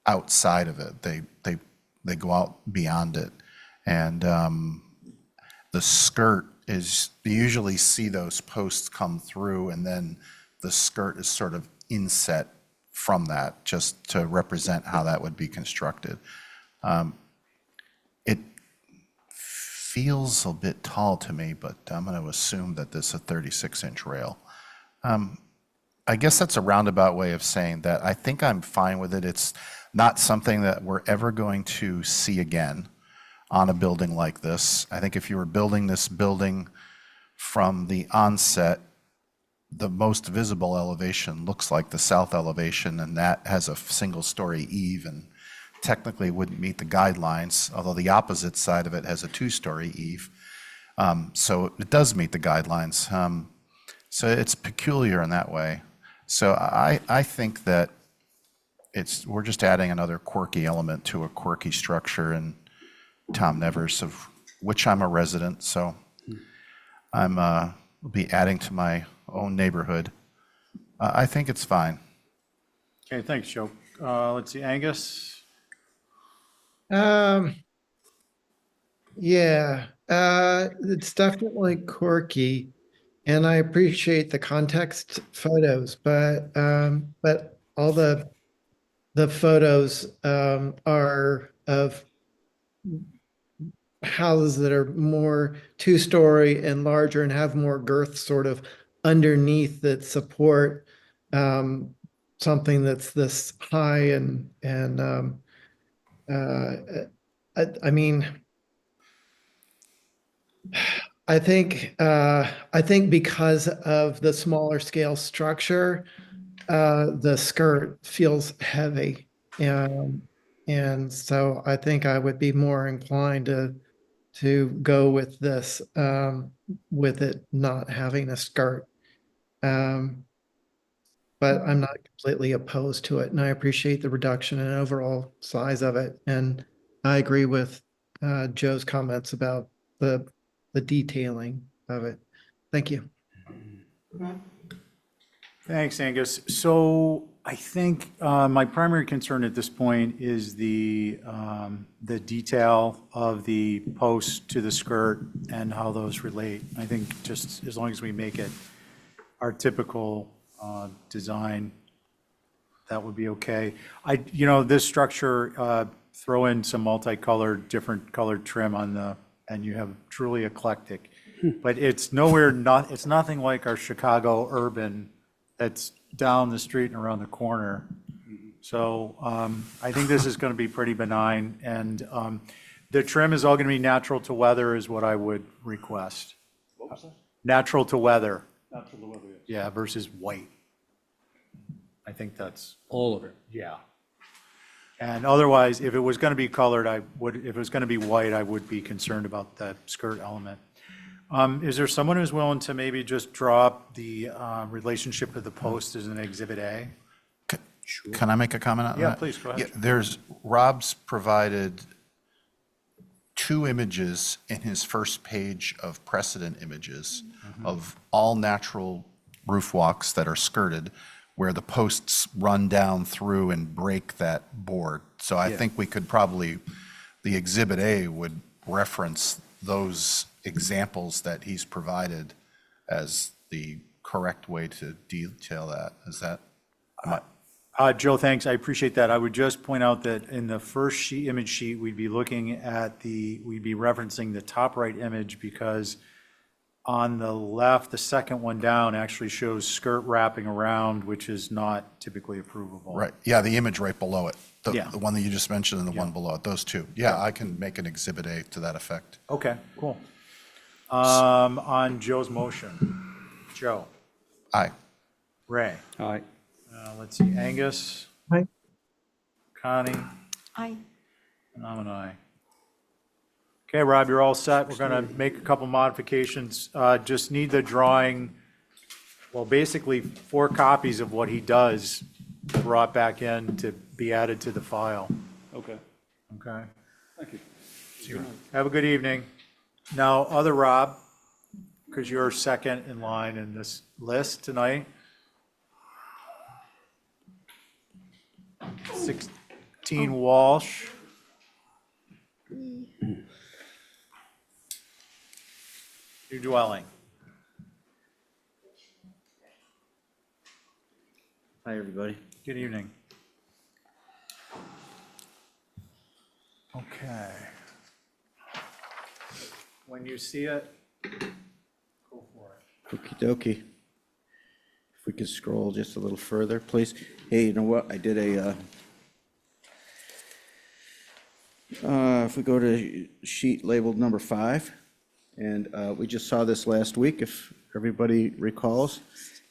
outside of it. They go out beyond it. And the skirt is, you usually see those posts come through, and then the skirt is sort of inset from that, just to represent how that would be constructed. It feels a bit tall to me, but I'm going to assume that this is a 36-inch rail. I guess that's a roundabout way of saying that I think I'm fine with it. It's not something that we're ever going to see again on a building like this. I think if you were building this building from the onset, the most visible elevation looks like the south elevation, and that has a single-story eave and technically wouldn't meet the guidelines, although the opposite side of it has a two-story eave. So it does meet the guidelines. So it's peculiar in that way. So I think that we're just adding another quirky element to a quirky structure in Tom Nevers, of which I'm a resident, so will be adding to my own neighborhood. I think it's fine. Okay, thanks, Joe. Let's see, Angus? Yeah, it's definitely quirky, and I appreciate the context photos, but all the photos are of houses that are more two-story and larger and have more girth sort of underneath that support something that's this high and uh, I mean, I think because of the smaller scale structure, the skirt feels heavy. And so I think I would be more inclined to go with this, with it not having a skirt. Um, but I'm not completely opposed to it, and I appreciate the reduction in overall size of it. And I agree with Joe's comments about the the detailing of it. Thank you. Thanks, Angus. So I think my primary concern at this point is the detail of the post to the skirt and how those relate. I think just as long as we make it our typical design, that would be okay. This structure, throw in some multicolored, different colored trim on and you have truly eclectic. But it's it's nothing like our Chicago urban that's down the street and around the corner. So I think this is going to be pretty benign. And the trim is all going to be natural to weather is what I would request. What was that? Natural to weather. Natural to weather, yes. Yeah, versus white. I think that's, All of it. yeah. And otherwise, if it was going to be colored, if it was going to be white, I would be concerned about that skirt element. Is there someone who's willing to maybe just draw up the relationship of the post as an Exhibit A? Can I make a comment on that? Yeah, please, go ahead. Yeah, Rob's provided two images in his first page of precedent images of all natural roof walks that are skirted, where the posts run down through and break that board. So I think we could probably, the Exhibit A would reference those examples that he's provided as the correct way to detail that. Is that? Joe, thanks. I appreciate that. I would just point out that in the first image sheet, we'd be looking at we'd be referencing the top right image because on the left, the second one down actually shows skirt wrapping around, which is not typically approvable. Right, yeah, the image right below it. Yeah. The one that you just mentioned and the one below it, those two. Yeah, I can make an Exhibit A to that effect. Okay, cool. On Joe's motion, Joe, Aye. Ray, Aye. let's see, Angus, Aye. Connie, Aye. and I'm an aye. Okay, Rob, you're all set. We're going to make a couple modifications. Just need the drawing, well, basically 4 copies of what he does brought back in to be added to the file. Okay, Okay? thank you. Have a good evening. Now, other Rob, because you're second in line in this list tonight. 16 Walsh. Your dwelling. Hi, everybody. Good evening. Okay. When you see it, go for it. Okey dokey. If we could scroll just a little further, please. Hey, you know what? I did if we go to sheet labeled number 5, and we just saw this last week, if everybody recalls,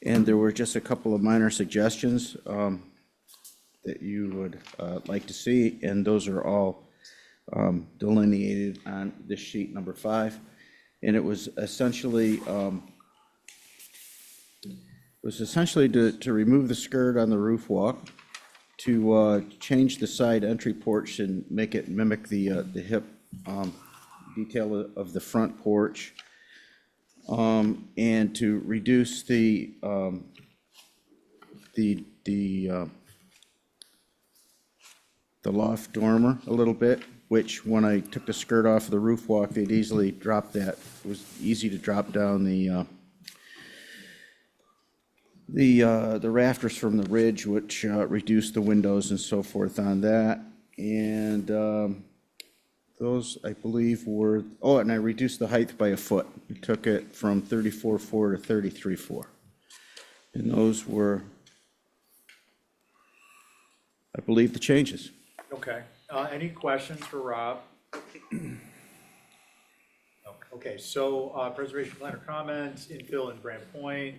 and there were just a couple of minor suggestions that you would like to see, and those are all delineated on this sheet number 5. And it was essentially to remove the skirt on the roof walk, to change the side entry porch and make it mimic the hip detail of the front porch, and to reduce the loft dormer a little bit, which when I took the skirt off of the roof walk, they'd easily drop that. It was easy to drop down the rafters from the ridge, which reduced the windows and so forth on that. And those, I believe, were, oh, and I reduced the height by a foot. I took it from 34.4 to 33.4. And those were, I believe, the changes. Okay, any questions for Rob? No. Okay, so preservation plan or comments, infill in Brant Point.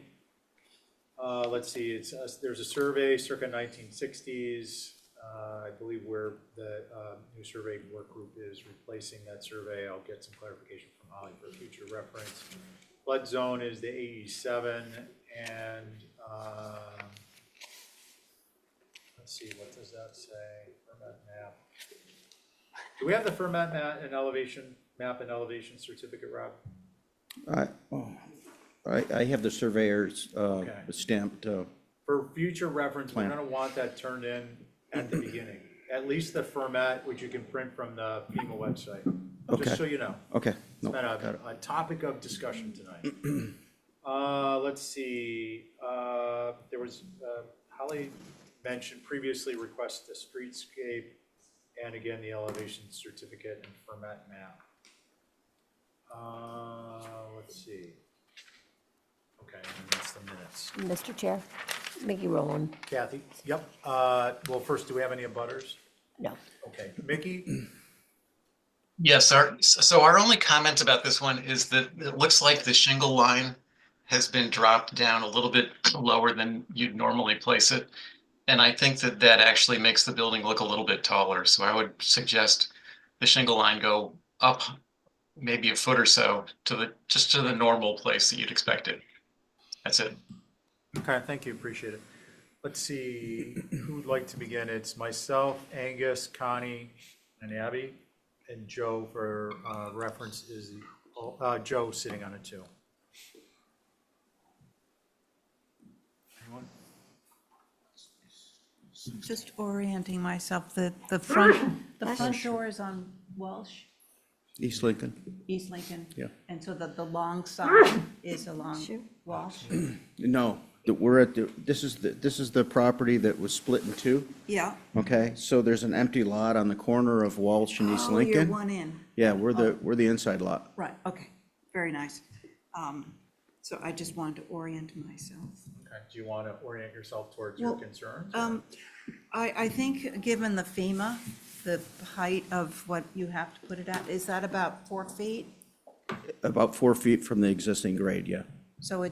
Let's see, there's a survey circa 1960s. I believe where the new survey work group is replacing that survey. I'll get some clarification from Holly for future reference. Flood zone is the 87, and let's see, what does that say? Fermat map. Do we have the Fermat map and elevation certificate, Rob? I have the surveyor's Okay. stamped. For future reference, we're Plan. gonna want that turned in at the beginning. At least the format, which you can print from the FEMA website. Okay. Just so you know. Okay. It's No, been got it. a topic of discussion tonight. Let's see, there was, Holly mentioned previously request the streetscape and again, the elevation certificate and format map. Let's see. Okay, and that's the minutes. Mr. Chair, Mickey Rowland. Kathy? Yep. Well, first, do we have any abutters? No. Okay, Mickey? Yes, so our only comment about this one is that it looks like the shingle line has been dropped down a little bit lower than you'd normally place it. And I think that that actually makes the building look a little bit taller. So I would suggest the shingle line go up maybe a foot or so to just to the normal place that you'd expect it. That's it. Okay, thank you, appreciate it. Let's see, who would like to begin? It's myself, Angus, Connie, and Abby, and Joe for reference is Joe sitting on it too. Anyone? Just orienting myself, the front door is on Walsh, East Lincoln. East Lincoln. Yeah. And so the long side is along Walsh. No, we're at this is the property that was split in two. Yeah. Okay, so there's an empty lot on the corner of Walsh and East Oh, you're Lincoln. one in. Yeah, we're the inside lot. Right, okay, very nice. So I just wanted to orient myself. Okay, do you want to orient yourself towards your Well, concerns? I think, given the FEMA, the height of what you have to put it at, is that about 4 feet? About 4 feet from the existing grade, yeah. So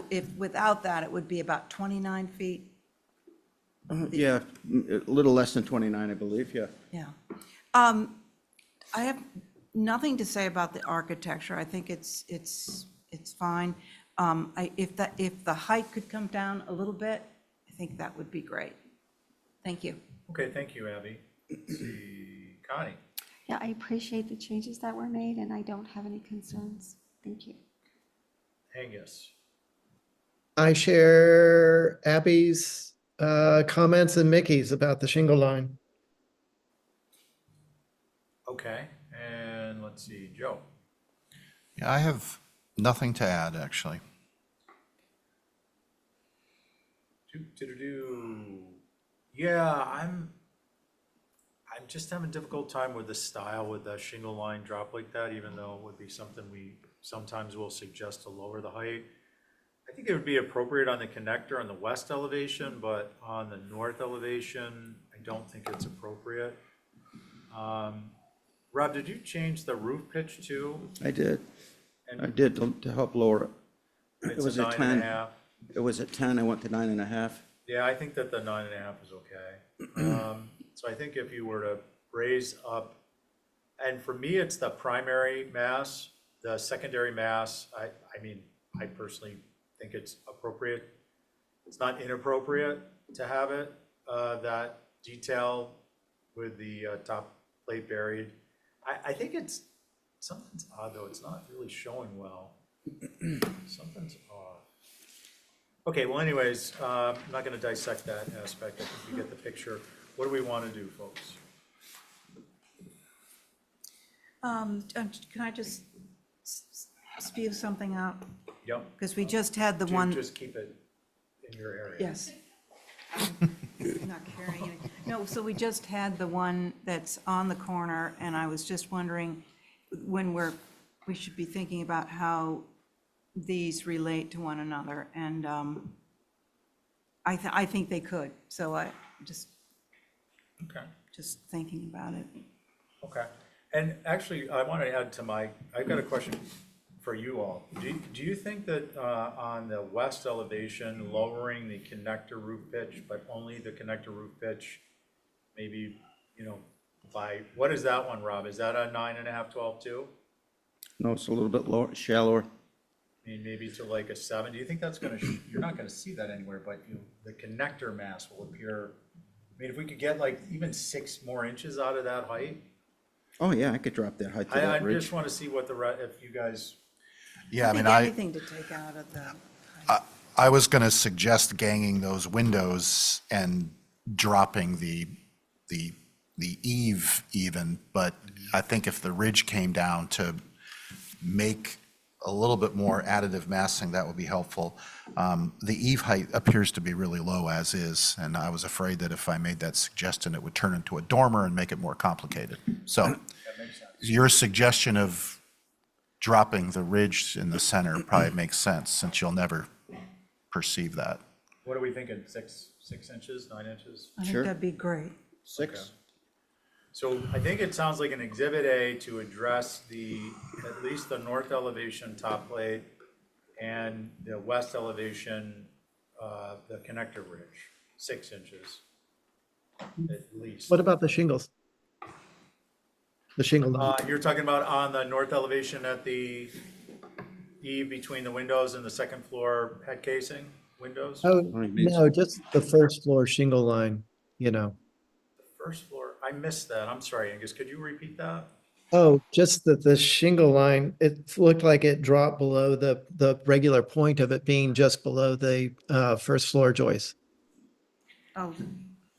if, without that, it would be about 29 feet? Yeah, a little less than 29, I believe, yeah. Yeah. I have nothing to say about the architecture. I think it's fine. If the height could come down a little bit, I think that would be great. Thank you. Okay, thank you, Abby. Let's see, Connie? Yeah, I appreciate the changes that were made, and I don't have any concerns. Thank you. Angus? I share Abby's comments and Mickey's about the shingle line. Okay, and let's see, Joe? Yeah, I have nothing to add, actually. Yeah, I'm just having a difficult time with the style with the shingle line drop like that, even though it would be something we sometimes will suggest to lower the height. I think it would be appropriate on the connector on the west elevation, but on the north elevation, I don't think it's appropriate. Rob, did you change the roof pitch too? I did. And I did to help lower it. It It's was a at 9.5. 10. It was at 10, I went to 9.5. Yeah, I think that the 9.5 is okay. So I think if you were to raise up, and for me, it's the primary mass, the secondary mass, I mean, I personally think it's appropriate. It's not inappropriate to have it, that detail with the top plate buried. I think something's odd though, it's not really showing well. Something's odd. Okay, well anyways, I'm not gonna dissect that aspect, I think you get the picture. What do we wanna do, folks? Can I just spew something up? Yep. Because we just had the one. Just keep it in your area. Yes. Not carrying it. No, so we just had the one that's on the corner, and I was just wondering when we should be thinking about how these relate to one another, and I think they could, so I Okay. just thinking about it. Okay. And actually, I want to add to I've got a question for you all. Do you think that on the west elevation, lowering the connector roof pitch, but only the connector roof pitch, maybe, what is that one, Rob? Is that a 9.5, 12 too? No, it's a little bit lower, shallower. I mean, maybe to like a 7. Do you think that's going to, you're not going to see that anywhere, but the connector mass will appear. I mean, if we could get like even 6 more inches out of that height. Oh, yeah, I could drop that height to I that ridge. just want to see what if you guys. Yeah, I mean, Anything to take out of the. I was going to suggest ganging those windows and dropping the eave even, but I think if the ridge came down to make a little bit more additive massing, that would be helpful. The eave height appears to be really low as is, and I was afraid that if I made that suggestion, it would turn into a dormer and make it more complicated. So your suggestion of dropping the ridge in the center probably makes sense, since you'll never perceive that. What are we thinking? 6 inches, 9 inches? I think that'd be great. 6. So I think it sounds like an Exhibit A to address at least the north elevation top plate and the west elevation, the connector ridge, 6 inches at least. What about the shingles? The shingle line? You're talking about on the north elevation at the eave between the windows and the second floor head casing windows? Oh, no, just the first floor shingle line, First floor, I missed that. I'm sorry, Angus. Could you repeat that? Oh, just that the shingle line, it looked like it dropped below the regular point of it being just below the first floor joist. Oh,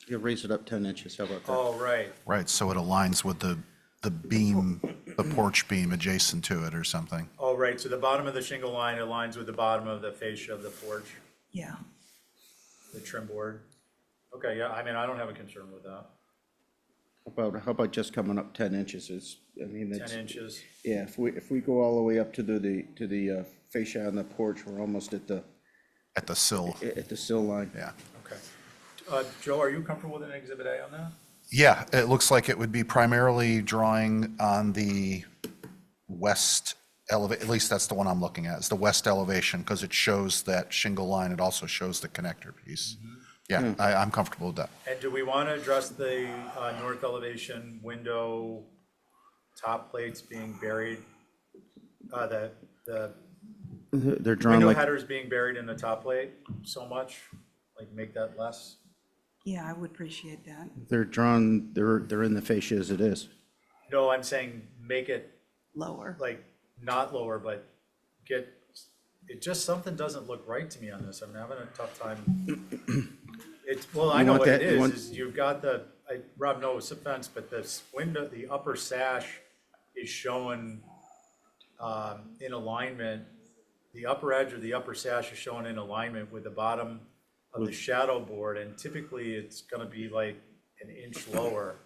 You raise it up 10 inches, how about that? Oh, right. Right, so it aligns with the beam, the porch beam adjacent to it or something. Oh, right. So the bottom of the shingle line aligns with the bottom of the fascia of the porch, yeah. the trim board. Okay, yeah, I mean, I don't have a concern with that. How about just coming up 10 inches? 10 inches. Yeah, if we go all the way up to the fascia on the porch, we're almost at the sill. At the sill line. Yeah. Okay. Joe, are you comfortable with an Exhibit A on that? Yeah, it looks like it would be primarily drawing on the west at least that's the one I'm looking at, is the west elevation, because it shows that shingle line. It also shows the connector piece. Yeah, I'm comfortable with that. And do we want to address the north elevation window top plates being buried? The They're drawn window like, headers being buried in the top plate so much? Like make that less? Yeah, I would appreciate that. they're drawn, they're in the fascia as it is. No, I'm saying make it Lower. like not lower, but something doesn't look right to me on this. I'm having a tough time. I know what it is you've got Rob, no offense, but this window, the upper sash is shown in alignment. The upper edge of the upper sash is shown in alignment with the bottom of the shadow board, and typically it's gonna be like an inch lower.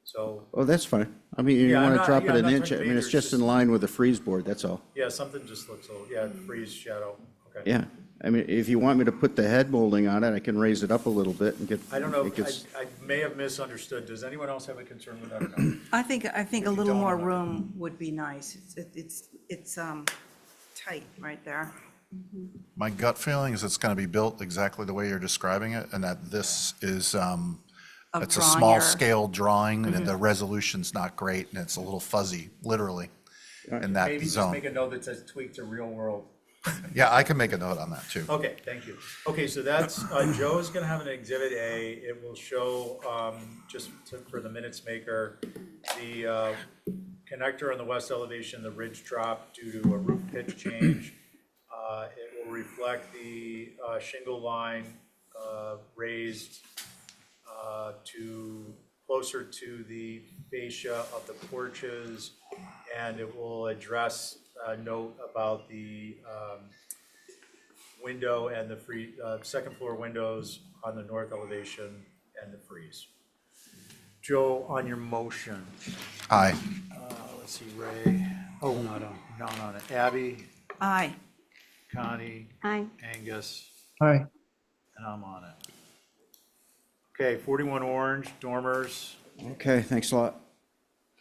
So, Oh, that's fine. I mean, you Yeah, I'm want to not- drop yeah, it an not inch, trying I to mean, be it's dangerous, just in line with the freeze board, that's all. yeah, something just looks a little, freeze shadow, okay. Yeah, I mean, if you want me to put the head molding on it, I can raise it up a little bit and get. I don't know, it gets- I may have misunderstood. Does anyone else have a concern with that? or not? I think a little don't more know. room would be nice. It's tight right there. My gut feeling is it's going to be built exactly the way you're describing it, and that this is, it's a drawing small error. scale drawing, and the resolution's not great, and it's a little fuzzy, literally, in that Maybe just zone. make a note that says tweak to real world. Yeah, I can make a note on that, too. Okay, thank you. Okay, so that's, Joe's gonna have an Exhibit A. It will show, for the minutes maker, the connector on the west elevation, the ridge drop due to a roof pitch change. It will reflect the shingle line raised to closer to the fascia of the porches, and it will address a note about the window and the second floor windows on the north elevation and the frieze. Joe, on your motion, Aye. let's see, Ray, oh, not on it. Abby, Aye. Connie, Aye. Angus, All right. and I'm on it. Okay, 41 Orange, dormers, Okay, thanks a lot.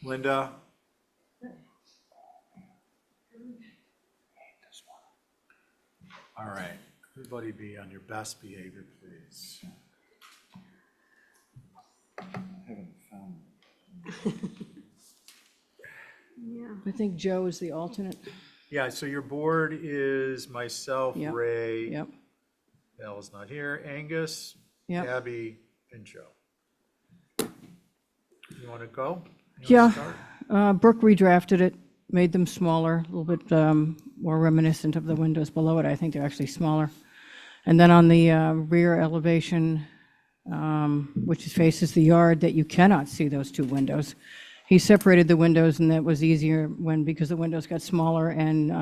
Linda? All right, everybody be on your best behavior, please. Yeah. I think Joe is the alternate. Yeah, so your board is myself, Yep. Ray. Yep. Al's not here, Angus, Yep. Abby, and Joe. You want to go? You wanna Yeah, start? Brooke redrafted it, made them smaller, a little bit more reminiscent of the windows below it. I think they're actually smaller. And then on the rear elevation, which faces the yard, that you cannot see those two windows. He separated the windows, and that was easier because the windows got smaller. And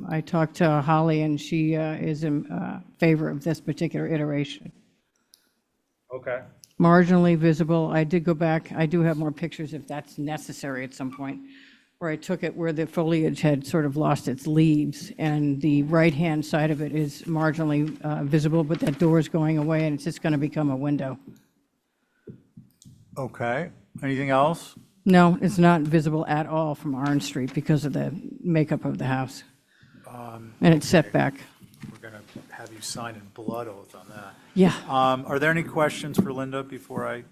I talked to Holly, and she is in favor of this particular iteration. Okay. Marginally visible. I did go back. I do have more pictures if that's necessary at some point, where I took it where the foliage had sort of lost its leaves, and the right-hand side of it is marginally visible, but that door is going away, and it's just going to become a window. Okay, anything else? No, it's not visible at all from Orange Street because of the makeup of the house. And it's set back. We're going to have you sign in blood oath on that. Yeah. Are there any questions for Linda before I?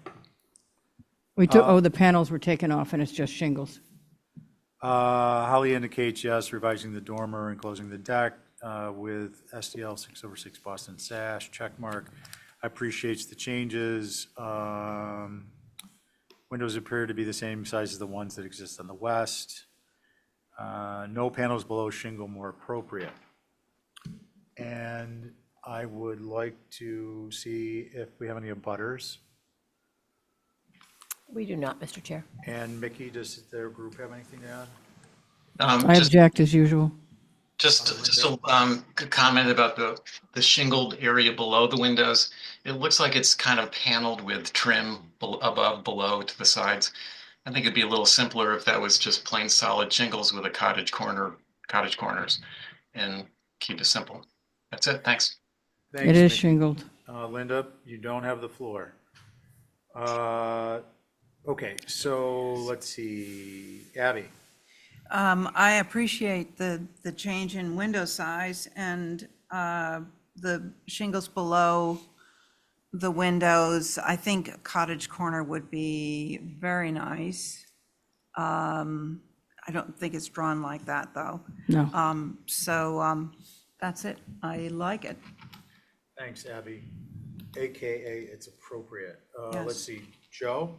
We took, the panels were taken off, and it's just shingles. Holly indicates yes, revising the dormer and closing the deck with SDL 6/6 Boston sash, check mark. Appreciates the changes. Windows appear to be the same size as the ones that exist on the west. No panels below shingle more appropriate. And I would like to see if we have any abutters. We do not, Mr. Chair. And Mickey, does their group have anything to add? I object as usual. Just a comment about the shingled area below the windows. It looks like it's kind of paneled with trim above, below, to the sides. I think it'd be a little simpler if that was just plain solid shingles with a cottage corners, and keep it simple. That's it, thanks. Thanks, It is Mickey. shingled. Linda, you don't have the floor. Okay, so let's see, Abby. I appreciate the change in window size and the shingles below the windows. I think a cottage corner would be very nice. I don't think it's drawn like that, though. No. So that's it. I like it. Thanks, Abby. AKA, it's appropriate. Yes. Let's see, Joe?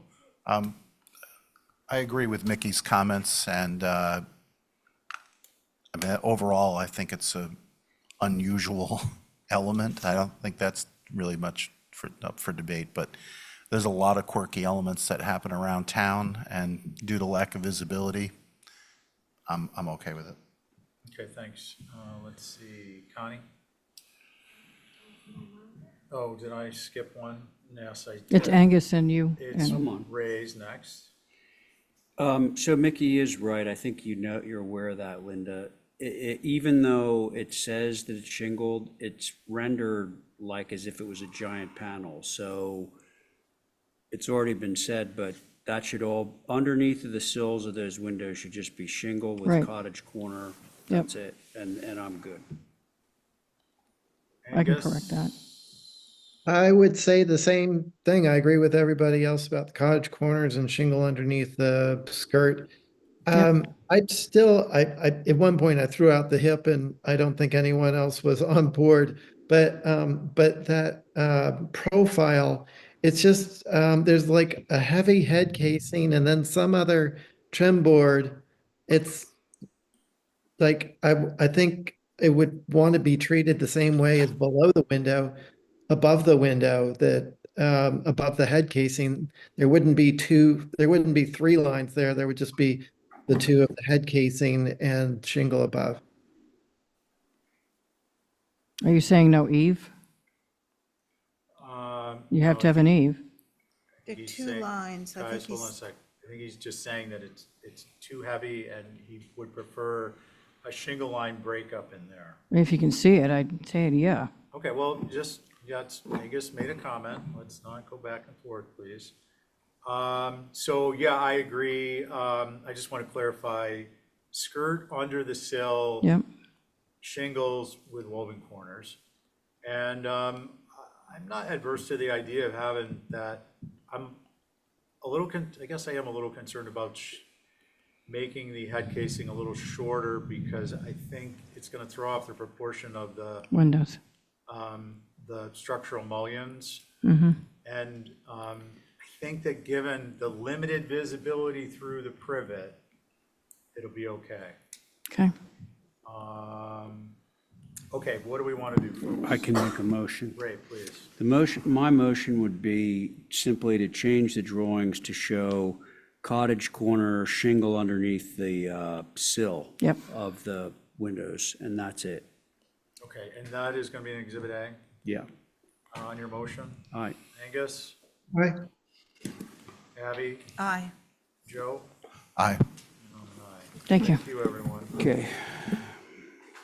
I agree with Mickey's comments, and I mean, overall, I think it's a unusual element. I don't think that's really much up for debate, but there's a lot of quirky elements that happen around town, and due to lack of visibility, I'm okay with it. Okay, thanks. Let's see, Connie? Oh, did I skip one? Yes, I did. It's Angus and you. It's and- Ray's next. So Mickey is right. I think you're aware of that, Linda. Even though it says that it's shingled, it's rendered like as if it was a giant panel. So it's already been said, but that should all, underneath of the sills of those windows should just be shingle with Right. cottage corner. Yep. That's it. And I'm good. I can Angus? correct that. I would say the same thing. I agree with everybody else about the cottage corners and shingle underneath the skirt. I'd still, at one point I threw out the hip and I don't think anyone else was on board, but that profile, it's just, there's like a heavy head casing and then some other trim board. It's like, I think it would want to be treated the same way as below the window, above the window, that above the head casing, there wouldn't be three lines there. There would just be the two of the head casing and shingle above. Are you saying no eave? You have to have an eave. There are He's two saying- lines. I think Guys, hold on a he's, sec. I think he's just saying that it's too heavy and he would prefer a shingle line breakup in there. If you can see it, I'd say yeah. Okay, well, Angus made a comment. Let's not go back and forth, please. So, yeah, I agree. I just want to clarify, skirt under the sill. Yep. Shingles with woven corners. And I'm not adverse to the idea of having that. I'm a little, I guess I am a little concerned about making the head casing a little shorter because I think it's going to throw off the proportion of Windows. the structural mullions. Mm-hmm. And I think that given the limited visibility through the privet, it'll be okay. Okay. Okay, what do we want to do, folks? I can make a motion. Ray, please. My motion would be simply to change the drawings to show cottage corner shingle underneath the sill Yep. of the windows, and that's it. Okay, and that is going to be an Exhibit A Yeah. on your motion? All right. Angus? Right. Abby? aye. Joe? Aye. I'm an aye. Thank you. Thank you, everyone. Okay.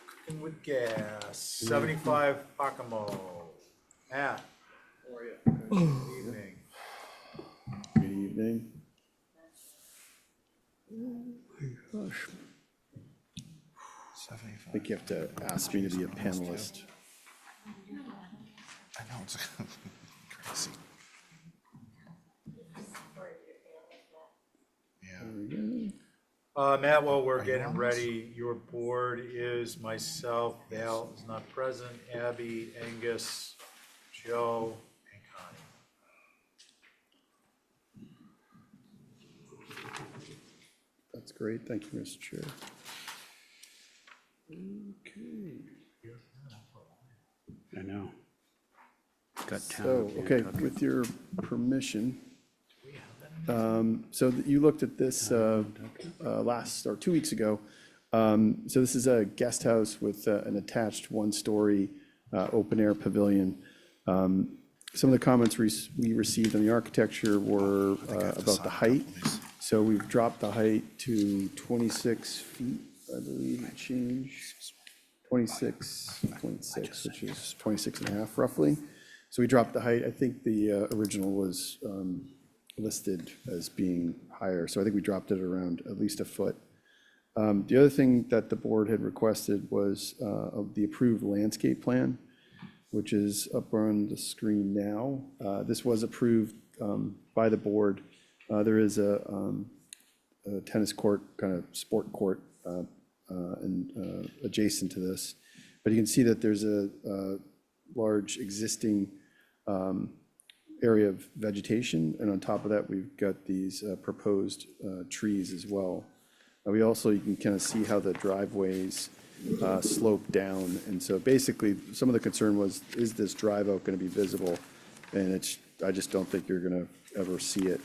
Cooking with gas, 75 Pacamo. Matt? How are you? Good evening. Good evening. Gosh. I think you have to ask me to be a panelist. I know, it's crazy. Matt, while we're getting ready, your board is myself, Val is not present, Abby, Angus, Joe, and Connie. That's great. Thank you, Mr. Chair. Okay. I know. Got town. So, okay, with your permission. So you looked at this last, or 2 weeks ago. So this is a guest house with an attached one-story open-air pavilion. Some of the comments we received on the architecture were about the height. So we've dropped the height to 26 feet, I believe, it changed. 26.6, which is 26 and a half roughly. So we dropped the height. I think the original was listed as being higher, so I think we dropped it around at least a foot. The other thing that the board had requested was of the approved landscape plan, which is up on the screen now. This was approved by the board. There is a tennis court, kind of sport court, and adjacent to this. But you can see that there's a large existing area of vegetation, and on top of that, we've got these proposed trees as well. We also, you can kind of see how the driveways slope down, and so basically, some of the concern was, is this drive out going to be visible? And I just don't think you're going to ever see it.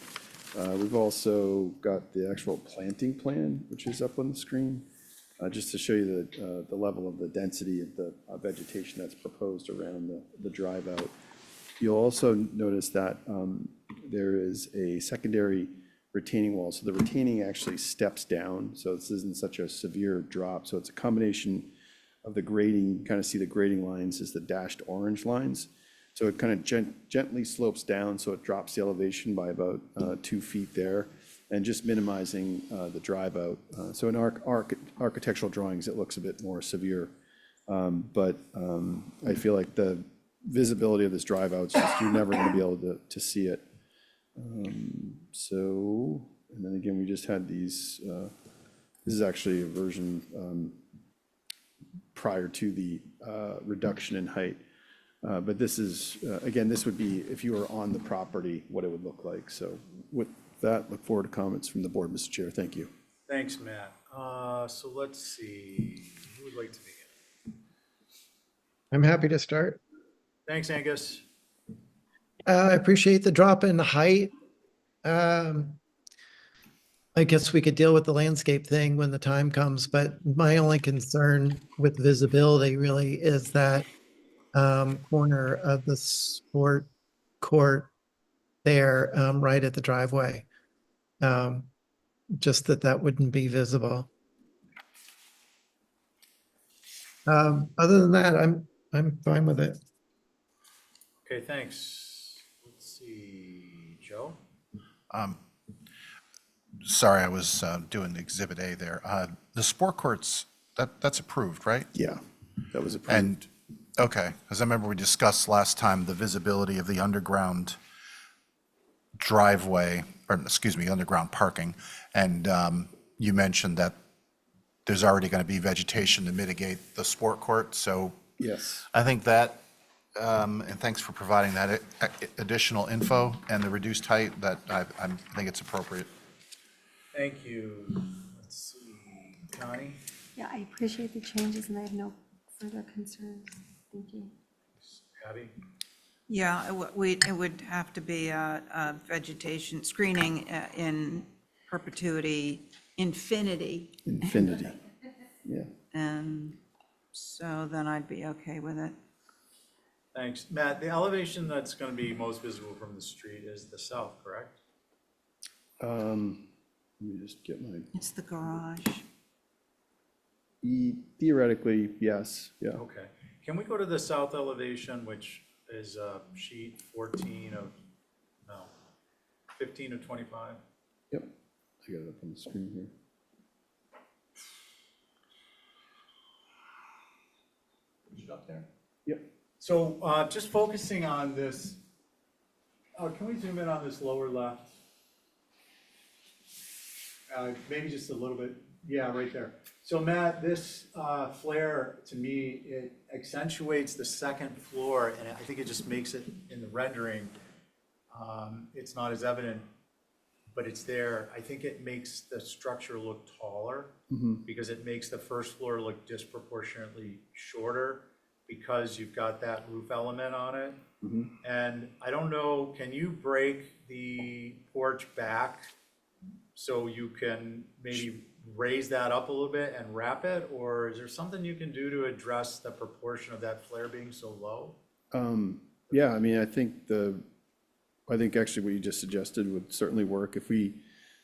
We've also got the actual planting plan, which is up on the screen, just to show you the level of the density of the vegetation that's proposed around the drive out. You'll also notice that there is a secondary retaining wall. So the retaining actually steps down. So this isn't such a severe drop. So it's a combination of the grading. You kind of see the grading lines as the dashed orange lines. So it kind of gently slopes down. So it drops the elevation by about 2 feet there, and just minimizing the drive out. So in architectural drawings, it looks a bit more severe. But I feel like the visibility of this drive out, you're never going to be able to see it. So, and then again, we just had these, this is actually a version prior to the reduction in height. But this is, again, this would be, if you were on the property, what it would look like. So with that, look forward to comments from the board, Mr. Chair. Thank you. Thanks, Matt. So let's see, who would like to begin? I'm happy to start. Thanks, Angus. I appreciate the drop in height. Um, I guess we could deal with the landscape thing when the time comes, but my only concern with visibility really is that corner of the sport court there, right at the driveway. Just that wouldn't be visible. Other than that, I'm fine with it. Okay, thanks. Let's see, Joe? Sorry, I was doing Exhibit A there. The sport courts, that's approved, right? Yeah, that was approved. And, okay, because I remember we discussed last time the visibility of the underground driveway, or excuse me, underground parking. And you mentioned that there's already going to be vegetation to mitigate the sport court. So Yes. I think that, and thanks for providing that additional info and the reduced height, that I think it's appropriate. Thank you. Let's see, Connie? Yeah, I appreciate the changes and I have no further concerns. Thank you. Abby? Yeah, it would have to be a vegetation screening in perpetuity, infinity. Infinity. Yeah. And so then I'd be okay with it. Thanks. Matt, the elevation that's going to be most visible from the street is the south, correct? Let me just get my, It's the garage. theoretically, yes, yeah. Okay. Can we go to the south elevation, which is sheet 14 of, no, 15 of 25? Yep, I got it up on the screen here. Push it up there. Yep. So just focusing on this, can we zoom in on this lower left? Maybe just a little bit, yeah, right there. So Matt, this flare, to me, it accentuates the second floor, and I think it just makes it, in the rendering, it's not as evident, but it's there. I think it makes the structure look taller, because it makes the first floor look disproportionately shorter, because you've got that roof element on it. And I don't know, can you break the porch back so you can maybe raise that up a little bit and wrap it? Or is there something you can do to address the proportion of that flare being so low? Yeah, I mean, I think actually what you just suggested would certainly work. If we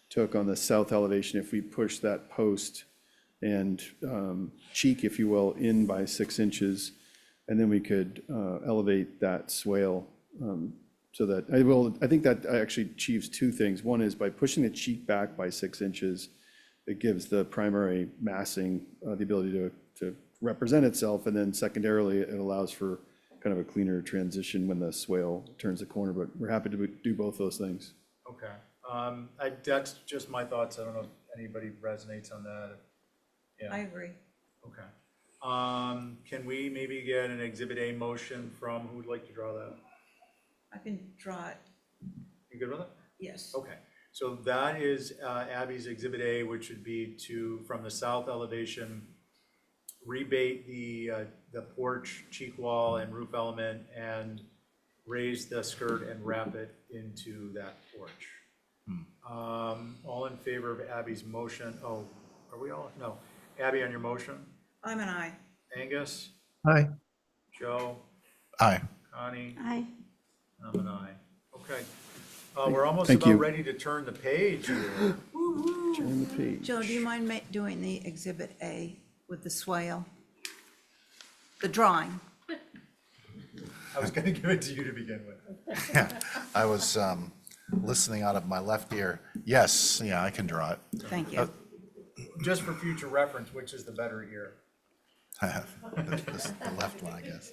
took on the south elevation, if we push that post and cheek, if you will, in by 6 inches, and then we could elevate that swale so that, I think that actually achieves two things. One is by pushing the cheek back by 6 inches, it gives the primary massing the ability to represent itself. And then secondarily, it allows for kind of a cleaner transition when the swale turns the corner. But we're happy to do both those things. Okay. That's just my thoughts. I don't know if anybody resonates on that. Yeah. I agree. Okay. Can we maybe get an Exhibit A motion from, who would like to draw that? I can draw it. You good with it? Yes. Okay. So that is Abby's Exhibit A, which would be to, from the south elevation, rebate the porch, cheek wall, and roof element, and raise the skirt and wrap it into that porch. All in favor of Abby's motion? Oh, are we all? No. Abby, on your motion? I'm an aye. Angus? Aye. Joe? Aye. Connie? Aye. I'm an aye. Okay. We're almost Thank about you. ready to turn the page here. Turn the page. Joe, do you mind doing the Exhibit A with the swale? The drawing. I was going to give it to you to begin with. Yeah, I was listening out of my left ear. Yes, yeah, I can draw it. Thank you. Just for future reference, which is the better ear? The left one, I guess.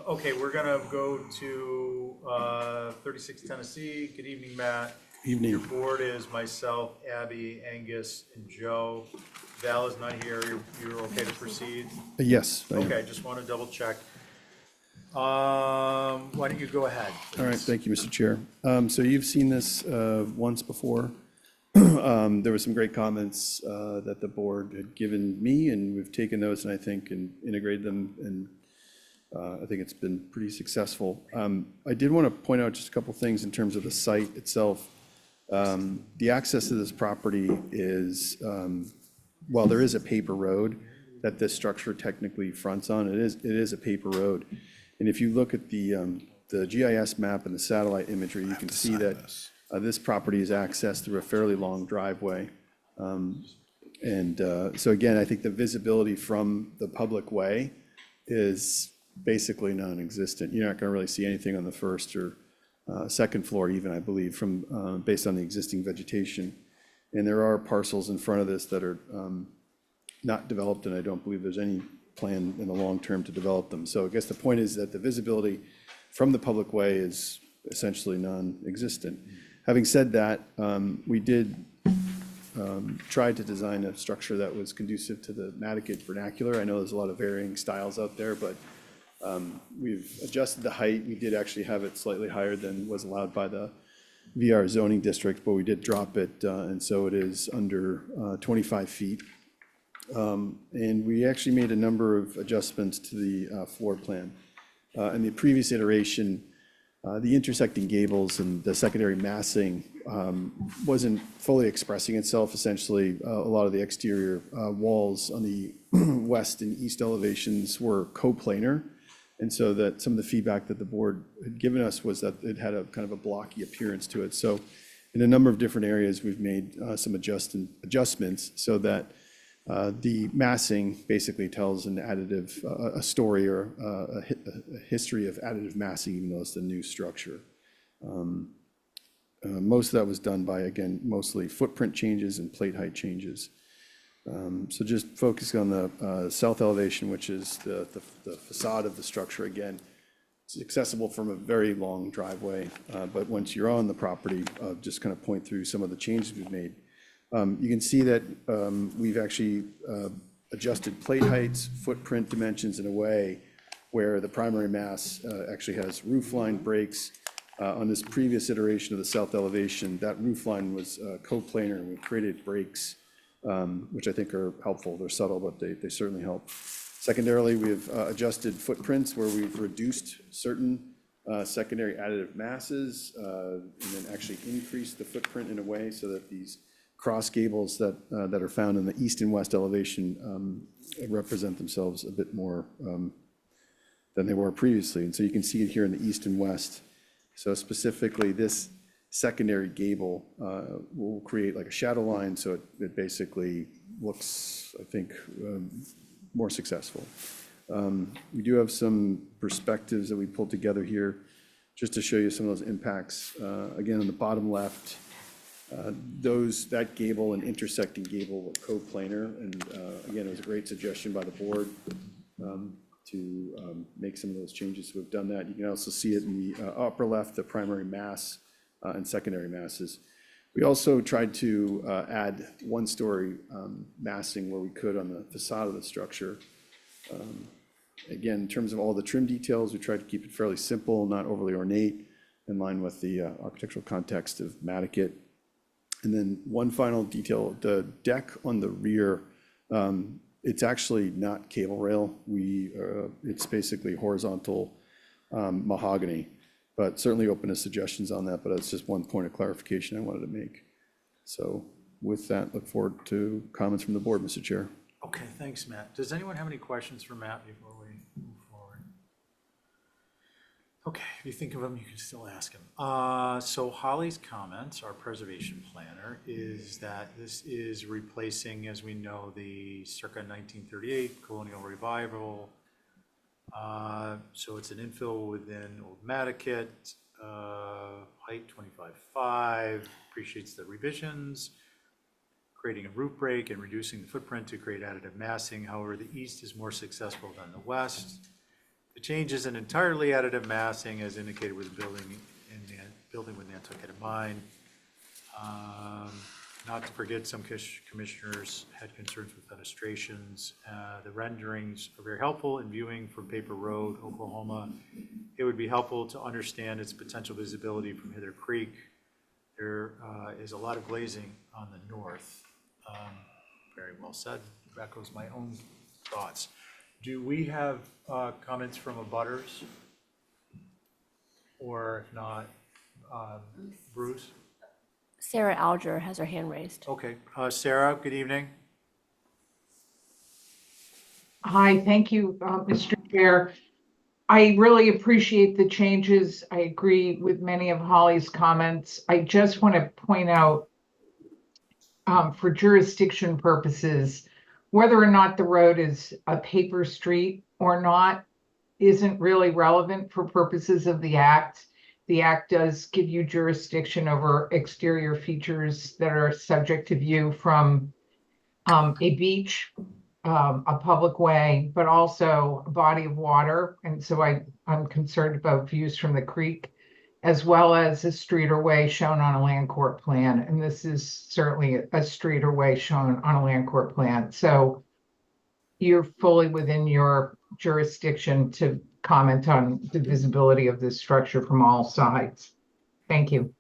Okay, we're gonna go to 36 Tennessee. Good evening, Matt. Evening. Your board is myself, Abby, Angus, and Joe. Val is not here. You're okay to proceed? Yes. I am. Okay, just want to double check. Why don't you go ahead? All right, thank you, Mr. Chair. So you've seen this once before. There were some great comments that the board had given me, and we've taken those and I think and integrated them and I think it's been pretty successful. I did want to point out just a couple things in terms of the site itself. The access to this property is, while there is a paper road that this structure technically fronts on, it is a paper road. And if you look at the GIS map and the satellite imagery, you can see that this property is accessed through a fairly long driveway. So again, I think the visibility from the public way is basically non-existent. You're not going to really see anything on the first or second floor even, I believe, from based on the existing vegetation. And there are parcels in front of this that are not developed, and I don't believe there's any plan in the long term to develop them. So I guess the point is that the visibility from the public way is essentially non-existent. Having said that, we did try to design a structure that was conducive to the Nantucket vernacular. I know there's a lot of varying styles out there, but we've adjusted the height. We did actually have it slightly higher than was allowed by the VR zoning district, but we did drop it, and so it is under 25 feet. And we actually made a number of adjustments to the floor plan. In the previous iteration, the intersecting gables and the secondary massing wasn't fully expressing itself. Essentially, a lot of the exterior walls on the west and east elevations were coplanar. And so that some of the feedback that the board had given us was that it had a kind of a blocky appearance to it. So in a number of different areas, we've made some adjustments so that the massing basically tells an additive, a story or a history of additive massing, even though it's the new structure. Most of that was done by, again, mostly footprint changes and plate height changes. So just focusing on the south elevation, which is the facade of the structure. Again, it's accessible from a very long driveway, but once you're on the property, just kind of point through some of the changes we've made. You can see that we've actually adjusted plate heights, footprint dimensions in a way where the primary mass actually has roofline breaks. On this previous iteration of the south elevation, that roofline was coplanar, and we created breaks, which I think are helpful. They're subtle, but they certainly help. Secondarily, we've adjusted footprints where we've reduced certain secondary additive masses and then actually increased the footprint in a way so that these cross gables that are found in the east and west elevation represent themselves a bit more than they were previously. And so you can see it here in the east and west. So specifically, this secondary gable will create like a shadow line, so it basically looks, I think, more successful. We do have some perspectives that we pulled together here just to show you some of those impacts. Again, on the bottom left, that gable and intersecting gable were coplanar, and again, it was a great suggestion by the board to make some of those changes. So we've done that. You can also see it in the upper left, the primary mass and secondary masses. We also tried to add one-story massing where we could on the facade of the structure. Again, in terms of all the trim details, we tried to keep it fairly simple, not overly ornate, in line with the architectural context of Nantucket. And then one final detail, the deck on the rear, it's actually not cable rail. It's basically horizontal mahogany, but certainly open to suggestions on that, but it's just one point of clarification I wanted to make. So with that, look forward to comments from the board, Mr. Chair. Okay, thanks, Matt. Does anyone have any questions for Matt before we move forward? Okay, if you think of them, you can still ask him. So Holly's comments, our preservation planner, is that this is replacing, as we know, the circa 1938 colonial revival. So it's an infill within Old Nantucket, height 25.5, appreciates the revisions, creating a roof break and reducing the footprint to create additive massing. However, the east is more successful than the west. The change is an entirely additive massing as indicated with the building with Nantucket in mind. Not to forget, some commissioners had concerns with fenestrations. The renderings are very helpful in viewing from Paper Road, Oklahoma. It would be helpful to understand its potential visibility from Hither Creek. There is a lot of glazing on the north. Very well said. Echoes my own thoughts. Do we have comments from abutters? Or if not, Bruce? Sarah Alger has her hand raised. Okay, Sarah, good evening. Hi, thank you, Mr. Chair. I really appreciate the changes. I agree with many of Holly's comments. I just want to point out, for jurisdiction purposes, whether or not the road is a paper street or not isn't really relevant for purposes of the act. The act does give you jurisdiction over exterior features that are subject to view from a beach, a public way, but also a body of water. And so I'm concerned about views from the creek, as well as a street or way shown on a land court plan. And this is certainly a street or way shown on a land court plan. So you're fully within your jurisdiction to comment on the visibility of this structure from all sides. Thank you.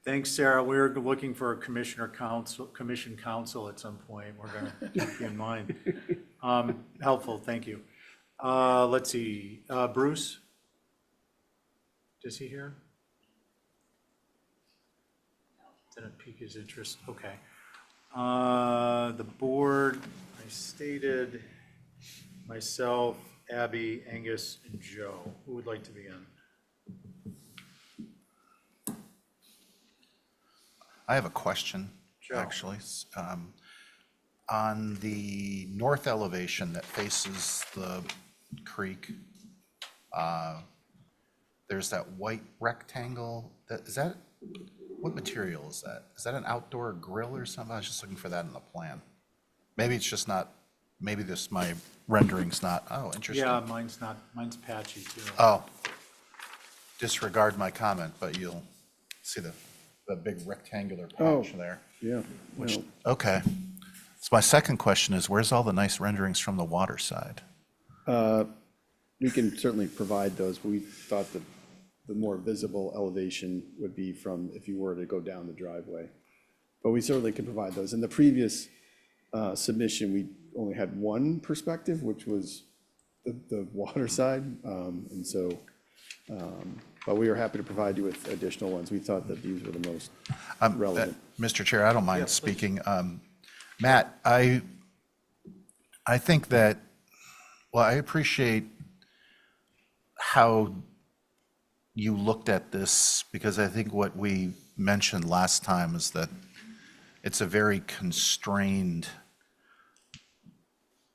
Thanks, Sarah. We're looking for a commission counsel at some point. We're going to keep you in mind. Helpful, thank you. Let's see, Bruce? Is he here? Didn't pique his interest, okay. The board, I stated myself, Abby, Angus, and Joe. Who would like to begin? I have a question, actually. On the north elevation that faces the creek, there's that white rectangle. What material is that? Is that an outdoor grill or something? I was just looking for that in the plan. Maybe it's just not, maybe my rendering's not, oh, interesting. Yeah, mine's patchy too. Oh, disregard my comment, but you'll see the big rectangular patch there. Yeah. Which, well, okay. So my second question is, where's all the nice renderings from the water side? We can certainly provide those, but we thought that the more visible elevation would be from if you were to go down the driveway. But we certainly can provide those. In the previous submission, we only had one perspective, which was the water side. And so, but we are happy to provide you with additional ones. We thought that these were the most relevant. Mr. Chair, I don't mind speaking. Matt, I think that, well, I appreciate how you looked at this, because I think what we mentioned last time is that it's a very constrained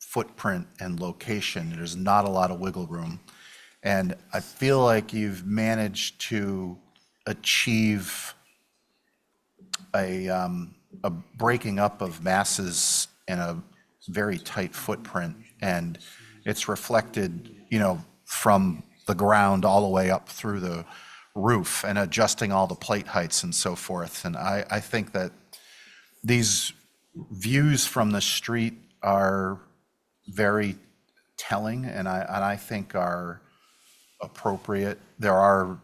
footprint and location. There's not a lot of wiggle room. And I feel like you've managed to achieve a breaking up of masses in a very tight footprint. And it's reflected, from the ground all the way up through the roof and adjusting all the plate heights and so forth. And I think that these views from the street are very telling, and I think are appropriate. There are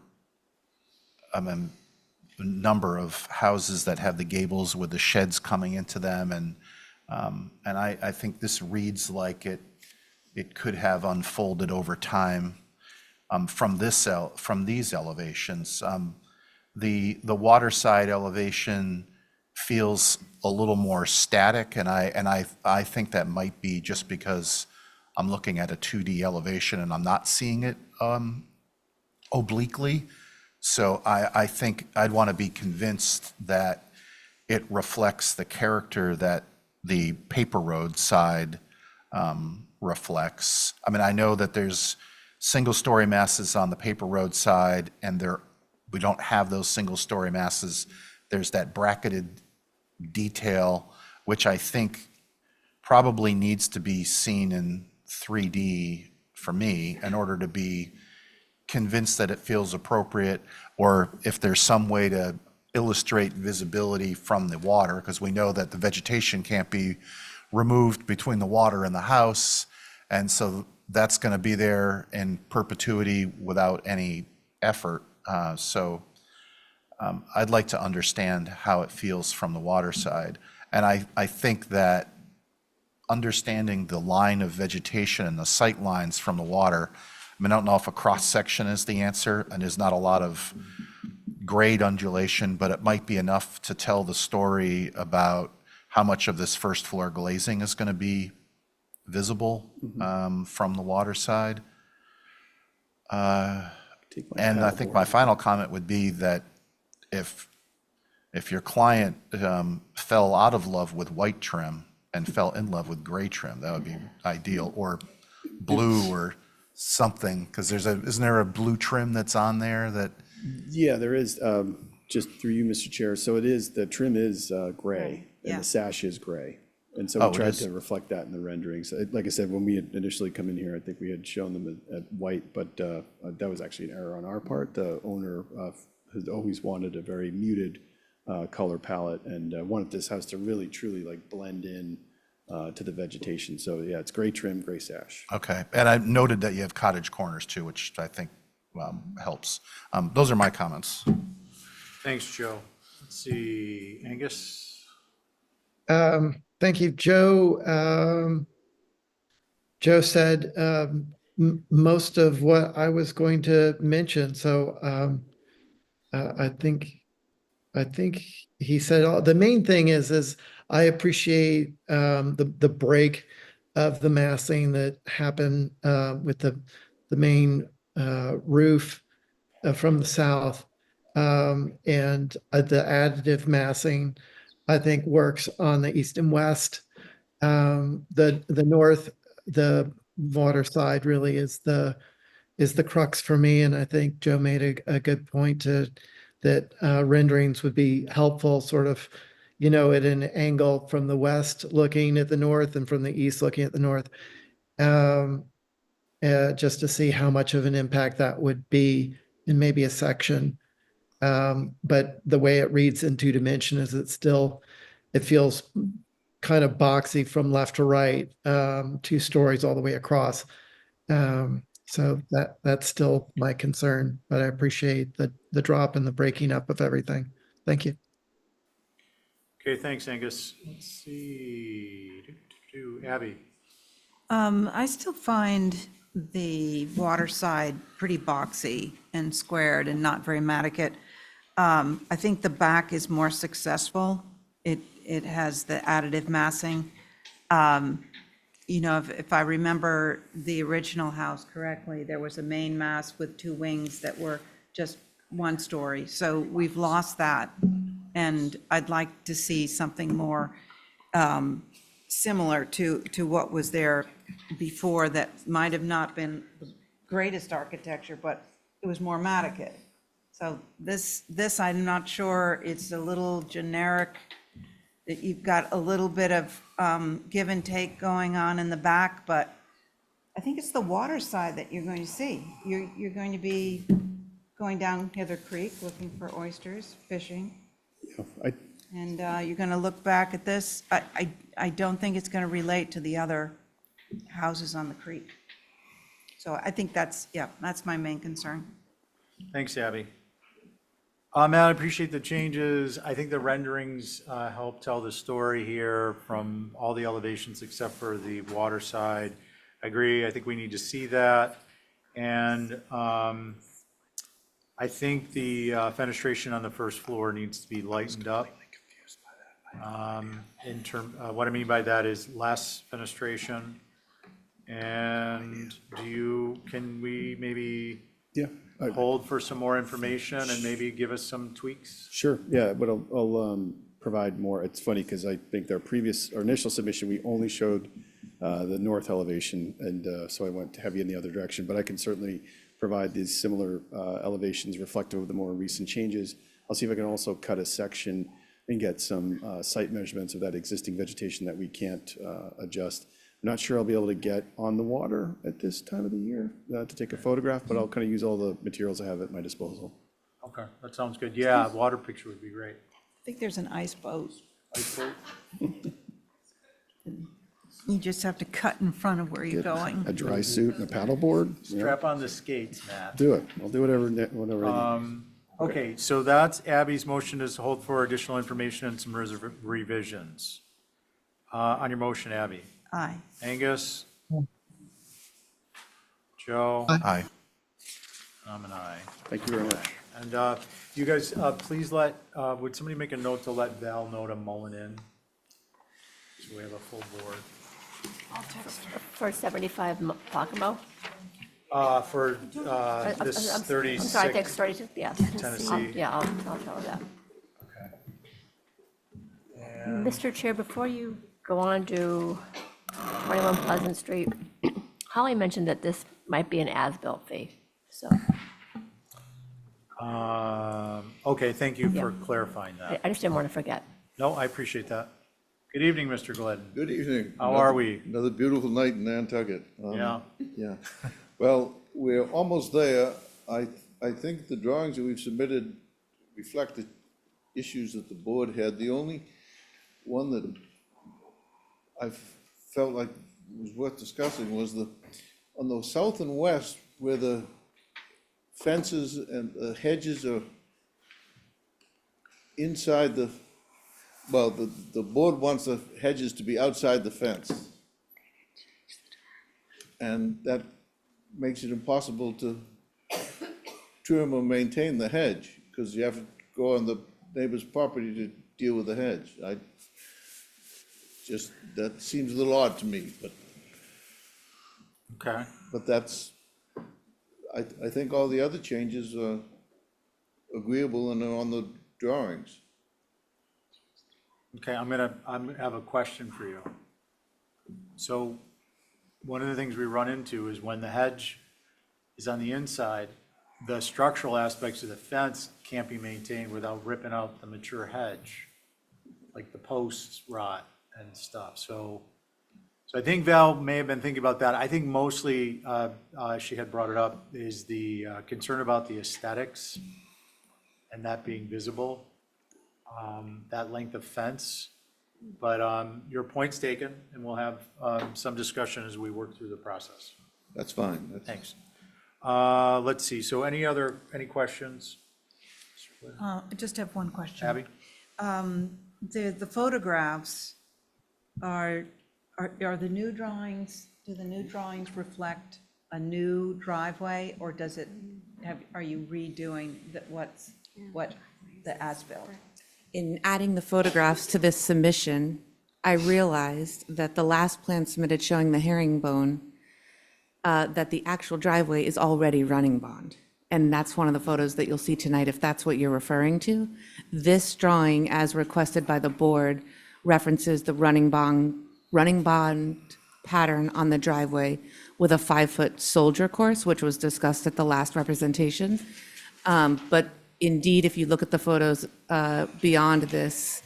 a number of houses that have the gables with the sheds coming into them, and I think this reads like it could have unfolded over time from these elevations. The water side elevation feels a little more static, and I think that might be just because I'm looking at a 2D elevation and I'm not seeing it obliquely. So I think I'd want to be convinced that it reflects the character that the paper road side reflects. I mean, I know that there's single-story masses on the paper road side, and we don't have those single-story masses. There's that bracketed detail, which I think probably needs to be seen in 3D for me in order to be convinced that it feels appropriate, or if there's some way to illustrate visibility from the water, because we know that the vegetation can't be removed between the water and the house, and so that's going to be there in perpetuity without any effort. So I'd like to understand how it feels from the water side. And I think that understanding the line of vegetation and the sight lines from the water. I mean, I don't know if a cross-section is the answer, and there's not a lot of grade undulation, but it might be enough to tell the story about how much of this first floor glazing is going to be visible from the water side. And I think my final comment would be that if your client fell out of love with white trim and fell in love with gray trim, that would be ideal, or blue or something, because isn't there a blue trim that's on there that? Yeah, there is, just through you, Mr. Chair. So it is, the trim is gray, Yeah. and the sash is gray. And so Oh, we it tried is? to reflect that in the renderings. Like I said, when we had initially come in here, I think we had shown them at white, but that was actually an error on our part. The owner has always wanted a very muted color palette and wanted this house to really, truly like blend in to the vegetation. So yeah, it's gray trim, gray sash. Okay, and I noted that you have cottage corners too, which I think helps. Those are my comments. Thanks, Joe. Let's see, Angus? Thank you, Joe. Joe said most of what I was going to mention, so I think he said all. The main thing is I appreciate the break of the massing that happened with the main roof from the south, and the additive massing I think works on the east and west. The north, the water side really is the crux for me, and I think Joe made a good point that renderings would be helpful, sort of, at an angle from the west looking at the north and from the east looking at the north, just to see how much of an impact that would be in maybe a section. But the way it reads in 2 dimension is it feels kind of boxy from left to right, 2 stories all the way across. So that's still my concern, but I appreciate the drop and the breaking up of everything. Thank you. Okay, thanks, Angus. Let's see, Abby? I still find the water side pretty boxy and squared and not very Nantucket. I think the back is more successful. It has the additive massing. If I remember the original house correctly, there was a main mass with 2 wings that were just 1 story. So we've lost that. And I'd like to see something more similar to what was there before, that might have not been the greatest architecture, but it was more Nantucket. So this I'm not sure, it's a little generic, that you've got a little bit of give and take going on in the back, but I think it's the water side that you're going to see. You're going to be going down Hither Creek looking for oysters, fishing. Yeah, And you're going to look back at this. I don't think it's going to relate to the other houses on the creek. So I think that's my main concern. Thanks, Abby. Matt, I appreciate the changes. I think the renderings help tell the story here from all the elevations except for the water side. I agree. I think we need to see that. And I think the fenestration on the first floor needs to be lightened up. What I mean by that is less fenestration. And can we maybe hold for some more information and maybe give us some tweaks? Sure, yeah, but I'll provide more. It's funny because I think our initial submission, we only showed the north elevation, and so I went heavy in the other direction, but I can certainly provide these similar elevations reflective of the more recent changes. I'll see if I can also cut a section and get some site measurements of that existing vegetation that we can't adjust. I'm not sure I'll be able to get on the water at this time of the year to take a photograph, but I'll kind of use all the materials I have at my disposal. Okay, that sounds good. Yeah, water picture would be great. I think there's an ice boat. Ice boat? You just have to cut in front of where you're Get going. a dry suit and a paddleboard. Strap on the skates, Matt. Do it. I'll do whatever I need. Okay, so that's Abby's motion, is to hold for additional information and some revisions. On your motion, Abby. Aye. Angus? Joe? Aye. I'm an aye. Thank you very much. And you guys, please would somebody make a note to let Val know to mull it in? So we have a full board. For 75 Pocomo? For this I'm 36. sorry, I think 36, yeah. Tennessee. Yeah, I'll tell her that. Mr. Chair, before you go on to 21 Pleasant Street, Holly mentioned that this might be an as-built fee, so Okay, thank you for Yeah. clarifying I that. just didn't want to forget. No, I appreciate that. Good evening, Mr. Glidden. Good evening. How are we? Another beautiful night in Nantucket. Yeah. Yeah. Well, we're almost there. I think the drawings that we've submitted reflect the issues that the board had. The only one that I felt like was worth discussing was on the south and west, where the fences and the hedges are inside the board wants the hedges to be outside the fence. And that makes it impossible to trim or maintain the hedge, because you have to go on the neighbor's property to deal with the hedge. That seems a little odd to me, but. Okay. But that's, I think all the other changes are agreeable and are on the drawings. Okay, I'm gonna have a question for you. So one of the things we run into is when the hedge is on the inside, the structural aspects of the fence can't be maintained without ripping out the mature hedge, like the posts rot and stuff. So I think Val may have been thinking about that. I think mostly, she had brought it up, is the concern about the aesthetics and that being visible, that length of fence. But your point's taken, and we'll have some discussion as we work through the process. That's fine. Thanks. Let's see, so any questions? I just have one question. Abby? The photographs are the new drawings, do the new drawings reflect a new driveway, or are you redoing what the as-built? In adding the photographs to this submission, I realized that the last plan submitted showing the herringbone, that the actual driveway is already running bond. And that's one of the photos that you'll see tonight, if that's what you're referring to. This drawing, as requested by the board, references the running bond pattern on the driveway with a 5-foot soldier course, which was discussed at the last representation. But indeed, if you look at the photos beyond this,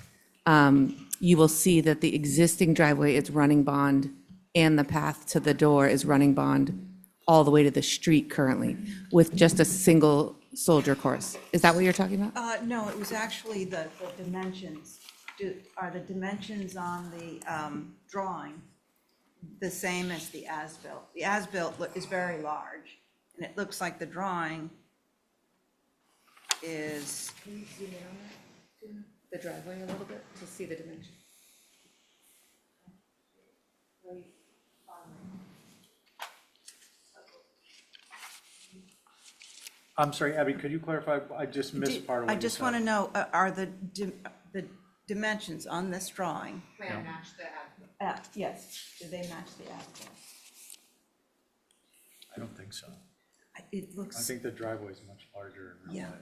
you will see that the existing driveway is running bond and the path to the door is running bond all the way to the street currently with just a single soldier course. Is that what you're talking about? No, it was actually the dimensions. Are the dimensions on the drawing the same as the as-built? The as-built is very large, and it looks like the drawing is. Can you zoom in on that, the driveway a little bit to see the dimension? I'm sorry, Abby, could you clarify? I just missed part of what I you just said. want to know, are the dimensions on this drawing? Plan match the as-built. Yes, do they match the as-built? I don't think so. It looks. I think the driveway is much larger in real Yeah. life.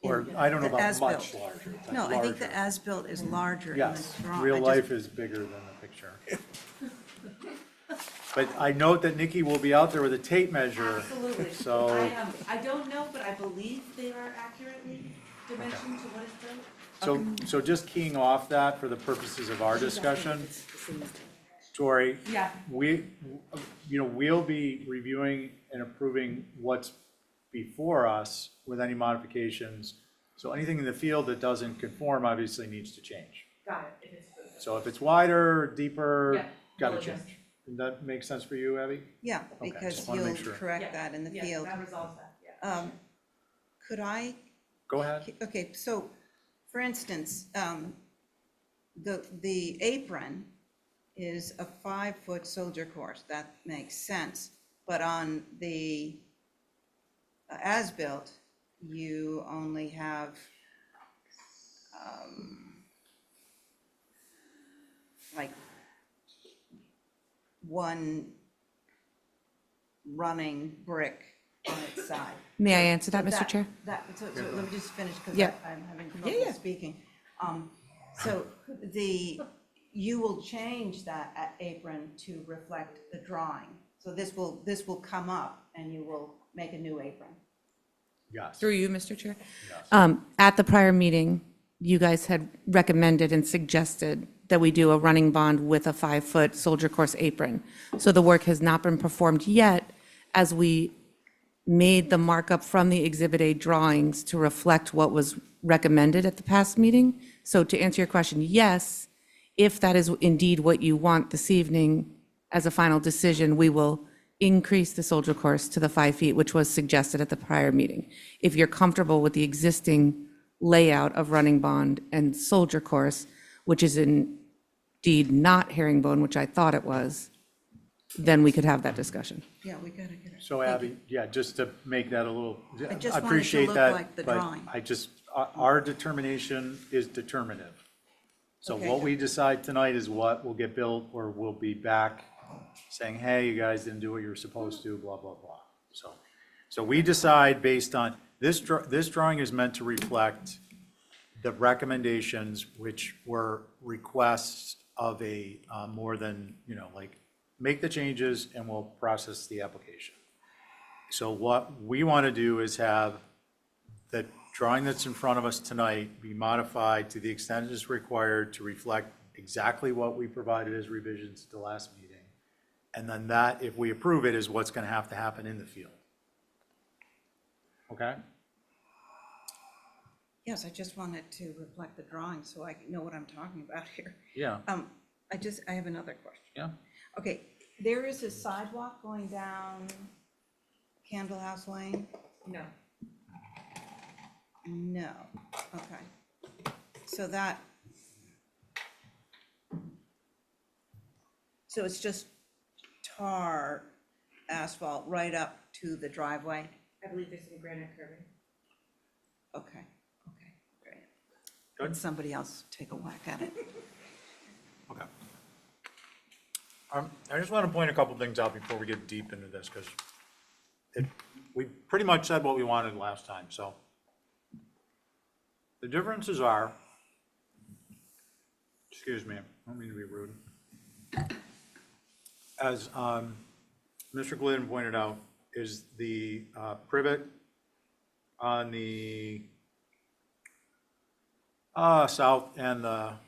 Or, I don't know The about as-built. much larger. but No, I think the larger. as-built is larger in Yes, the drawing. real life is bigger than the picture. But I note that Nikki will be out there with a tape measure. Absolutely. So, I don't know, but I believe they are accurately dimensioned to what is built. so just keying off that for the purposes of our discussion, Tori, Yeah. we'll be reviewing and approving what's before us with any modifications. So anything in the field that doesn't conform obviously needs to change. Got it. If it's So if it's wider, deeper, Yeah, gotta we'll adjust. change. Does that make sense for you, Abby? Yeah, Okay, because just wanna you'll make sure. correct that in the Yeah, field. that resolves that, yeah. Could I? Go ahead. Okay, so, for instance, the apron is a 5-foot soldier course. That makes sense. But on the as-built, you only have like one running brick on its side. May I answer that, So Mr. Chair? So let me just finish, because Yeah. I'm having Yeah, trouble yeah. speaking. So you will change that apron to reflect the drawing. So this will come up and you will make a new apron. Yes. Through you, Mr. Chair. Yes. At the prior meeting, you guys had recommended and suggested that we do a running bond with a 5-foot soldier course apron. So the work has not been performed yet, as we made the markup from the Exhibit A drawings to reflect what was recommended at the past meeting. So to answer your question, yes, if that is indeed what you want this evening as a final decision, we will increase the soldier course to the 5 feet, which was suggested at the prior meeting. If you're comfortable with the existing layout of running bond and soldier course, which is indeed not herringbone, which I thought it was, then we could have that discussion. Yeah, we gotta get it. So Abby, yeah, just to make that a little, I just I wanted to appreciate look that, like the but drawing. I just, our determination is determinative. So Okay. what we decide tonight is what will get built, or we'll be back saying, hey, you guys didn't do what you were supposed to, blah, blah, blah. So we decide based on, this drawing is meant to reflect the recommendations, which were requests of a more than, like, make the changes and we'll process the application. So what we want to do is have the drawing that's in front of us tonight be modified to the extent it is required to reflect exactly what we provided as revisions to the last meeting. And then that, if we approve it, is what's going to happen in the field. Okay? Yes, I just wanted to reflect the drawing so I know what I'm talking about here. Yeah. I have another question. Yeah. Okay, there is a sidewalk going down Candle House Lane? No. No, okay. So it's just tar asphalt right up to the driveway? I believe there's some granite curving. Okay, great. Good. Let somebody else take a whack at it. Okay. I just want to point a couple things out before we get deep into this, because we pretty much said what we wanted last time, so. The differences are, excuse me, I don't mean to be rude. As Mr. Glidden pointed out, is the privet on the south and the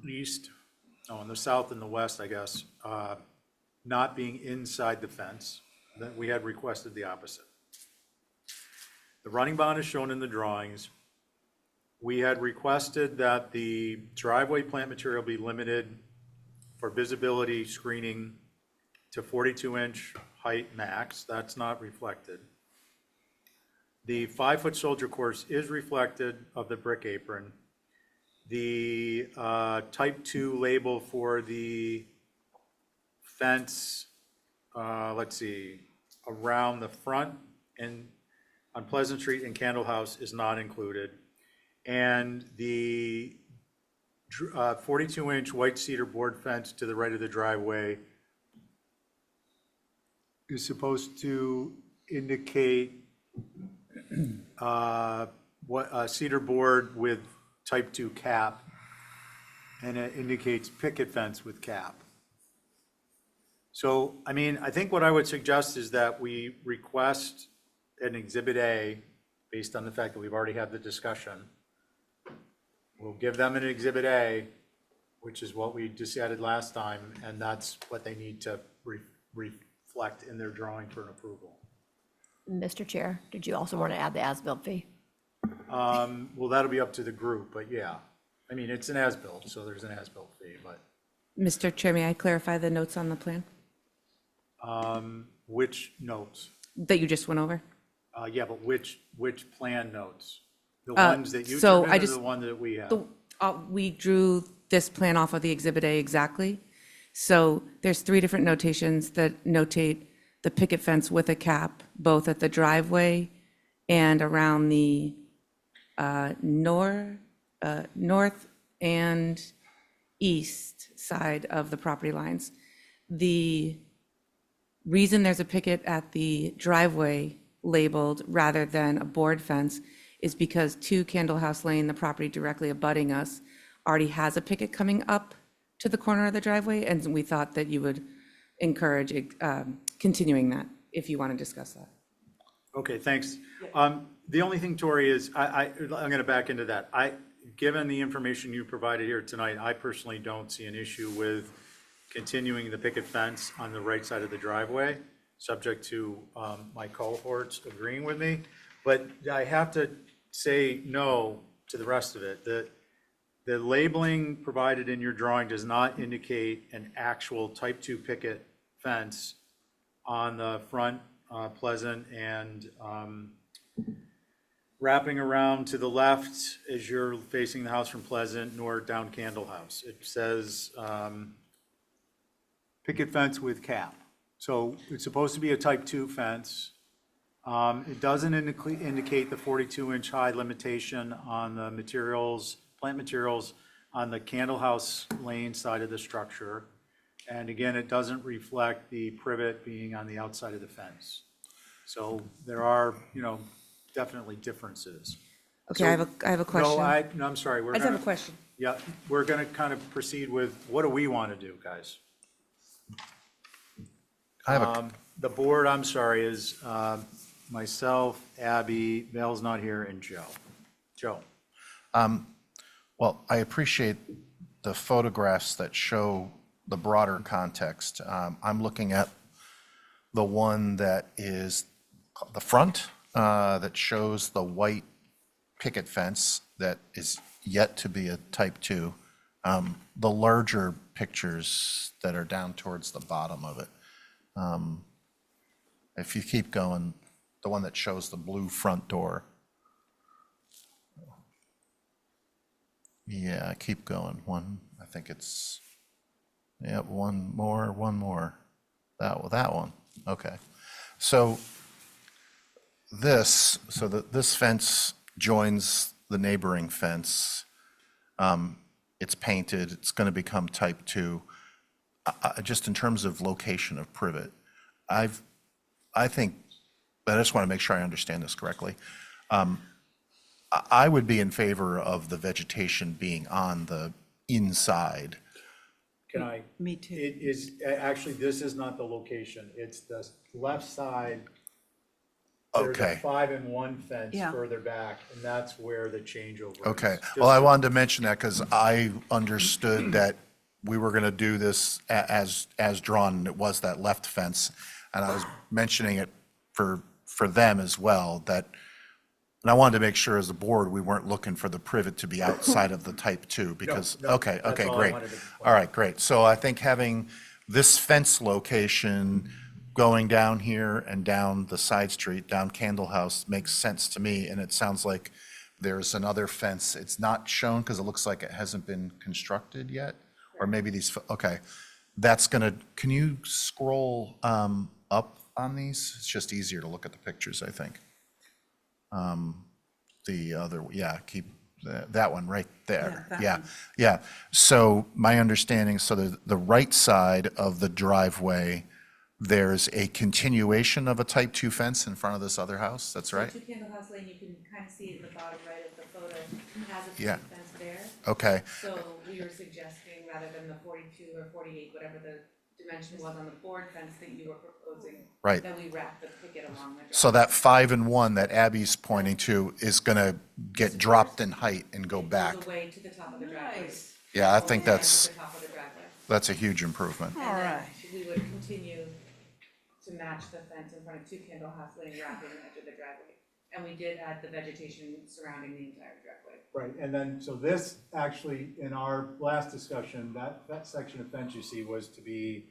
east, on the south and the west, I guess, not being inside the fence. That we had requested the opposite. The running bond is shown in the drawings. We had requested that the driveway plant material be limited for visibility screening to 42-inch height max. That's not reflected. The 5-foot soldier course is reflected of the brick apron. The type 2 label for the fence, let's see, around the front and on Pleasant Street and Candle House is not included. And the 42-inch white cedar board fence to the right of the driveway is supposed to indicate what a cedar board with type 2 cap, and it indicates picket fence with cap. So, I mean, I think what I would suggest is that we request an Exhibit A, based on the fact that we've already had the discussion. We'll give them an Exhibit A, which is what we decided last time, and that's what they need to reflect in their drawing for an approval. Mr. Chair, did you also want to add the as-built fee? Well, that'll be up to the group, but yeah. I mean, it's an as-built, so there's an as-built fee, but Mr. Chair, may I clarify the notes on the plan which notes? that you just went over? Yeah, but which plan notes? The ones that you so took I in or just- the one that we have? We drew this plan off of the Exhibit A exactly. So there's 3 different notations that notate the picket fence with a cap, both at the driveway and around the north and east side of the property lines. The reason there's a picket at the driveway labeled rather than a board fence is because 2 Candle House Lane, the property directly abutting us, already has a picket coming up to the corner of the driveway, and we thought that you would encourage continuing that if you want to discuss that. Okay, thanks. The only thing, Tori, is I'm going to back into that. Given the information you provided here tonight, I personally don't see an issue with continuing the picket fence on the right side of the driveway, subject to my cohorts agreeing with me. But I have to say no to the rest of it. The labeling provided in your drawing does not indicate an actual type 2 picket fence on the front Pleasant and wrapping around to the left as you're facing the house from Pleasant, nor down Candle House. It says picket fence with cap. So it's supposed to be a type 2 fence. It doesn't indicate the 42-inch high limitation on the materials, plant materials on the Candle House Lane side of the structure. And again, it doesn't reflect the privet being on the outside of the fence. So there are, definitely differences. Okay, I have a question. No, I'm sorry. I just have a question. Yeah, we're going to kind of proceed with, what do we want to do, guys? The board, I'm sorry, is myself, Abby, Val's not here, and Joe. Joe. Well, I appreciate the photographs that show the broader context. I'm looking at the one that is the front, that shows the white picket fence that is yet to be a type 2. The larger pictures that are down towards the bottom of it. If you keep going, the one that shows the blue front door. Yeah, keep going. I think it's, yeah, one more. That one, okay. So this fence joins the neighboring fence. It's painted, it's gonna become type 2. Just in terms of location of privet, I think, but I just want to make sure I understand this correctly. I would be in favor of the vegetation being on the inside. Can I? Me too. It is, actually, this is not the location. It's the left side. There's a Okay. 5-in-1 fence Yeah. further back, and that's where the changeover is. Okay, Just well, I so- wanted to mention that because I understood that we were going to do this as drawn, and it was that left fence. And I was mentioning it for them as well, that, and I wanted to make sure as a board, we weren't looking for the privet to be outside of the type 2, because, no, okay, that's all I great. wanted to point All right, great. So I think having this fence location going down here and down the side street, down Candle House, makes sense to me. And it sounds like there's another fence. It's not shown because it looks like it hasn't been constructed yet. Or maybe these, okay. That's gonna, can you scroll up on these? It's just easier to look at the pictures, I think. The other, yeah, keep that one right there. Yeah, that Yeah, one. yeah. So my understanding, so the right side of the driveway, there's a continuation of a type 2 fence in front of this other house, that's right? So 2 Candle House Lane, you can kind of see it in the bottom right of the photo, has a Yeah. picket fence there. Okay, So we were suggesting, rather than the 42 or 48, whatever the dimension was on the board fence that you were proposing, Right. that we wrap the picket along the driveway. so that 5-in-1 that Abby's pointing to is gonna get dropped in height and go back. Goes away to the top of the driveway. Nice. Yeah, I think Over that's, the top of the driveway. that's a huge improvement. All And then right. we would continue to match the fence in front of 2 Candle House Lane, wrapping the edge of the driveway. And we did add the vegetation surrounding the entire driveway. Right, and then, so this actually, in our last discussion, that section of fence you see was to be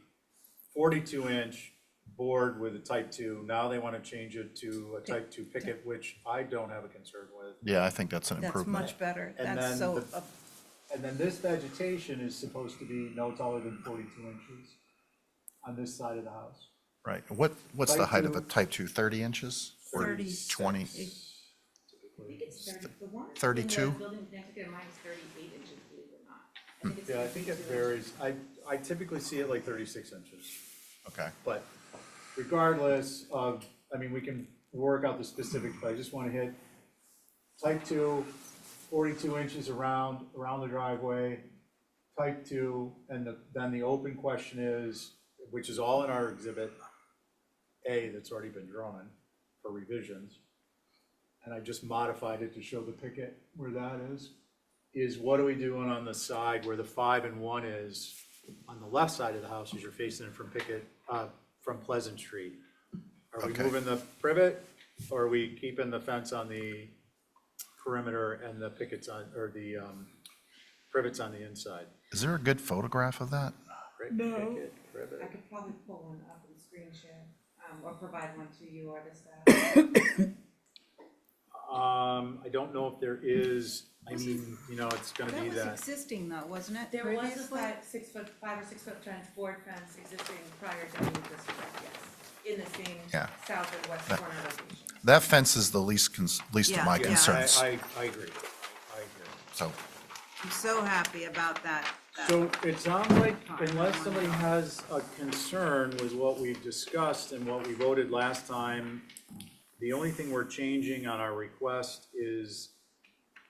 42-inch board with a type 2. Now they want to change it to a type 2 picket, which I don't have a concern with. Yeah, I think that's an That's improvement. much better. And That's then so, the- And then this vegetation is supposed to be no taller than 42 inches on this side of the house. Right. What's the Type height of a 2. type 2, 30 inches? Or 36. 20? The one 32? in the building next to mine is 38 inches, believe it or not. Yeah, I think it varies. I typically see it like 36 inches. Okay. But regardless of, I mean, we can work out the specifics, but I just want to hit type 2, 42 inches around the driveway, type 2, and then the open question is, which is all in our exhibit A that's already been drawn for revisions, and I just modified it to show the picket where that is what are we doing on the side where the 5 and 1 is, on the left side of the house as you're facing it from from Pleasant Street? Are we Okay. moving the privet, or are we keeping the fence on the perimeter and the pickets on, or the privets on the inside? Is there a good photograph of that? No. I could probably pull one up and screen share, or provide one to you or the staff. I don't know if there is, I mean, you know, it's gonna That be was that. existing though, wasn't it? There was a previously? 5 or 6 foot board fence existing prior to any of this work, yes, in the same Yeah. south and west corner location. That fence is the least of Yeah, my yeah. concerns. I agree, I agree. So, I'm so happy about that. So it sounds like unless somebody has a concern with what we've discussed and what we voted last time, the only thing we're changing on our request is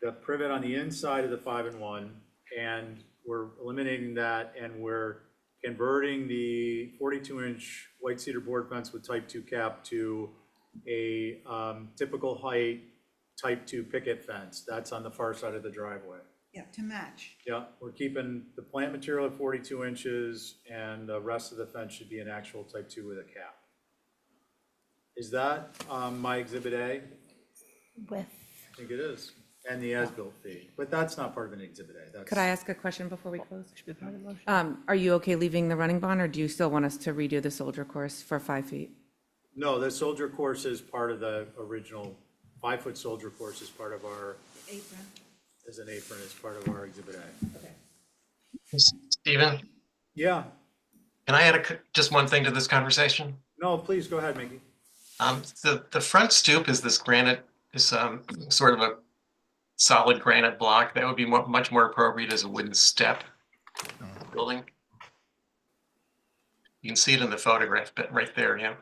the privet on the inside of the 5 and 1, and we're eliminating that, and we're converting the 42-inch white cedar board fence with type 2 cap to a typical height type 2 picket fence. That's on the far side of the driveway. Yeah, to match. Yeah, we're keeping the plant material at 42 inches, and the rest of the fence should be an actual type 2 with a cap. Is that my exhibit A? With, I think it is, and the as-built fee, but that's not part of an exhibit A. That's. Could I ask a question before we close? Are you okay leaving the running bond, or do you still want us to redo the soldier course for 5 feet? No, the soldier course is part of the original 5-foot soldier course is part of our, Apron. as an apron, is part of our exhibit A. Okay. Stephen, Yeah, can I add just one thing to this conversation? no, please, go ahead, Mickey. The front stoop is this granite, is sort of a solid granite block. That would be much more appropriate as a wooden step building. You can see it in the photograph, but right there, yeah.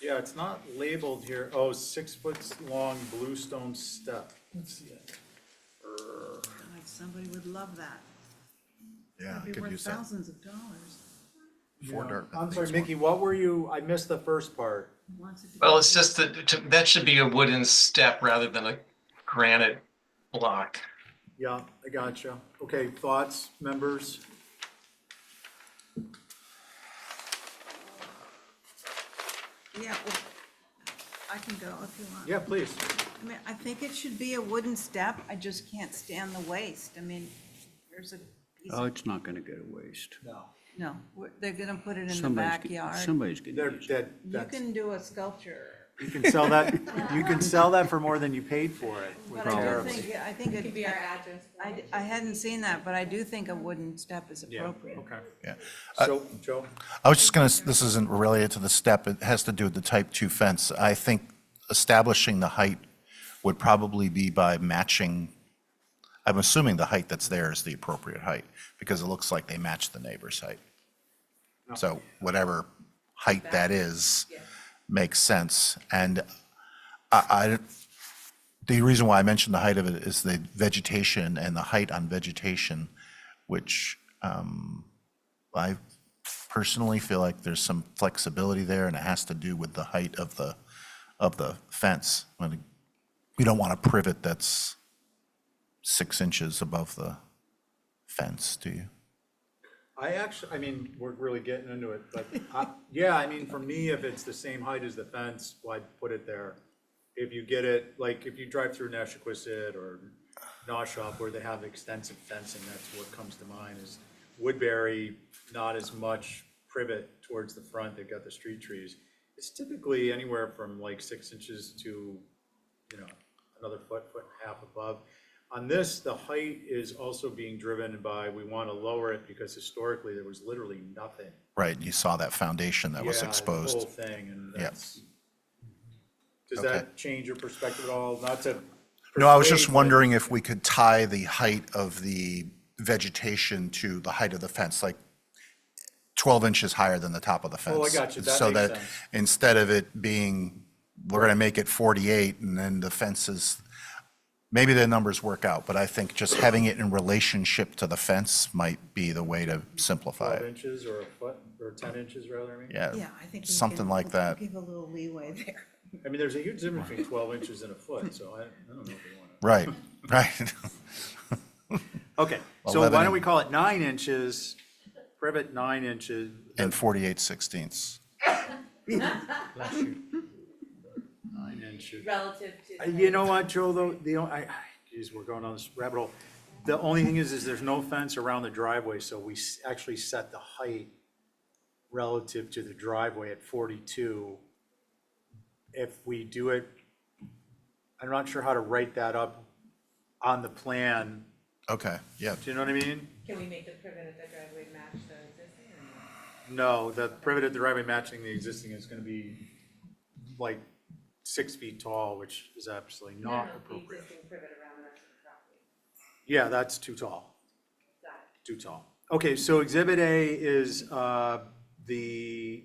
Yeah, it's not labeled here. Oh, 6 foot long bluestone step. Let's see it. Like somebody would love that. yeah, I It'd be could worth use that. thousands of dollars. Four dirt. I'm sorry, Mickey, what were you, I missed the first part. Wants it to Well, be- it's just that should be a wooden step rather than a granite block. Yeah, I gotcha. Okay, thoughts, members? Yeah, well, I can go if you want. Yeah, please. I mean, I think it should be a wooden step. I just can't stand the waste. I mean, there's a piece Oh, of, it's not going to go to waste. No. no, they're gonna put it in the Somebody's g- backyard. Somebody's going to They're use it. dead. You That's, can do a sculpture. you can sell that, you can sell that for more than you paid for it. But I do Terribly. think, I think Could be our address. I hadn't seen that, but I do think a wooden step is Yeah, appropriate. okay. Yeah. So, Joe? I was just going to, this isn't related to the step, it has to do with the type 2 fence. I think establishing the height would probably be by matching, I'm assuming the height that's there is the appropriate height, because it looks like they match the neighbor's height. So whatever height that is makes sense. And the reason why I mentioned the height of it is the vegetation and the height on vegetation, which I personally feel like there's some flexibility there, and it has to do with the height of the fence. You don't want a privet that's 6 inches above the fence, do you? I mean, we're really getting into it, but yeah, I mean, for me, if it's the same height as the fence, why put it there? If you get it, like, if you drive through Neshaquisset or Noshop where they have extensive fencing, that's what comes to mind is Woodbury, not as much privet towards the front, they've got the street trees. It's typically anywhere from like 6 inches to, you know, another foot, foot and a half above. On this, the height is also being driven by, we want to lower it because historically there was literally nothing. Right, you saw that foundation that was Yeah, exposed. the whole thing, and Yeah. that's, does Okay. that change your perspective at all? Not to No, I was just persuade, but- wondering if we could tie the height of the vegetation to the height of the fence, like 12 inches higher than the top of the fence. Oh, I got you. That So makes that sense. instead of it being, we're going to make it 48 and then the fence is, maybe the numbers work out, but I think just having it in relationship to the fence might be the way to simplify 12 it. inches or a foot, or 10 inches rather, I mean? Yeah, Yeah, I think you something can like that. give a little leeway there. I mean, there's a huge difference between 12 inches and a foot, so I don't know if we want to. Right, right. Okay, so 11 why don't we call it 9 inches, privet 9 inches. And 48/16. Bless you. 9 inches. Relative to. You know what, Joe, though, geez, we're going on this rabbit hole. The only thing is there's no fence around the driveway, so we actually set the height relative to the driveway at 42. If we do it, I'm not sure how to write that up on the plan. Okay, yeah. Do you know what I mean? Can we make the privet at the driveway match the existing or No, the privet at the driveway matching the existing is gonna be like 6 feet tall, which is absolutely not appropriate. The existing privet around the rest of the property. Yeah, that's too tall. Got it. Too tall. Okay, so Exhibit A is the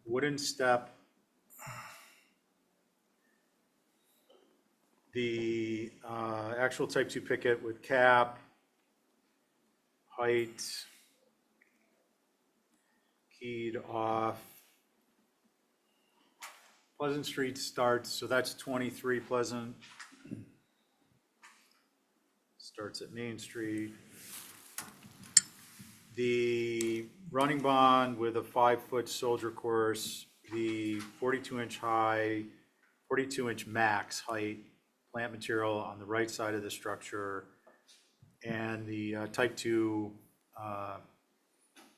wooden step, the actual type 2 picket with cap, height, keyed off. Pleasant Street starts, so that's 23 Pleasant. Starts at Main Street. The running bond with a 5-foot soldier course, the 42-inch high, 42-inch max height plant material on the right side of the structure, and the type 2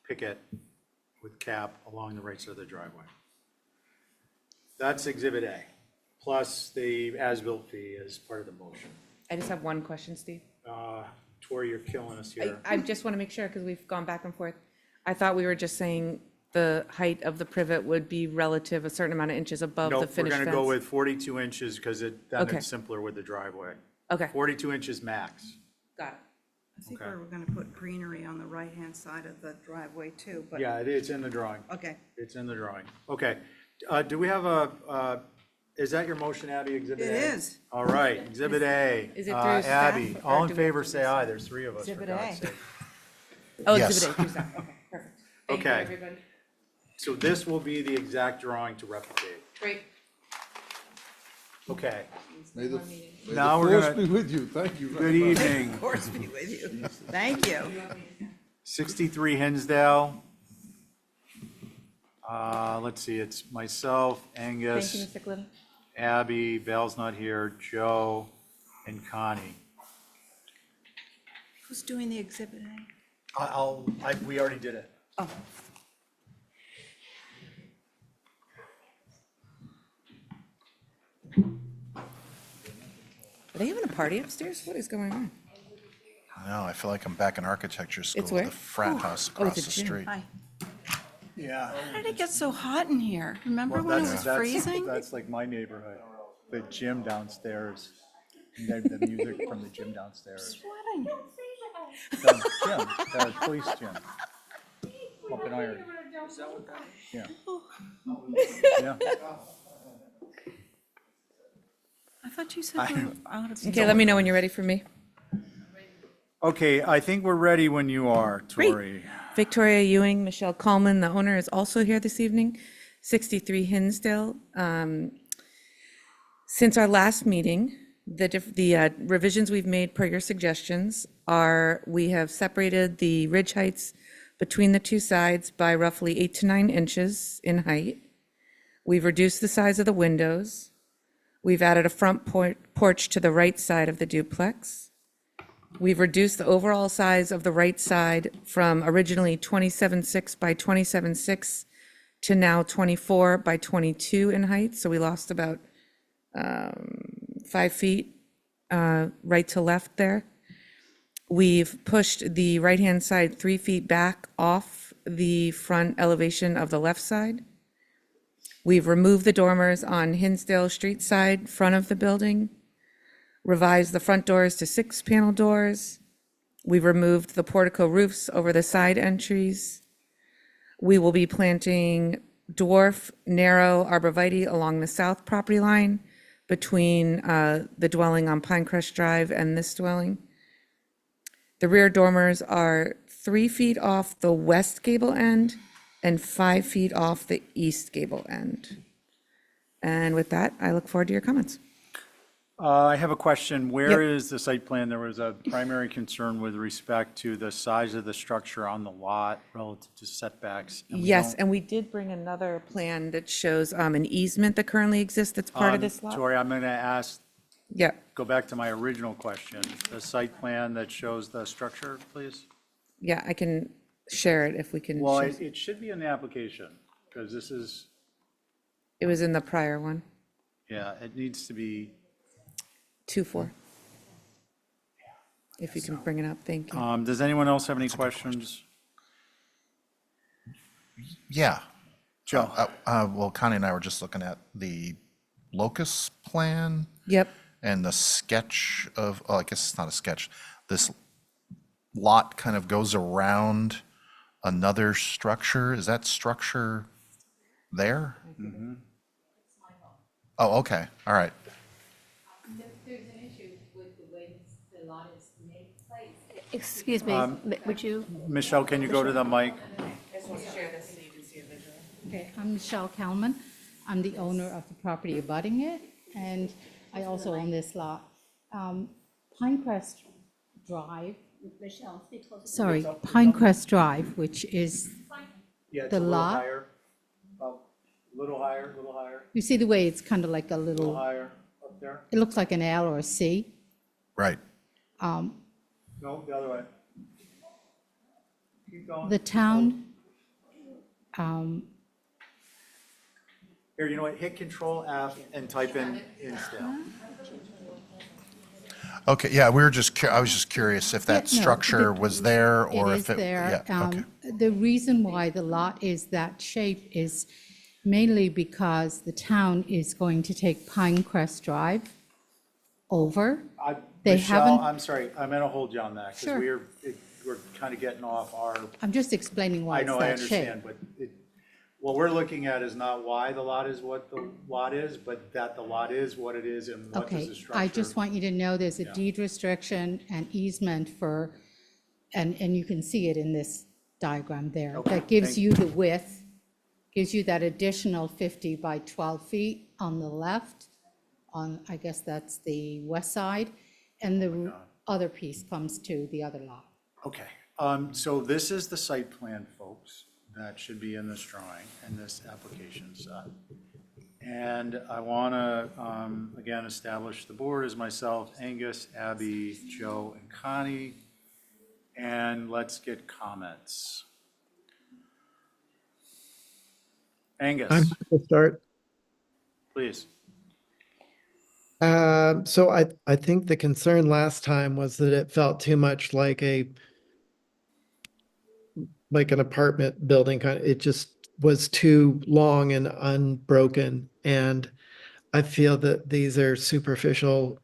picket with cap along the right side of the driveway. That's Exhibit A, plus the as-built fee as part of the motion. I just have one question, Steve. Tori, you're killing us here. I just want to make sure, because we've gone back and forth. I thought we were just saying the height of the privet would be relative, a certain amount of inches above the Nope, we're finished fence. gonna go with 42 inches, because then Okay. it's simpler with the driveway. Okay, 42 inches max. got it. I think Okay. we're gonna put greenery on the right-hand side of the driveway too, but. Yeah, it's in the drawing. Okay. It's in the drawing. Okay. Do we have is that your motion, Abby, Exhibit A? It is. All right, Exhibit A. Is it through staff, Abby, or all in do we favor, have to say aye. There's 3 of us, for Exhibit God's A. sake. Oh, Yes. exhibit A, through staff. Okay, perfect. Thank you, Okay. everybody. So this will be the exact drawing to replicate. Great. Okay. May the Now we're force gonna- be with you. Thank you Good very much. evening. Of course, be with you. Thank you. 63 Hinsdale. Let's see, it's myself, Thank you, Angus, Mr. Glitta. Abby, Val's not here, Joe, and Connie. Who's doing the Exhibit A? We already did it. Oh. Are they having a party upstairs? What is going on? I know, I feel like I'm back in architecture school, It's where? the frat house Oh, across it's the a gym. street. Hi. Yeah. How did it get so hot in here? Remember when it was freezing? That's like my neighborhood, the gym downstairs, the music from the gym downstairs. Sweating. The gym, the police gym. Up in Iron. Yeah. Yeah. I thought you said you were out of. Okay, let me know when you're ready for me. Okay, I think we're ready when you are, Tori. Victoria Ewing, Michelle Coleman, the owner, is also here this evening, 63 Hinsdale. Since our last meeting, the revisions we've made per your suggestions are, we have separated the ridge heights between the two sides by roughly 8 to 9 inches in height. We've reduced the size of the windows. We've added a front porch to the right side of the duplex. We've reduced the overall size of the right side from originally 27.6 by 27.6 to now 24 by 22 in height, so we lost about 5 feet right to left there. We've pushed the right-hand side 3 feet back off the front elevation of the left side. We've removed the dormers on Hinsdale Street side, front of the building, revised the front doors to 6-panel doors. We've removed the portico roofs over the side entries. We will be planting dwarf narrow arborvitae along the south property line between the dwelling on Pinecrest Drive and this dwelling. The rear dormers are 3 feet off the west gable end and 5 feet off the east gable end. And with that, I look forward to your comments. I have a question. Where Yep. is the site plan? There was a primary concern with respect to the size of the structure on the lot relative to setbacks. and we Yes, don't- and we did bring another plan that shows an easement that currently exists that's part of this lot. Tori, I'm going to ask, Yeah, go back to my original question. The site plan that shows the structure, please? yeah, I can share it if we can. Well, share- it should be in the application, because this is, It was in the prior one, yeah, it needs to be, 2-4. If you can bring it up, thank you. does anyone else have any questions? Yeah. Joe? Well, Connie and I were just looking at the locus plan Yep, and the sketch of, oh, I guess it's not a sketch. This lot kind of goes around another structure. Is that structure there? Oh, okay, all right. There's an issue with the way the lot is made. Excuse me, would you? Michelle, can you go to the mic? I just want to share this so you can see it visually. Okay, I'm Michelle Kalman. I'm the owner of the property abutting it, and I also own this lot. Pinecrest Drive. Michelle, speak closer. Sorry, Pinecrest Drive, which is Yeah, it's the a little lot. higher. About a little higher, a little higher, You see the way it's kind of like a a little little, higher up there? it looks like an L or a C. Right. Um, No, the other way. Keep going. The town, Here, you know what, hit Control F and type in Hinsdale. Okay, yeah, we were just, I was just curious if that Yeah, no, structure was there it or is if it, there. yeah, okay. The reason why the lot is that shape is mainly because the town is going to take Pinecrest Drive over. They Michelle, haven't- I'm sorry, I'm going to hold you on that, Sure. because we're kind of getting off our, I'm just explaining why I it's know, I that shape. understand, but what we're looking at is not why the lot is what the lot is, but that the lot is what it is and what does Okay, the structure. I just want you to know there's a Yeah. deed restriction and easement for, and you can see it in this diagram there. Okay, That gives thank you the width, gives you that additional 50 by 12 feet on the left, on, I guess that's the west side, and the other piece comes to the other lot. Okay, so this is the site plan, folks, that should be in this drawing and this application set. And I want to, again, establish the board as myself, Angus, Abby, Joe, and Connie. And let's get comments. Angus, I'm going to start. please. So I think the concern last time was that it felt too much like an apartment building kind of, it just was too long and unbroken. And I feel that these are superficial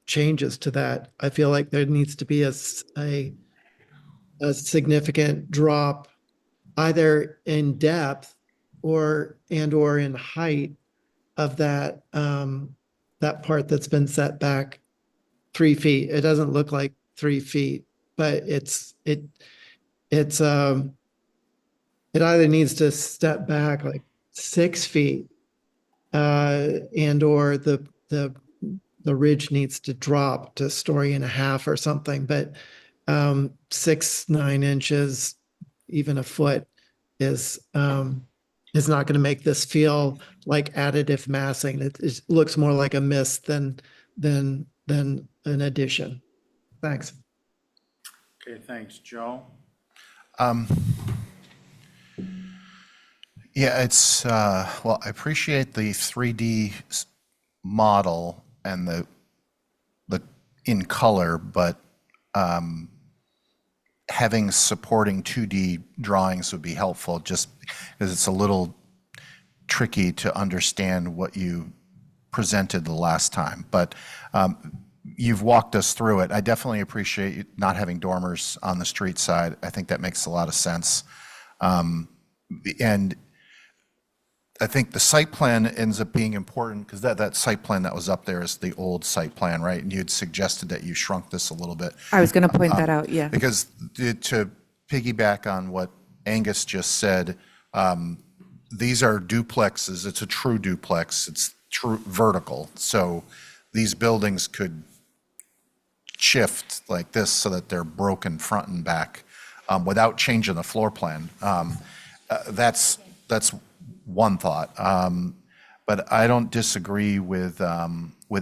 changes to that. I feel like there needs to be a significant drop either in depth or in height of that that part that's been set back 3 feet. It doesn't look like 3 feet, but it either needs to step back like 6 feet, and or the ridge needs to drop to a story and a half or something. But 6-9 inches, even a foot, is not going to make this feel like additive massing. It looks more like a miss than an addition. Thanks. Okay, thanks. Joe? Yeah, it's, well, I appreciate the 3D model and in color, but having supporting 2D drawings would be helpful, just because it's a little tricky to understand what you presented the last time. But you've walked us through it. I definitely appreciate you not having dormers on the street side. I think that makes a lot of sense. And I think the site plan ends up being important because that site plan that was up there is the old site plan, right? And you had suggested that you shrunk this a little bit. I was going to point that out, yeah. Because to piggyback on what Angus just said, these are duplexes. It's a true duplex. It's true vertical. So these buildings could shift like this so that they're broken front and back without changing the floor plan. That's one thought. But I don't disagree with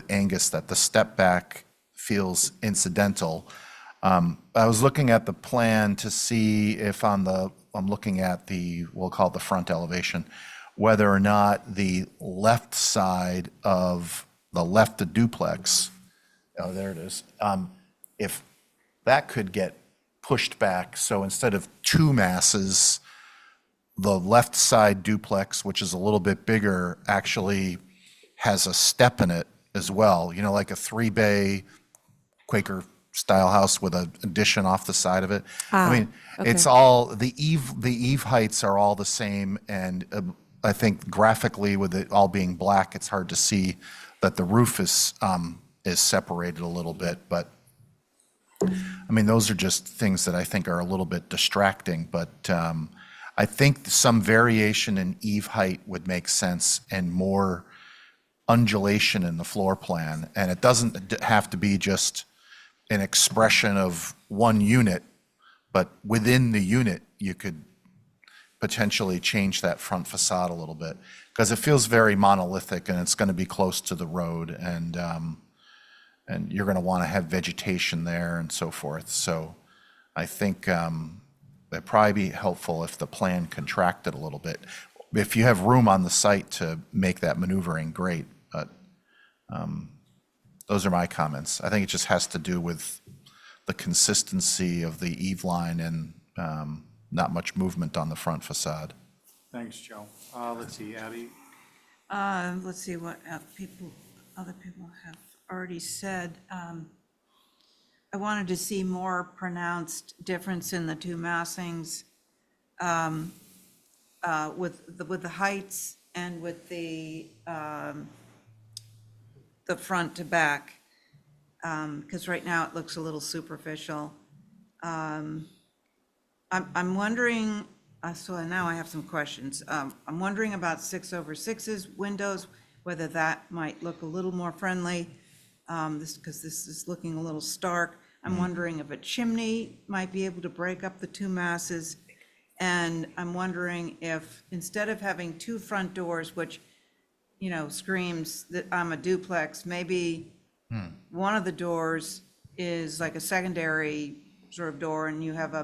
Angus that the step back feels incidental. I was looking at the plan to see if I'm looking at we'll call it the front elevation, whether or not the left side of the left duplex, oh, there it is, if that could get pushed back. So instead of two masses, the left side duplex, which is a little bit bigger, actually has a step in it as well, like a 3-bay Quaker style house with an addition off the side of it. I mean, okay. it's all, the eave heights are all the same, and I think graphically with it all being black, it's hard to see that the roof is separated a little bit, but I mean, those are just things that I think are a little bit distracting, but I think some variation in eave height would make sense and more undulation in the floor plan. And it doesn't have to be just an expression of one unit, but within the unit, you could potentially change that front facade a little bit because it feels very monolithic and it's going to be close to the road and you're going to want to have vegetation there and so forth. So I think it'd probably be helpful if the plan contracted a little bit. If you have room on the site to make that maneuvering, great. But those are my comments. I think it just has to do with the consistency of the eave line and not much movement on the front facade. Thanks, Joe. Let's see, Abby. Let's see what other people have already said. I wanted to see more pronounced difference in the two massings with the heights and with the front to back, because right now it looks a little superficial. I'm wondering, so now I have some questions. I'm wondering about 6/6's windows, whether that might look a little more friendly, because this is looking a little stark. I'm wondering if a chimney might be able to break up the two masses. And I'm wondering if, instead of having two front doors, which, screams that I'm a duplex, maybe one of the doors is like a secondary sort of door and you have a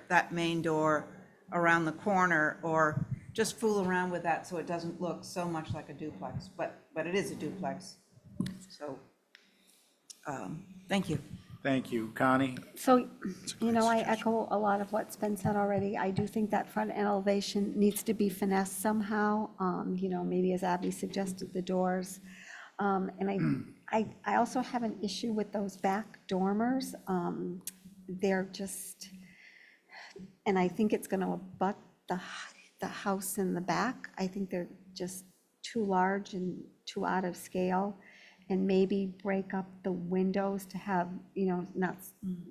that main door around the corner, or just fool around with that so it doesn't look so much like a duplex, but it is a duplex. So, thank you. Thank you. Connie? So, I echo a lot of what's been said already. I do think that front elevation needs to be finessed somehow, maybe as Abby suggested, the doors. And I also have an issue with those back dormers. They're just, and I think it's going to abut the house in the back. I think they're just too large and too out of scale. And maybe break up the windows to have, not,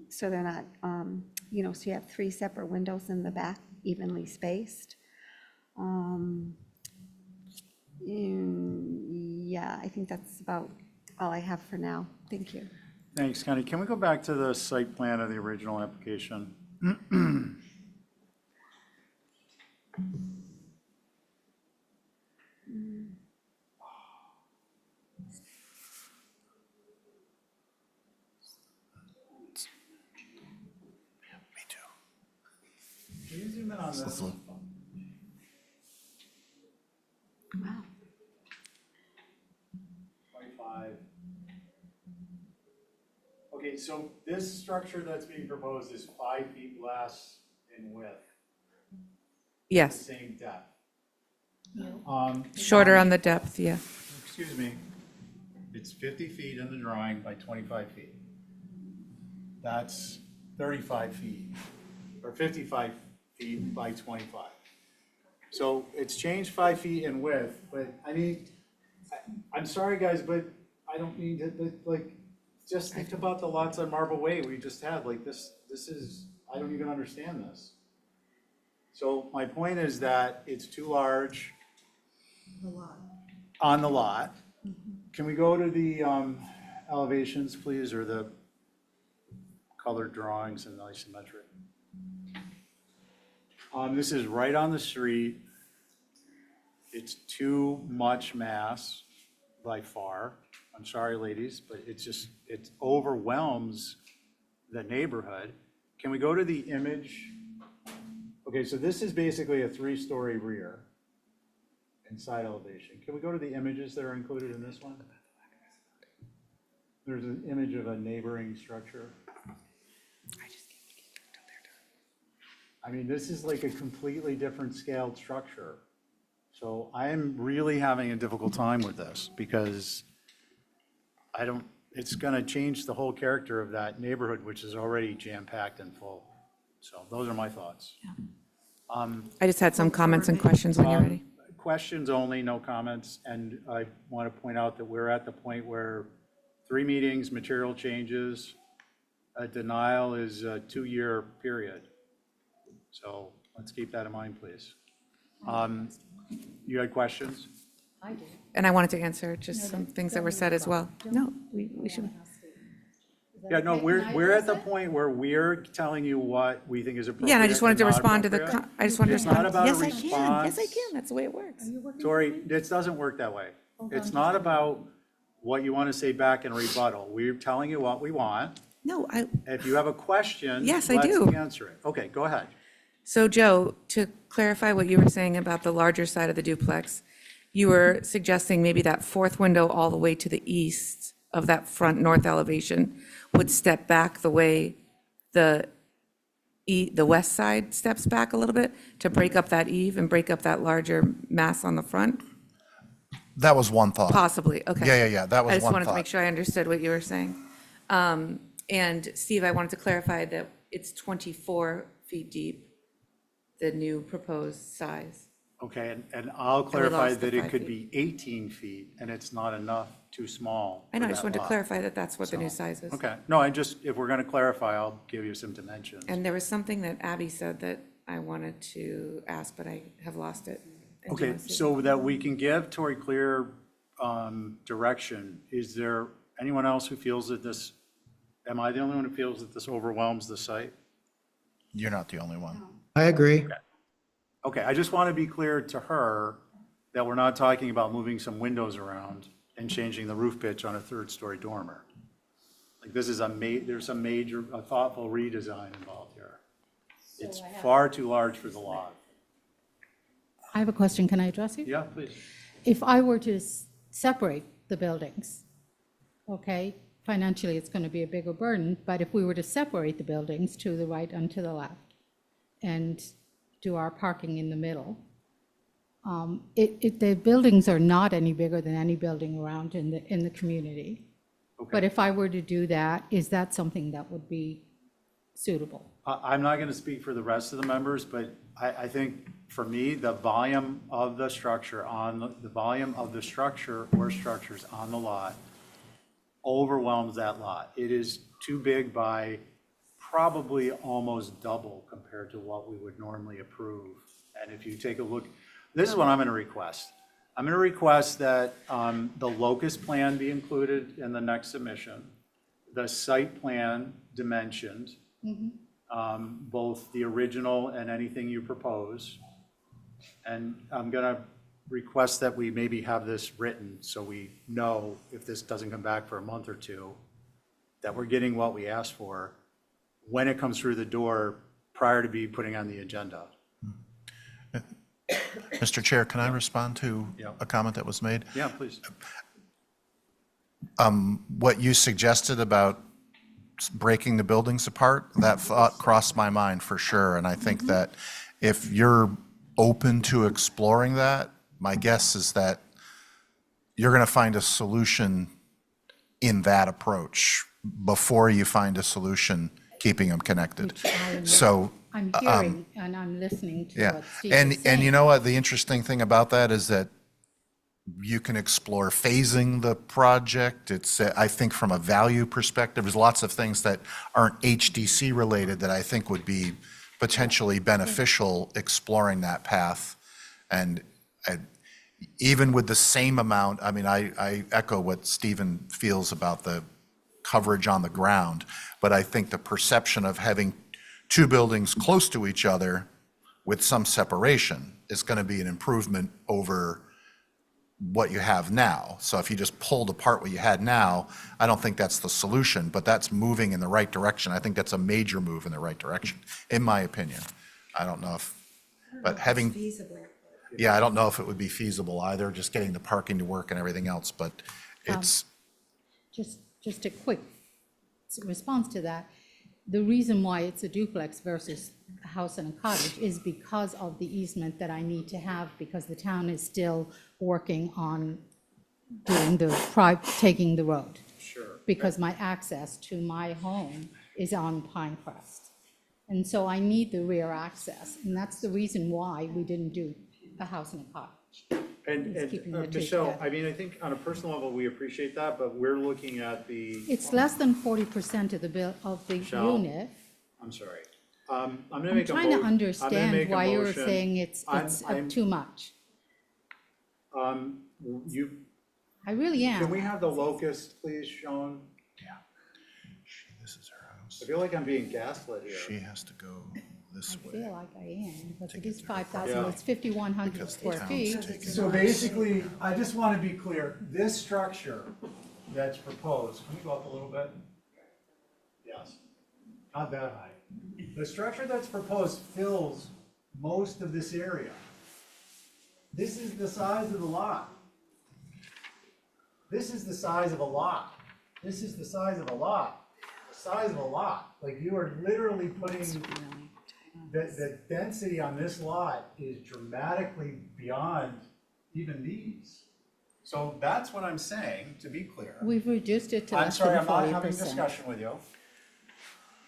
so they're not, so you have 3 separate windows in the back, evenly spaced. Yeah, I think that's about all I have for now. Thank you. Thanks, Connie. Can we go back to the site plan of the original application? Can you zoom in on this? Wow. 25. Okay, so this structure that's being proposed is 5 feet less in width, the Yes, same depth. shorter on the depth, yeah. Excuse me, it's 50 feet in the drawing by 25 feet. That's 35 feet, or 55 feet by 25. So it's changed 5 feet in width, but I mean, I'm sorry, guys, but I don't mean to, but like, just think about the lots on Marble Way we just had, like this is, I don't even understand this. So my point is that it's too large on the lot. Can we go to the elevations, please, or the colored drawings and isometric? This is right on the street. It's too much mass by far. I'm sorry, ladies, but it overwhelms the neighborhood. Can we go to the image? Okay, so this is basically a 3-story rear and side elevation. Can we go to the images that are included in this one? There's an image of a neighboring structure. I mean, this is like a completely different scaled structure. So I am really having a difficult time with this because it's gonna change the whole character of that neighborhood, which is already jam-packed and full. So those are my thoughts. I just had some comments and questions when you're ready. Questions only, no comments. And I want to point out that we're at the point where 3 meetings, material changes, a denial is a 2-year period. So let's keep that in mind, please. You had questions? I do. And I wanted to answer just some things that were said as well. No, we should. Yeah, no, we're at the point where we're telling you what we think is appropriate. Yeah, and I just wanted to and not respond to appropriate. I just wanted to It's not respond. about a Yes, I can. Yes, I response. can. That's the way it works. Tori, this doesn't work that way. It's not about what you want to say back in rebuttal. We're telling you what we want. No, If you have a question, Yes, I do. let's answer it. Okay, go ahead. So Joe, to clarify what you were saying about the larger side of the duplex, you were suggesting maybe that 4th window all the way to the east of that front north elevation would step back the way the west side steps back a little bit to break up that eave and break up that larger mass on the front? That was one thought. Possibly, okay. Yeah, that was I just one wanted to thought. make sure I understood what you were saying. And Steve, I wanted to clarify that it's 24 feet deep, the new proposed size. Okay, and I'll we clarify lost the that it 5 could feet. be 18 feet, and it's not enough, too small. I know, I for just that wanted to lot. clarify that that's what the new So, size is. Okay, no, if we're going to clarify, I'll give you some dimensions. And there was something that Abby said that I wanted to ask, but I have lost it. And do you Okay, want to see- so that we can give Tori clear direction, is there anyone else who feels that am I the only one who feels that this overwhelms the site? You're not the only one. I agree. Okay, I just want to be clear to her that we're not talking about moving some windows around and changing the roof pitch on a 3rd-story dormer. Like this is there's some major, thoughtful redesign involved here. It's far too large for the lot. I have a question. Can I address you? Yeah, please. If I were to separate the buildings, okay, financially, it's going to be a bigger burden, but if we were to separate the buildings to the right and to the left and do our parking in the middle, the buildings are not any bigger than any building around in the community. But if I were to do that, is that something that would be suitable? I'm not going to speak for the rest of the members, but I think for me, the volume of the structure or structures on the lot overwhelms that lot. It is too big by probably almost double compared to what we would normally approve. And if you take a look, this is what I'm going to request. I'm going to request that the locus plan be included in the next submission, the site plan dimensioned, both the original and anything you propose. And I'm going to request that we maybe have this written so we know if this doesn't come back for a month or two, that we're getting what we asked for when it comes through the door prior to be putting on the agenda. Mr. Chair, can I respond to Yeah. a comment that was made? Yeah, please. What you suggested about breaking the buildings apart, that thought crossed my mind for sure. And I think that if you're open to exploring that, my guess is that you're going to find a solution in that approach before you find a solution keeping them connected. So, I'm hearing and I'm listening to yeah. what Steve And is saying. you know what? The interesting thing about that is that you can explore phasing the project. It's, I think from a value perspective, there's lots of things that aren't HDC related that I think would be potentially beneficial exploring that path. And even with the same amount, I mean, I echo what Stephen feels about the coverage on the ground, but I think the perception of having two buildings close to each other with some separation is going to be an improvement over what you have now. So if you just pulled apart what you had now, I don't think that's the solution, but that's moving in the right direction. I think that's a major move in the right direction, in my opinion. I don't know if, but having, yeah, I don't know if it would be feasible either, just getting the parking to work and everything else, but it's. Just a quick response to that. The reason why it's a duplex versus a house and a cottage is because of the easement that I need to have, because the town is still working on doing taking the road. Sure. Because my access to my home is on Pinecrest. And so I need the rear access, and that's the reason why we didn't do a house and a cottage. And It's keeping the two Michelle, together. I mean, I think on a personal level, we appreciate that, but we're looking at the. It's less than 40% of the Michelle, unit. I'm sorry. I'm going to I'm make a trying to I'm gonna understand make a why you're motion. saying it's I'm- too much. You, I really am. can we have the locust, please, shown? This is her house. I feel like I'm being gaslit here. She has to go this I way. feel like I am, because it is 5,000, Yeah. it's 5,100 Because the square town's feet. taking So basically, I just want to be clear, this structure that's proposed, can you go up a little bit? Yes, not that high. The structure that's proposed fills most of this area. This is the size of the lot. This is the size of a lot. This is the size of a lot. The size of a lot. Like you are literally putting, the density on this lot is dramatically beyond even these. So that's what I'm saying, to be clear. We've reduced it to I'm less sorry, than I'm not 40%. having discussion with you.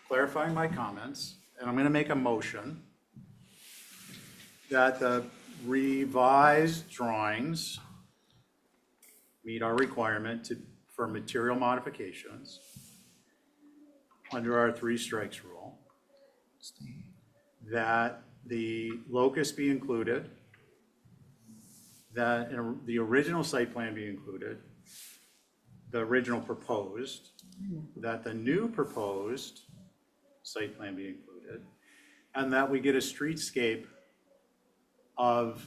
Clarifying my comments, and I'm going to make a motion that the revised drawings meet our requirement for material modifications under our 3 strikes rule, that the locust be included, that the original site plan be included, the original proposed, that the new proposed site plan be included, and that we get a streetscape of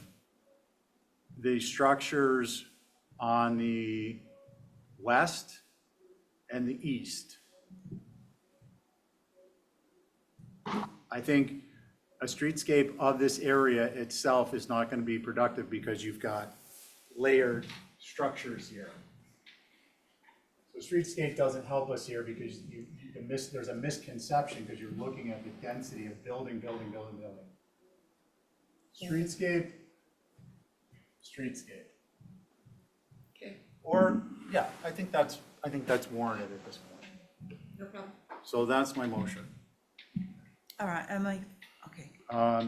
the structures on the west and the east. I think a streetscape of this area itself is not going to be productive because you've got layered structures here. So streetscape doesn't help us here because you can there's a misconception because you're looking at the density of building. Streetscape. Okay. Or, yeah, I think that's warranted at this point. No problem. So that's my motion. All right, okay,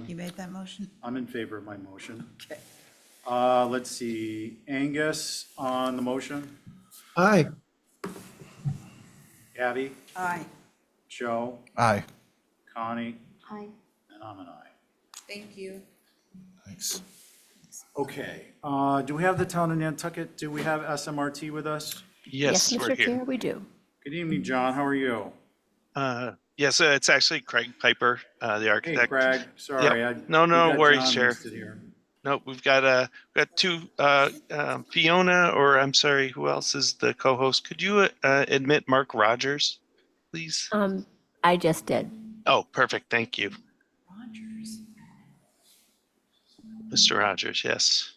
you made that motion? I'm in favor of my motion. Okay. Let's see, Angus on the motion, Aye. Abby, Aye. Joe, Aye. Connie, Aye. and I'm an aye. Thank you. Thanks. Okay, do we have the town of Nantucket? Do we have SMRT with us? Yes, Mr. Chair, we do. Good evening, John, how are you? Yes, it's actually Craig Piper, the Hey, architect. Craig, sorry. No we got worries, John Chair. listed here. No, we've got two, Fiona, or I'm sorry, who else is the co-host? Could you admit Mark Rogers, please? I just did. Oh, perfect, thank you. Rogers. Mr. Rogers, yes.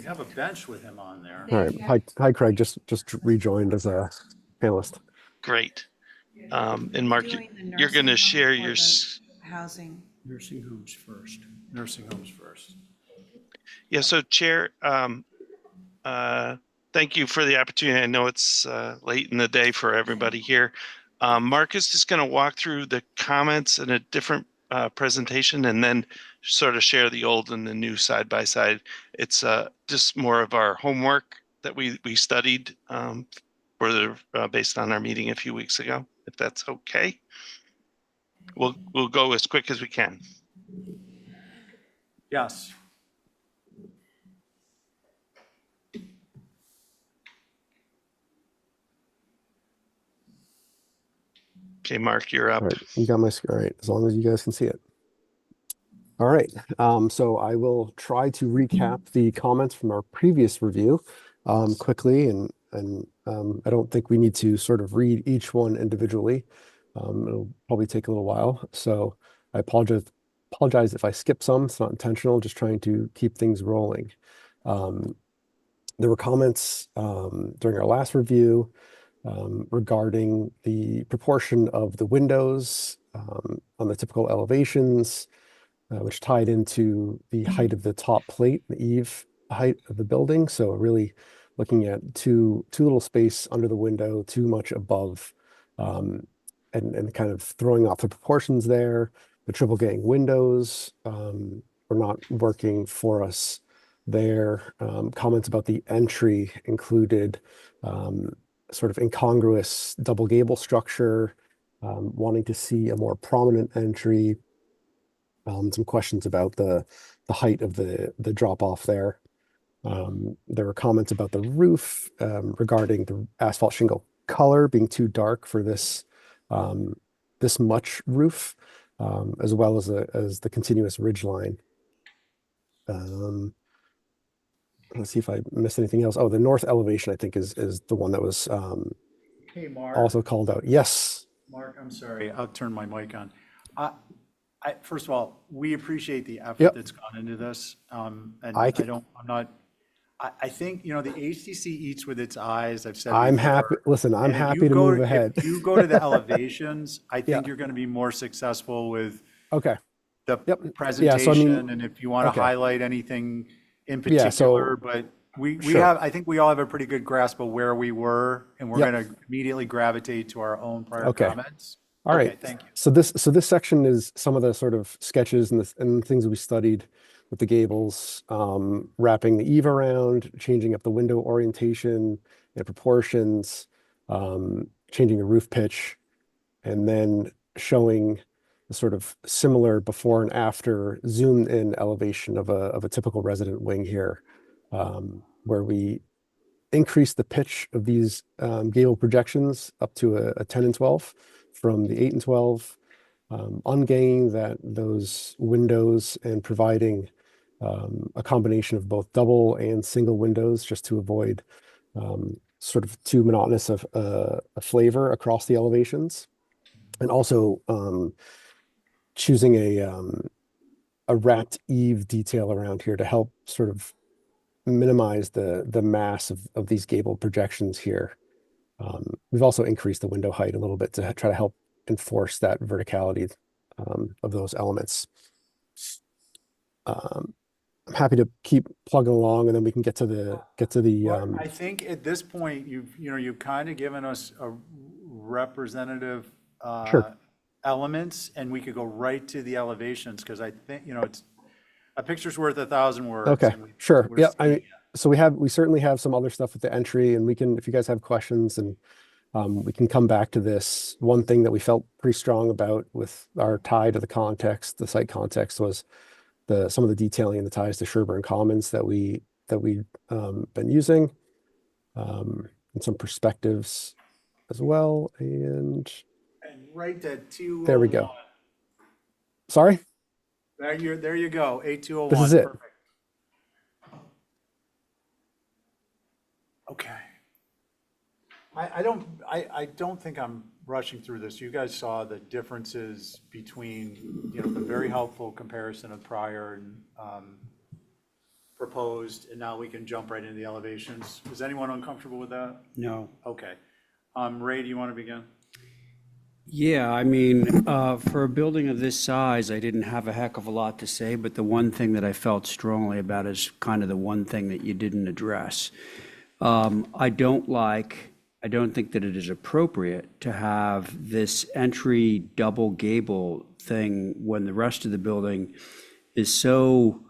have a bench with him on there. All right. Hi, Craig. Just rejoined as a panelist. Great. And Mark, Doing the you're going to nursing home share or your, the housing. Nursing homes first. Nursing homes first. yeah, so Chair, thank you for the opportunity. I know it's late in the day for everybody here. Mark is just going to walk through the comments in a different presentation and then sort of share the old and the new side by side. It's just more of our homework that we studied for the based on our meeting a few weeks ago, if that's okay. We'll go as quick as we can. Yes. Okay, Mark, you're up. All right. You got my screen. All right. As long as you guys can see it. All right. So I will try to recap the comments from our previous review quickly, and I don't think we need to sort of read each one individually. It'll probably take a little while. So I apologize if I skip some. It's not intentional, just trying to keep things rolling. There were comments during our last review regarding the proportion of the windows on the typical elevations, which tied into the height of the top plate, the eave height of the building. So really looking at too little space under the window, too much above, and kind of throwing off the proportions there. The triple gang windows were not working for us there. Comments about the entry included sort of incongruous double gable structure, wanting to see a more prominent entry. Some questions about the height of the drop off there. There were comments about the roof regarding the asphalt shingle color being too dark for this this much roof, as well as the continuous ridge line. Let's see if I missed anything else. Oh, the north elevation, I think, is the one that was Hey, Mark. also called out. Yes. Mark, I'm sorry. I'll turn my mic on. First of all, we appreciate the effort that's gone into this. I think, the HTC eats with its eyes. I've said I'm before. happy. Listen, I'm And if happy you to go move ahead. If you go to the elevations, I think you're going to be more successful with Okay. the presentation. Yeah, so I mean, And if you want to okay. highlight anything in Yeah, particular, so- but we Sure. have, I think we all have a pretty good grasp of where we were, and we're Yep. going to immediately gravitate to our own prior Okay. comments. All Okay, right. thank you. So this section is some of the sort of sketches and things that we studied with the gables, wrapping the eave around, changing up the window orientation and proportions, changing the roof pitch, and then showing the sort of similar before and after zoomed in elevation of a typical resident wing here, where we increase the pitch of these gable projections up to a 10 and 12 from the 8 and 12, unganging those windows and providing a combination of both double and single windows just to avoid sort of too monotonous of a flavor across the elevations. And also choosing a wrapped eave detail around here to help sort of minimize the mass of these gable projections here. We've also increased the window height a little bit to try to help enforce that verticality of those elements. I'm happy to keep plugging along, and then we can get to the Well, I think at this point, you've kind of given us a representative Sure. elements, and we could go right to the elevations, because I think, it's a picture's worth 1,000 words. Okay, and sure. we're Yeah, seeing so we certainly have some other stuff with the entry, and we can, if you guys have questions, and we can come back to this. One thing that we felt pretty strong about with our tie to the context, the site context, was some of the detailing and the ties to Sherburne Commons that we've been using, and some perspectives as well. And right at 201. there we go. Sorry? There you go, 8201. This is it. Perfect. Okay. I don't think I'm rushing through this. You guys saw the differences between, the very helpful comparison of prior and proposed, and now we can jump right into the elevations. Is anyone uncomfortable with that? No. Okay. Ray, do you want to begin? Yeah, I mean, for a building of this size, I didn't have a heck of a lot to say, but the one thing that I felt strongly about is kind of the one thing that you didn't address. I don't think that it is appropriate to have this entry double gable thing when the rest of the building is so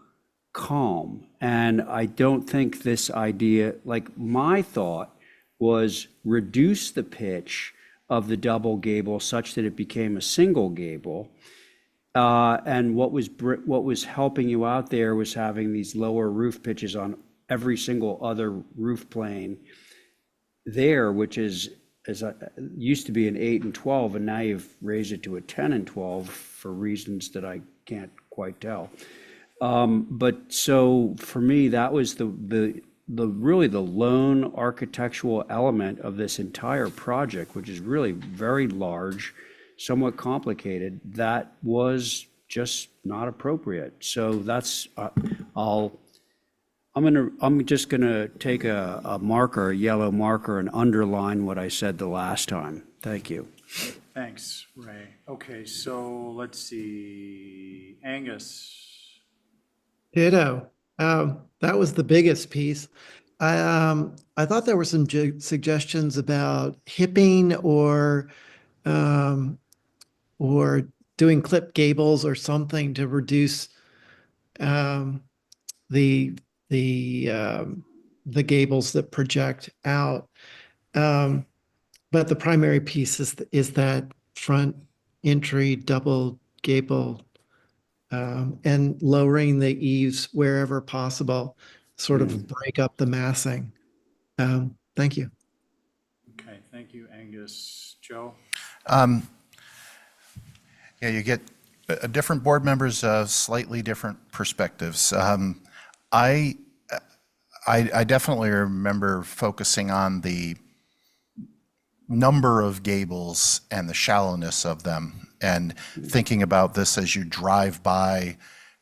calm. And I don't think this idea, like my thought was reduce the pitch of the double gable such that it became a single gable. And what was helping you out there was having these lower roof pitches on every single other roof plane there, which is used to be an 8 and 12, and now you've raised it to a 10 and 12 for reasons that I can't quite tell. But so for me, that was the really the lone architectural element of this entire project, which is really very large, somewhat complicated, that was just not appropriate. So that's, I'm just gonna take a marker, a yellow marker, and underline what I said the last time. Thank you. Thanks, Ray. Okay, so let's see, Angus. Ditto. That was the biggest piece. I thought there were some suggestions about hipping or doing clip gables or something to reduce the gables that project out. But the primary piece is that front entry double gable, and lowering the eaves wherever possible, sort of break up the massing. Thank you. Okay, thank you, Angus. Joe? Yeah, you get different board members, slightly different perspectives. I definitely remember focusing on the number of gables and the shallowness of them, and thinking about this as you drive by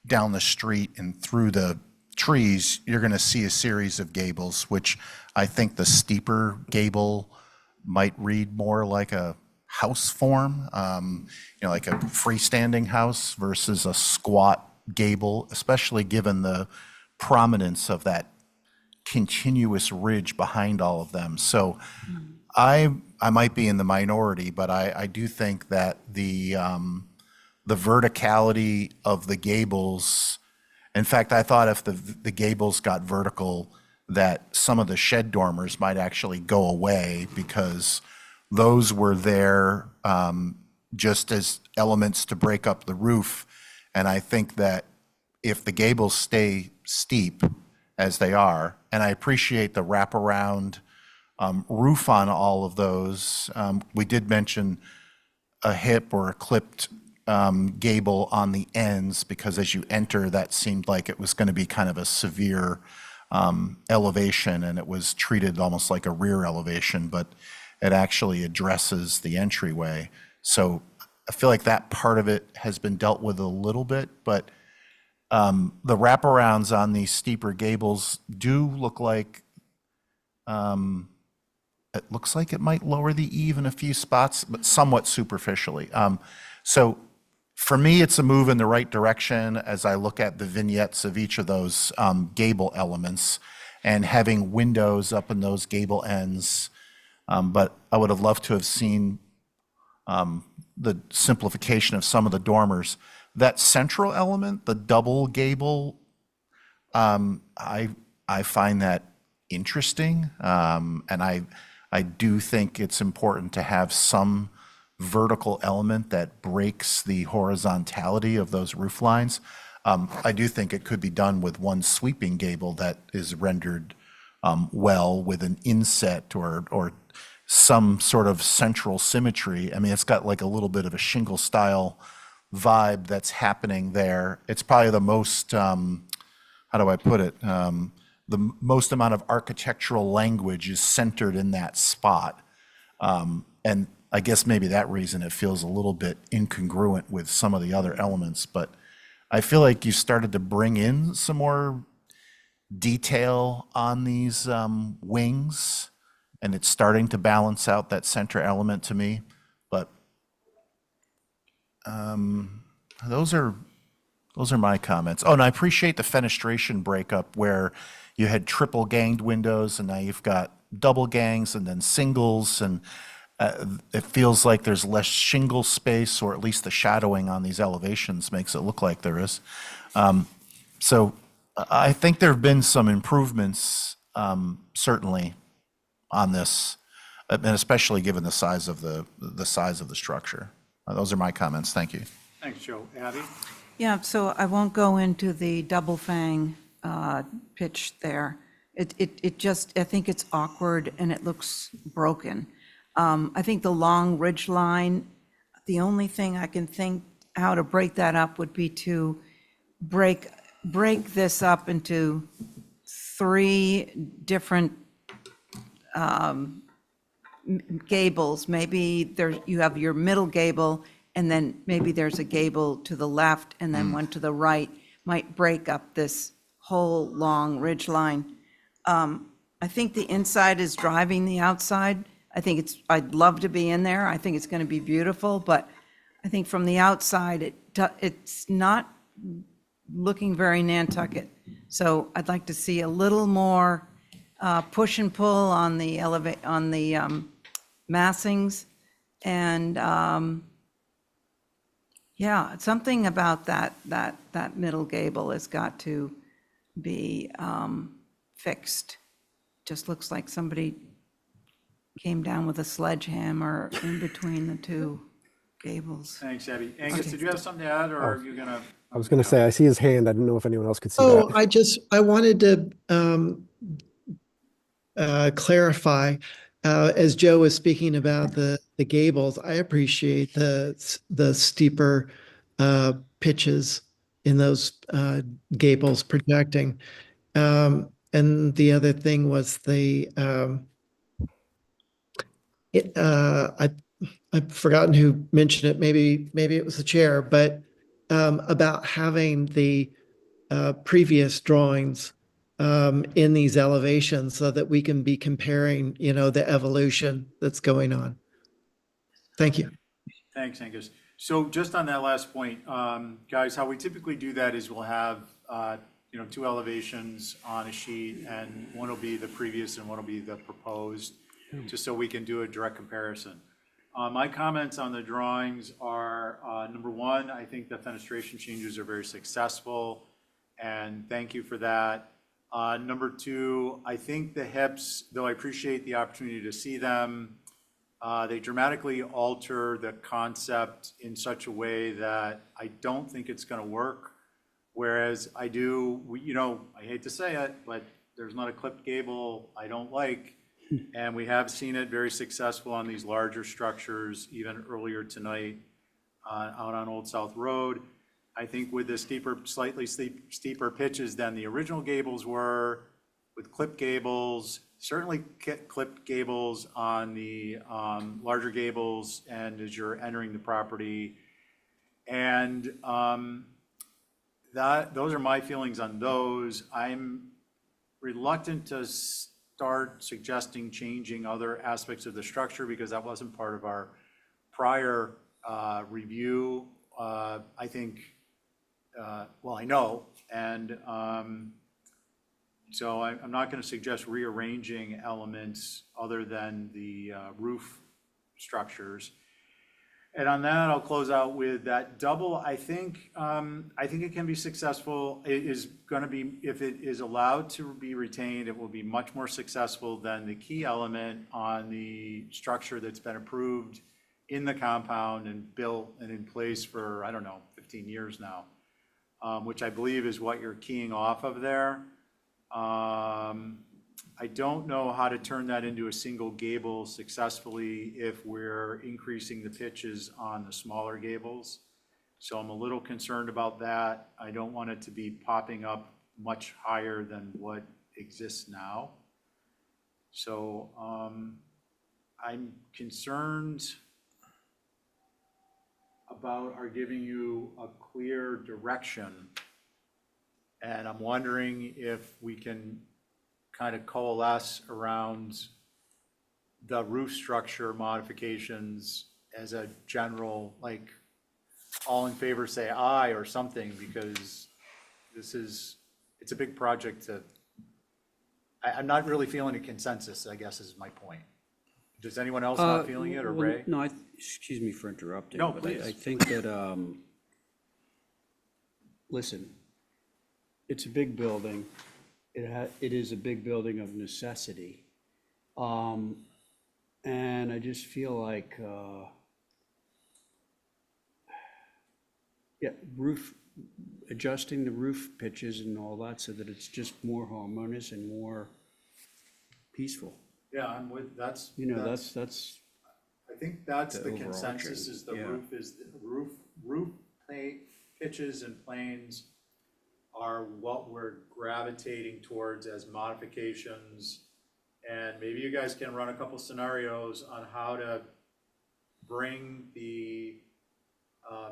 down the street and through the trees, you're going to see a series of gables, which I think the steeper gable might read more like a house form, like a freestanding house versus a squat gable, especially given the prominence of that continuous ridge behind all of them. So I might be in the minority, but I do think that the verticality of the gables, in fact, I thought if the gables got vertical, that some of the shed dormers might actually go away, because those were there just as elements to break up the roof. And I think that if the gables stay steep as they are, and I appreciate the wraparound roof on all of those. We did mention a hip or a clipped gable on the ends, because as you enter, that seemed like it was going to be kind of a severe elevation, and it was treated almost like a rear elevation, but it actually addresses the entryway. So I feel like that part of it has been dealt with a little bit, but the wraparounds on these steeper gables do look like it looks like it might lower the eave in a few spots, but somewhat superficially. So for me, it's a move in the right direction as I look at the vignettes of each of those gable elements and having windows up in those gable ends. But I would have loved to have seen the simplification of some of the dormers. That central element, the double gable, I find that interesting, and I do think it's important to have some vertical element that breaks the horizontality of those roof lines. I do think it could be done with one sweeping gable that is rendered well with an inset or some sort of central symmetry. I mean, it's got like a little bit of a shingle style vibe that's happening there. It's probably the most, how do I put it? The most amount of architectural language is centered in that spot. And I guess maybe that reason it feels a little bit incongruent with some of the other elements, but I feel like you started to bring in some more detail on these wings, and it's starting to balance out that center element to me. But those are my comments. Oh, and I appreciate the fenestration breakup where you had triple ganged windows and now you've got double gangs and then singles, and it feels like there's less shingle space, or at least the shadowing on these elevations makes it look like there is. So I think there have been some improvements, certainly, on this, and especially given the size of the size of the structure. Those are my comments. Thank you. Thanks, Joe. Abby? Yeah, so I won't go into the double fang pitch there. It just, I think it's awkward and it looks broken. I think the long ridge line, the only thing I can think how to break that up would be to break this up into 3 different gables. Maybe there, you have your middle gable, and then maybe there's a gable to the left and then one to the right, might break up this whole long ridge line. I think the inside is driving the outside. I'd love to be in there. I think it's going to be beautiful, but I think from the outside, it's not looking very Nantucket. So I'd like to see a little more push and pull on the massings, and yeah, something about that middle gable has got to be fixed. Just looks like somebody came down with a sledgehammer in between the 2 gables. Thanks, Abby. Angus, did you have something to add, or are you going to? I was going to say, I see his hand. I didn't know if anyone else could see Oh, that. I wanted to clarify, as Joe was speaking about the gables, I appreciate the steeper pitches in those gables projecting. And the other thing was I've forgotten who mentioned it. Maybe it was the chair, but about having the previous drawings in these elevations so that we can be comparing, the evolution that's going on. Thank you. Thanks, Angus. So just on that last point, guys, how we typically do that is we'll have, 2 elevations on a sheet, and one will be the previous and one will be the proposed, just so we can do a direct comparison. My comments on the drawings are, number 1, I think the fenestration changes are very successful, and thank you for that. Number 2, I think the hips, though I appreciate the opportunity to see them, they dramatically alter the concept in such a way that I don't think it's going to work. Whereas I hate to say it, but there's not a clipped gable I don't like. And we have seen it very successful on these larger structures, even earlier tonight out on Old South Road. I think with the slightly steeper pitches than the original gables were, with clipped gables, certainly clipped gables on the larger gables and as you're entering the property. And those are my feelings on those. I'm reluctant to start suggesting changing other aspects of the structure because that wasn't part of our prior review. I think, I know, and so I'm not going to suggest rearranging elements other than the roof structures. And on that, I'll close out with that double. I think it can be successful. It is going to be, if it is allowed to be retained, it will be much more successful than the key element on the structure that's been approved in the compound and built and in place for, 15 years now, which I believe is what you're keying off of there. I don't know how to turn that into a single gable successfully if we're increasing the pitches on the smaller gables. So I'm a little concerned about that. I don't want it to be popping up much higher than what exists now. So I'm concerned about our giving you a clear direction And I'm wondering if we can kind of coalesce around the roof structure modifications as a general, like, all in favor, say aye or something, because it's a big project to, I'm not really feeling a consensus, I guess is my point. Does anyone else not feeling it, or Well, Ray? No, excuse me for interrupting. No, but please. I think that, listen, it's a big building. It is a big building of necessity. And I just feel like, yeah, adjusting the roof pitches and all that so that it's just more harmonious and more peaceful. Yeah, I'm with, that's. You know, that's- that's, I think that's the the consensus, overarching, is the yeah. roof is, roof pitches and planes are what we're gravitating towards as modifications. And maybe you guys can run a couple scenarios on how to bring the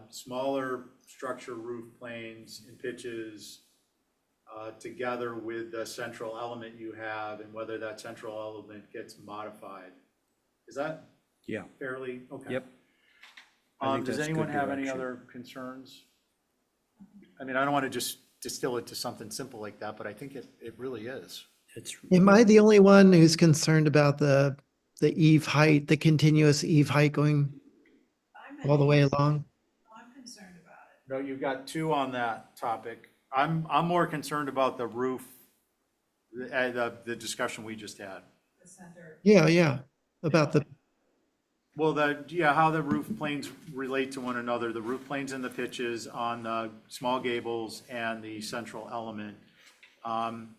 smaller structure roof planes and pitches together with the central element you have, and whether that central element gets modified. Is that yeah, fairly, okay? yep. I think Does that's anyone good have any direction. other concerns? I mean, I don't want to just distill it to something simple like that, but I think it really is. It's, Am I the only one who's concerned about the eave height, the continuous eave height going all the way along? No, you've got two on that topic. I'm more concerned about the roof, the discussion we just had. Yeah, about the, Well, how the roof planes relate to one another, the roof planes and the pitches on the small gables and the central element.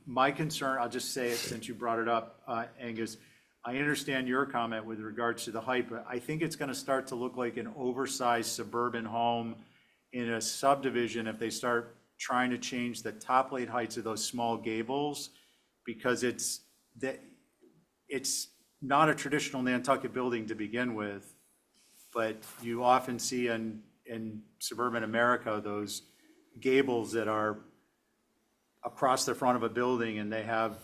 My concern, I'll just say it since you brought it up, Angus, I understand your comment with regards to the height, but I think it's gonna start to look like an oversized suburban home in a subdivision if they start trying to change the top plate heights of those small gables, because it's not a traditional Nantucket building to begin with, but you often see in suburban America, those gables that are across the front of a building and they have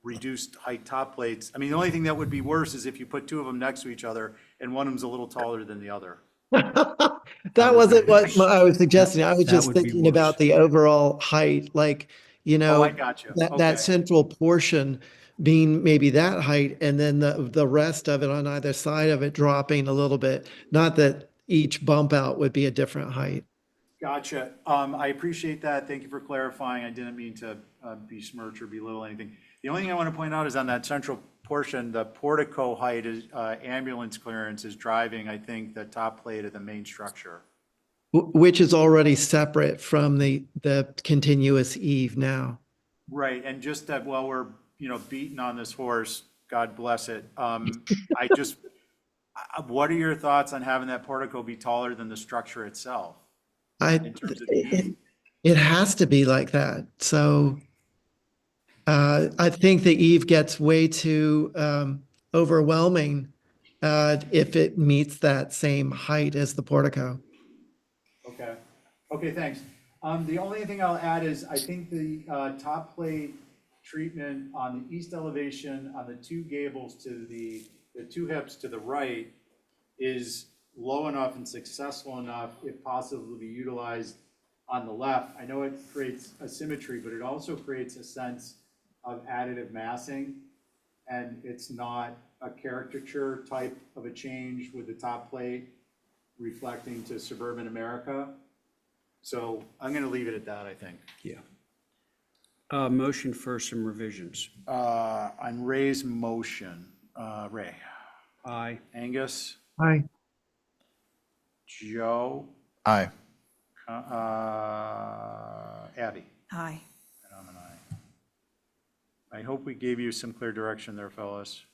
reduced height top plates. I mean, the only thing that would be worse is if you put two of them next to each other and one of them's a little taller than the other. that wasn't what I was suggesting. I was that just would be thinking about worse. the overall height, like, Oh, I got you. that Okay. central portion being maybe that height, and then the rest of it on either side of it dropping a little bit. Not that each bump out would be a different height. Gotcha. I appreciate that. Thank you for clarifying. I didn't mean to besmirch or belittle anything. The only thing I want to point out is on that central portion, the portico height is, ambulance clearance is driving, I think, the top plate of the main structure. Which is already separate from the continuous eave now. Right, and just that while we're, beating on this horse, God bless it, what are your thoughts on having that portico be taller than the structure itself? In terms of It has to be like that. So I think the eave gets way too overwhelming if it meets that same height as the portico. Okay, thanks. The only thing I'll add is I think the top plate treatment on the east elevation on the two gables to the two hips to the right is low enough and successful enough, if possible, to be utilized on the left. I know it creates asymmetry, but it also creates a sense of additive massing, and it's not a caricature type of a change with the top plate reflecting to suburban America. So I'm gonna leave it at that, I think. Yeah. Motion for some revisions. On Ray's motion, Ray, Aye. Angus, Hi. Joe, Aye. Abby. Aye. And I'm an aye. I hope we gave you some clear direction there, fellas.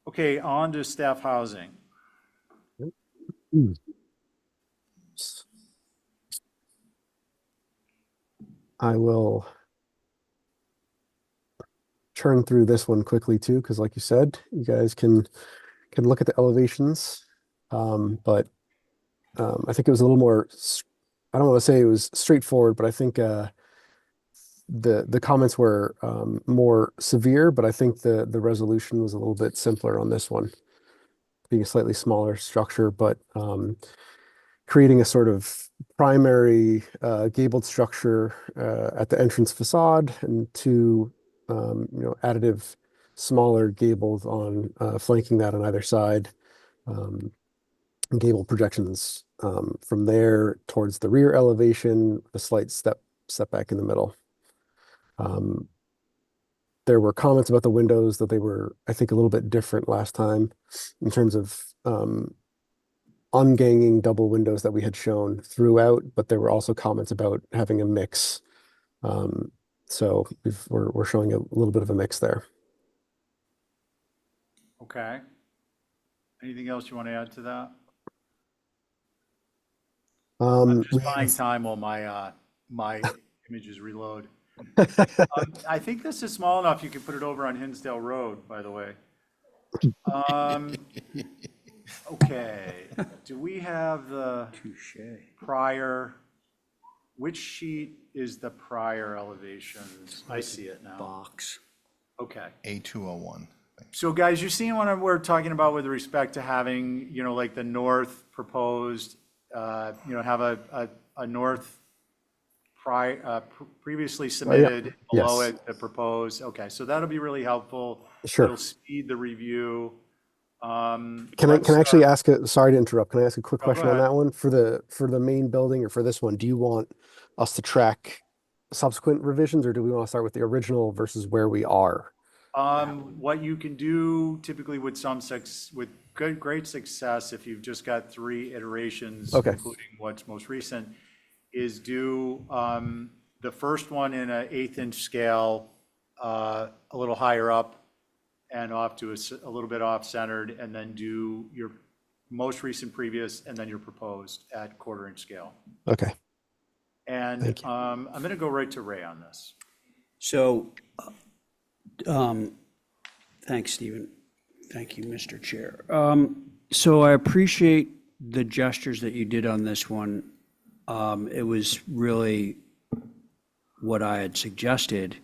Okay, on to staff housing. I will churn through this one quickly too, because like you said, you guys can look at the elevations. But I think it was a little more, I don't want to say it was straightforward, but I think the comments were more severe, but I think the resolution was a little bit simpler on this one, being a slightly smaller structure, but creating a sort of primary gabled structure at the entrance facade and two additive smaller gables on flanking that on either side. And gable projections from there towards the rear elevation, a slight step back in the middle. There were comments about the windows that they were, I think, a little bit different last time in terms of unganging double windows that we had shown throughout, but there were also comments about having a mix. So we're showing a little bit of a mix there. Okay. Anything else you want to add to that? I'm just buying time while my images reload. I think this is small enough you can put it over on Hinsdale Road, by the way. Okay, do we have the prior, which sheet is the prior elevations? I see it now. Box. Okay. A201. So guys, you're seeing what we're talking about with respect to having, like the north proposed, have a north previously submitted, below Yes. it, the proposed. Okay, so that'll be really helpful. Sure. It'll speed the review. Can I actually ask sorry to interrupt, can I ask a quick Oh, go question on ahead. that one? For the main building or for this one, do you want us to track subsequent revisions, or do we want to start with the original versus where we are? What you can do typically with great success, if you've just got 3 iterations, Okay. including what's most recent, is do the first one in an 1/8" scale, a little higher up and off to a little bit off-centered, and then do your most recent previous and then your proposed at 1/4" scale. Okay. And Thank you. I'm going to go right to Ray on this. So, thanks, Stephen. Thank you, Mr. Chair. So I appreciate the gestures that you did on this one. It was really what I had suggested.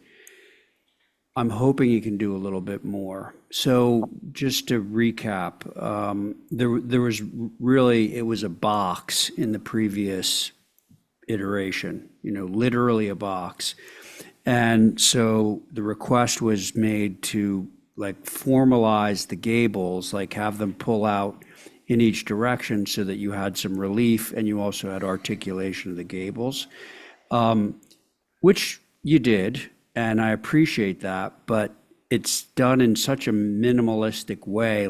I'm hoping you can do a little bit more. So just to recap, there was really, it was a box in the previous iteration, literally a box. And so the request was made to formalize the gables, have them pull out in each direction so that you had some relief and you also had articulation of the gables, which you did. And I appreciate that, but it's done in such a minimalistic way,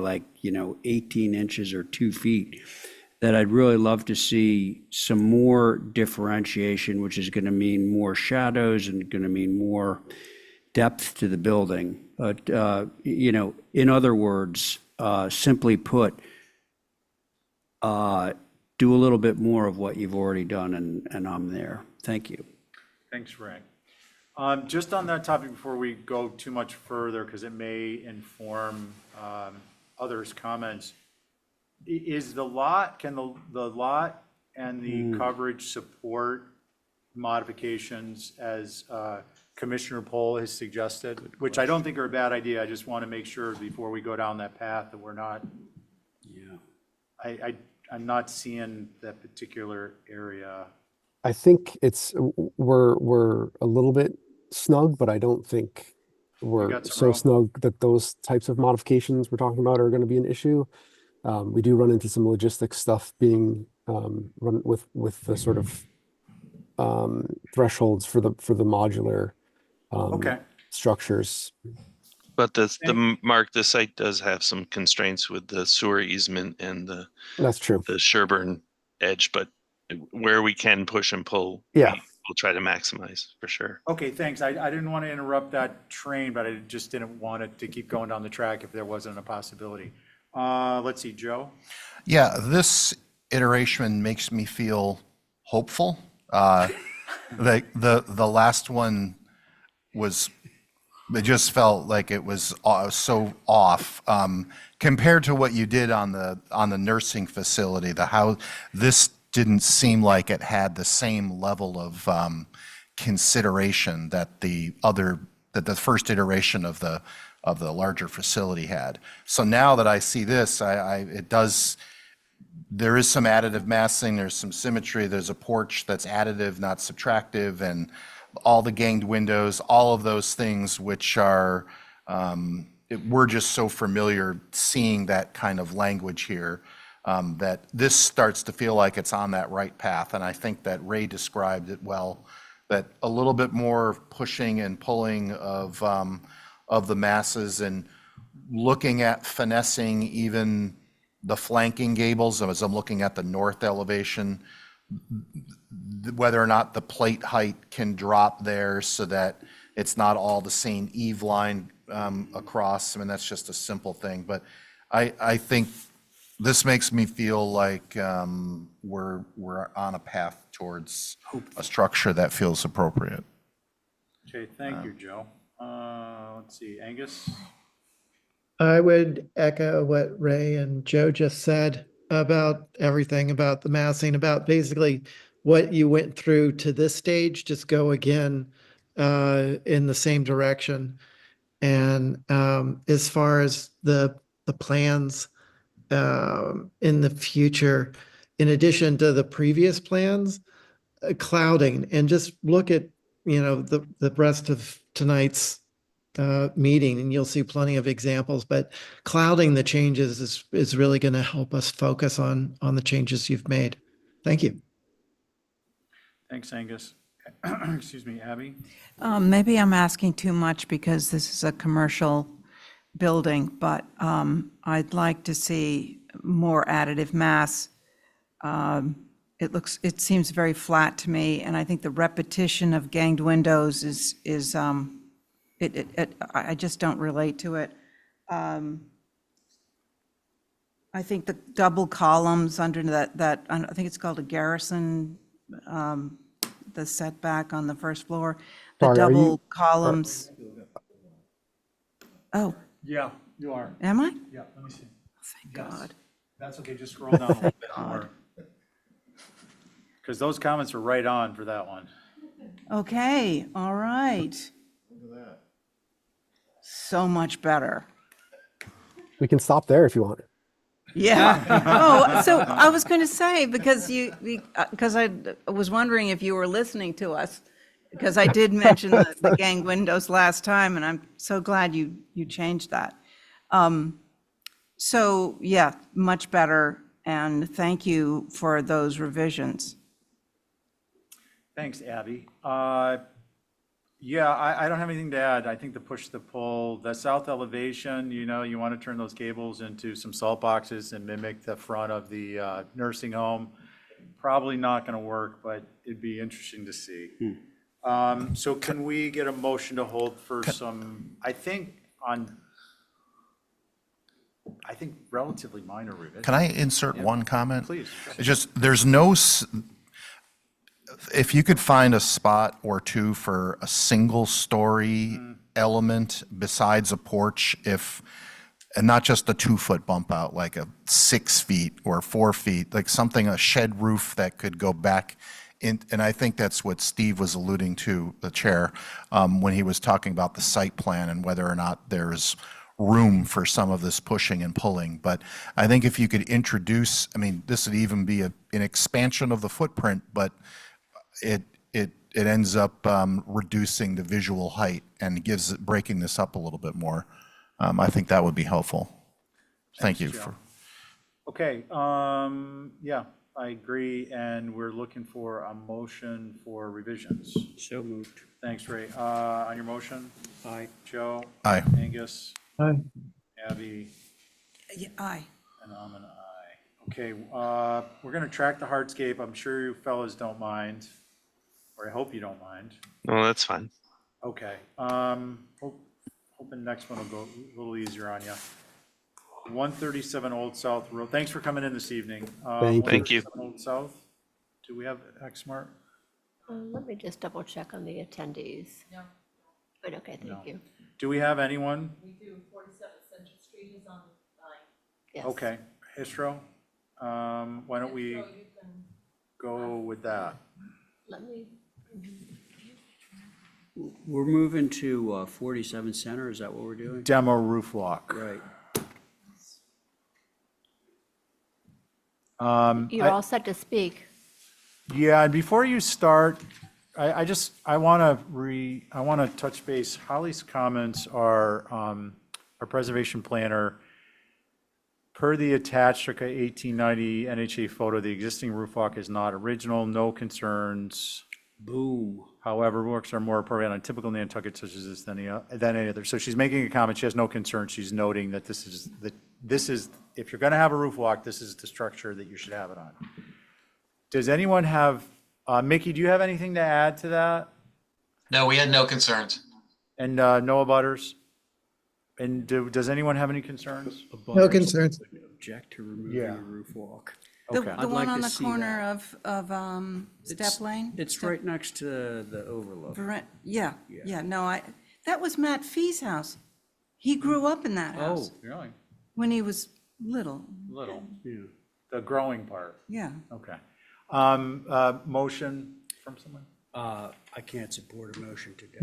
18 inches or 2 feet, that I'd really love to see some more differentiation, which is going to mean more shadows and going to mean more depth to the building. But, in other words, simply put, do a little bit more of what you've already done, and I'm there. Thank you. Thanks, Ray. Just on that topic, before we go too much further, because it may inform others' comments, can the lot and the coverage support modifications as Commissioner Pohl has suggested, which I don't think are a bad idea. I just want to make sure before we go down that path that we're not, I'm not seeing that particular area. I think we're a little bit snug, but I don't think we're got some so room. snug that those types of modifications we're talking about are going to be an issue. We do run into some logistics stuff being run with the sort of thresholds for the modular structures. But Mark, the site does have some constraints with the sewer easement and That's true. the Sherburne edge, but where we can push and pull, Yeah. we'll try to maximize for sure. Okay, thanks. I didn't want to interrupt that train, but I just didn't want it to keep going down the track if there wasn't a possibility. Let's see, Joe? Yeah, this iteration makes me feel hopeful. The last one was, it just felt like it was so off compared to what you did on the nursing facility. This didn't seem like it had the same level of consideration that the first iteration of the larger facility had. So now that I see this, there is some additive massing, there's some symmetry, there's a porch that's additive, not subtractive, and all the ganged windows, all of those things which are, we're just so familiar seeing that kind of language here, that this starts to feel like it's on that right path. And I think that Ray described it well, that a little bit more pushing and pulling of the masses and looking at finessing even the flanking gables, as I'm looking at the north elevation, whether or not the plate height can drop there so that it's not all the same eave line across. I mean, that's just a simple thing, but I think this makes me feel like we're on a path towards a structure that feels appropriate. Okay, thank you, Joe. Let's see, Angus? I would echo what Ray and Joe just said about everything, about the massing, about basically what you went through to this stage, just go again in the same direction. And as far as the plans in the future, in addition to the previous plans, clouding, and just look at, the rest of tonight's meeting, and you'll see plenty of examples, but clouding the changes is really going to help us focus on the changes you've made. Thank you. Thanks, Angus. Excuse me, Abby? Maybe I'm asking too much because this is a commercial building, but I'd like to see more additive mass. It seems very flat to me, and I think the repetition of ganged windows is I just don't relate to it. I think the double columns under that I think it's called a garrison, the setback on the first floor, the Sorry, double columns. Oh, Yeah, you are. am I? Yeah, let me see. Thank God. That's okay, just scroll down a little bit more. Because those comments were right on for that one. Okay, all right. Look at that. So much better. We can stop there if you want. Yeah. Oh, so I was going to say, because I was wondering if you were listening to us, because I did mention the gang windows last time, and I'm so glad you changed that. So yeah, much better, and thank you for those revisions. Thanks, Abby. Yeah, I don't have anything to add. I think the push to pull, the south elevation, you want to turn those gables into some salt boxes and mimic the front of the nursing home. Probably not going to work, but it'd be interesting to see. So can we get a motion to hold for some, I think relatively minor revisions? Can I insert one comment? Please. It's just, if you could find a spot or two for a single story element besides a porch, and not just a 2-foot bump out, like a 6 feet or 4 feet, like something, a shed roof that could go back in. And I think that's what Steve was alluding to, the chair, when he was talking about the site plan and whether or not there's room for some of this pushing and pulling. But I think if you could introduce, this would even be an expansion of the footprint, but it ends up reducing the visual height and breaking this up a little bit more. I think that would be helpful. Thank you. Okay, yeah, I agree, and we're looking for a motion for revisions. So moved. Thanks, Ray. On your motion? Aye. Joe? Aye. Angus? Aye. Abby? Yeah, aye. And I'm an aye. Okay, we're going to track the hardscape. I'm sure you fellas don't mind, or I hope you don't mind. No, that's fine. Okay, hoping next one will go a little easier on you. 137 Old South Road. Thanks for coming in this evening. Thank you. 137 Old South. Do we have Xmart? Let me just double check on the attendees. No. But okay, thank you. Do we have anyone? We do, 47 Central Street is on 9. Yes. Okay, Histro. Why don't we go with that? Let me, We're moving to 47 Center, is that what we're doing? Demo roof walk. Right. You're all set to speak. Yeah, and before you start, I want to touch base. Holly's comments are, our preservation planner, per the attached circa 1890 NHA photo, the existing roof walk is not original, no concerns. Boom. However, works are more appropriate on typical Nantucket such as this than any other. So she's making a comment, she has no concern, she's noting that this is, if you're gonna have a roof walk, this is the structure that you should have it on. Does anyone have, Mickey, do you have anything to add to that? No, we had no concerns. And no abutters? And does anyone have any concerns? No concerns. Object to removing a roof walk. Okay. The I'd one like on to the see corner of Step Lane? It's right next to the overlook. Yeah, no, that was Matt Fee's house. He grew up in that house Really? when he was little, Little, Yeah. the growing part, yeah. okay. Motion from someone? I can't support a motion today.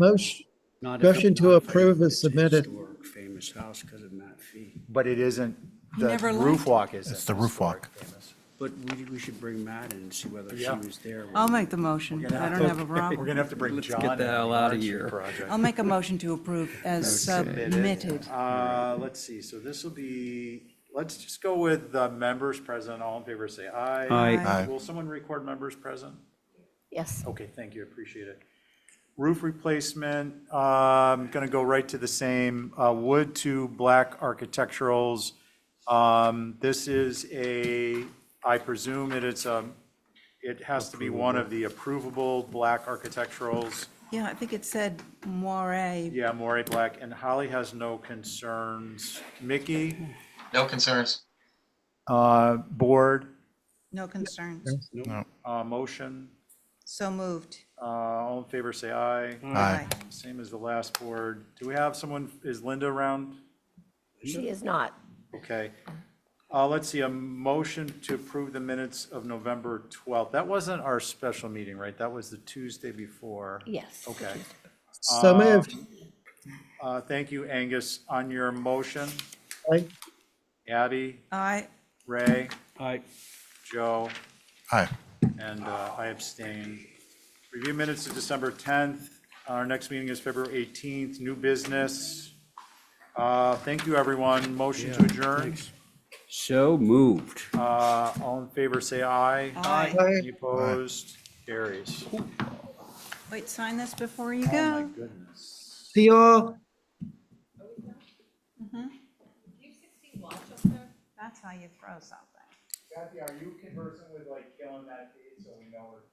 Motion to approve is submitted. Historic famous house because of Matt Fee. But it isn't, He the never roof liked walk isn't. It's the roof walk. famous. But we should bring Matt in and see whether she Yeah. was there. I'll make the motion. I don't have a We're problem. gonna have to bring Let's John get in. the hell on outta Archie here. project. I'll make a motion to approve as submitted. Let's see, so this will be, let's just go with the members present. All in favor, say aye. Aye. Aye. Will someone record members present? Yes. Okay, thank you, appreciate it. Roof replacement, gonna go right to the same, wood to black architecturals. This is I presume it has to be one of the approvable black architecturals. Yeah, I think it said Moray. Yeah, Moray Black, and Holly has no concerns. Mickey, No concerns. board, No concerns. No. motion, So moved. all in favor, say aye. Aye. Same as the last board. Do we have someone, is Linda around? She is not. Okay. Let's see, a motion to approve the minutes of November 12th. That wasn't our special meeting, right? That was the Tuesday before. Yes. Okay. So moved. Thank you, Angus. On your motion, Aye. Abby, Aye. Ray, Aye. Joe, Aye. and I abstain. Review minutes of December 10th. Our next meeting is February 18th. New business. Thank you, everyone. Motion to adjourn. So moved. All in favor, say aye. Aye. Any opposed? Carries. Wait, sign this before you Oh, my go. goodness. See you all. That's how you throw something. Kathy, are you conversing with like killing that date so we know we're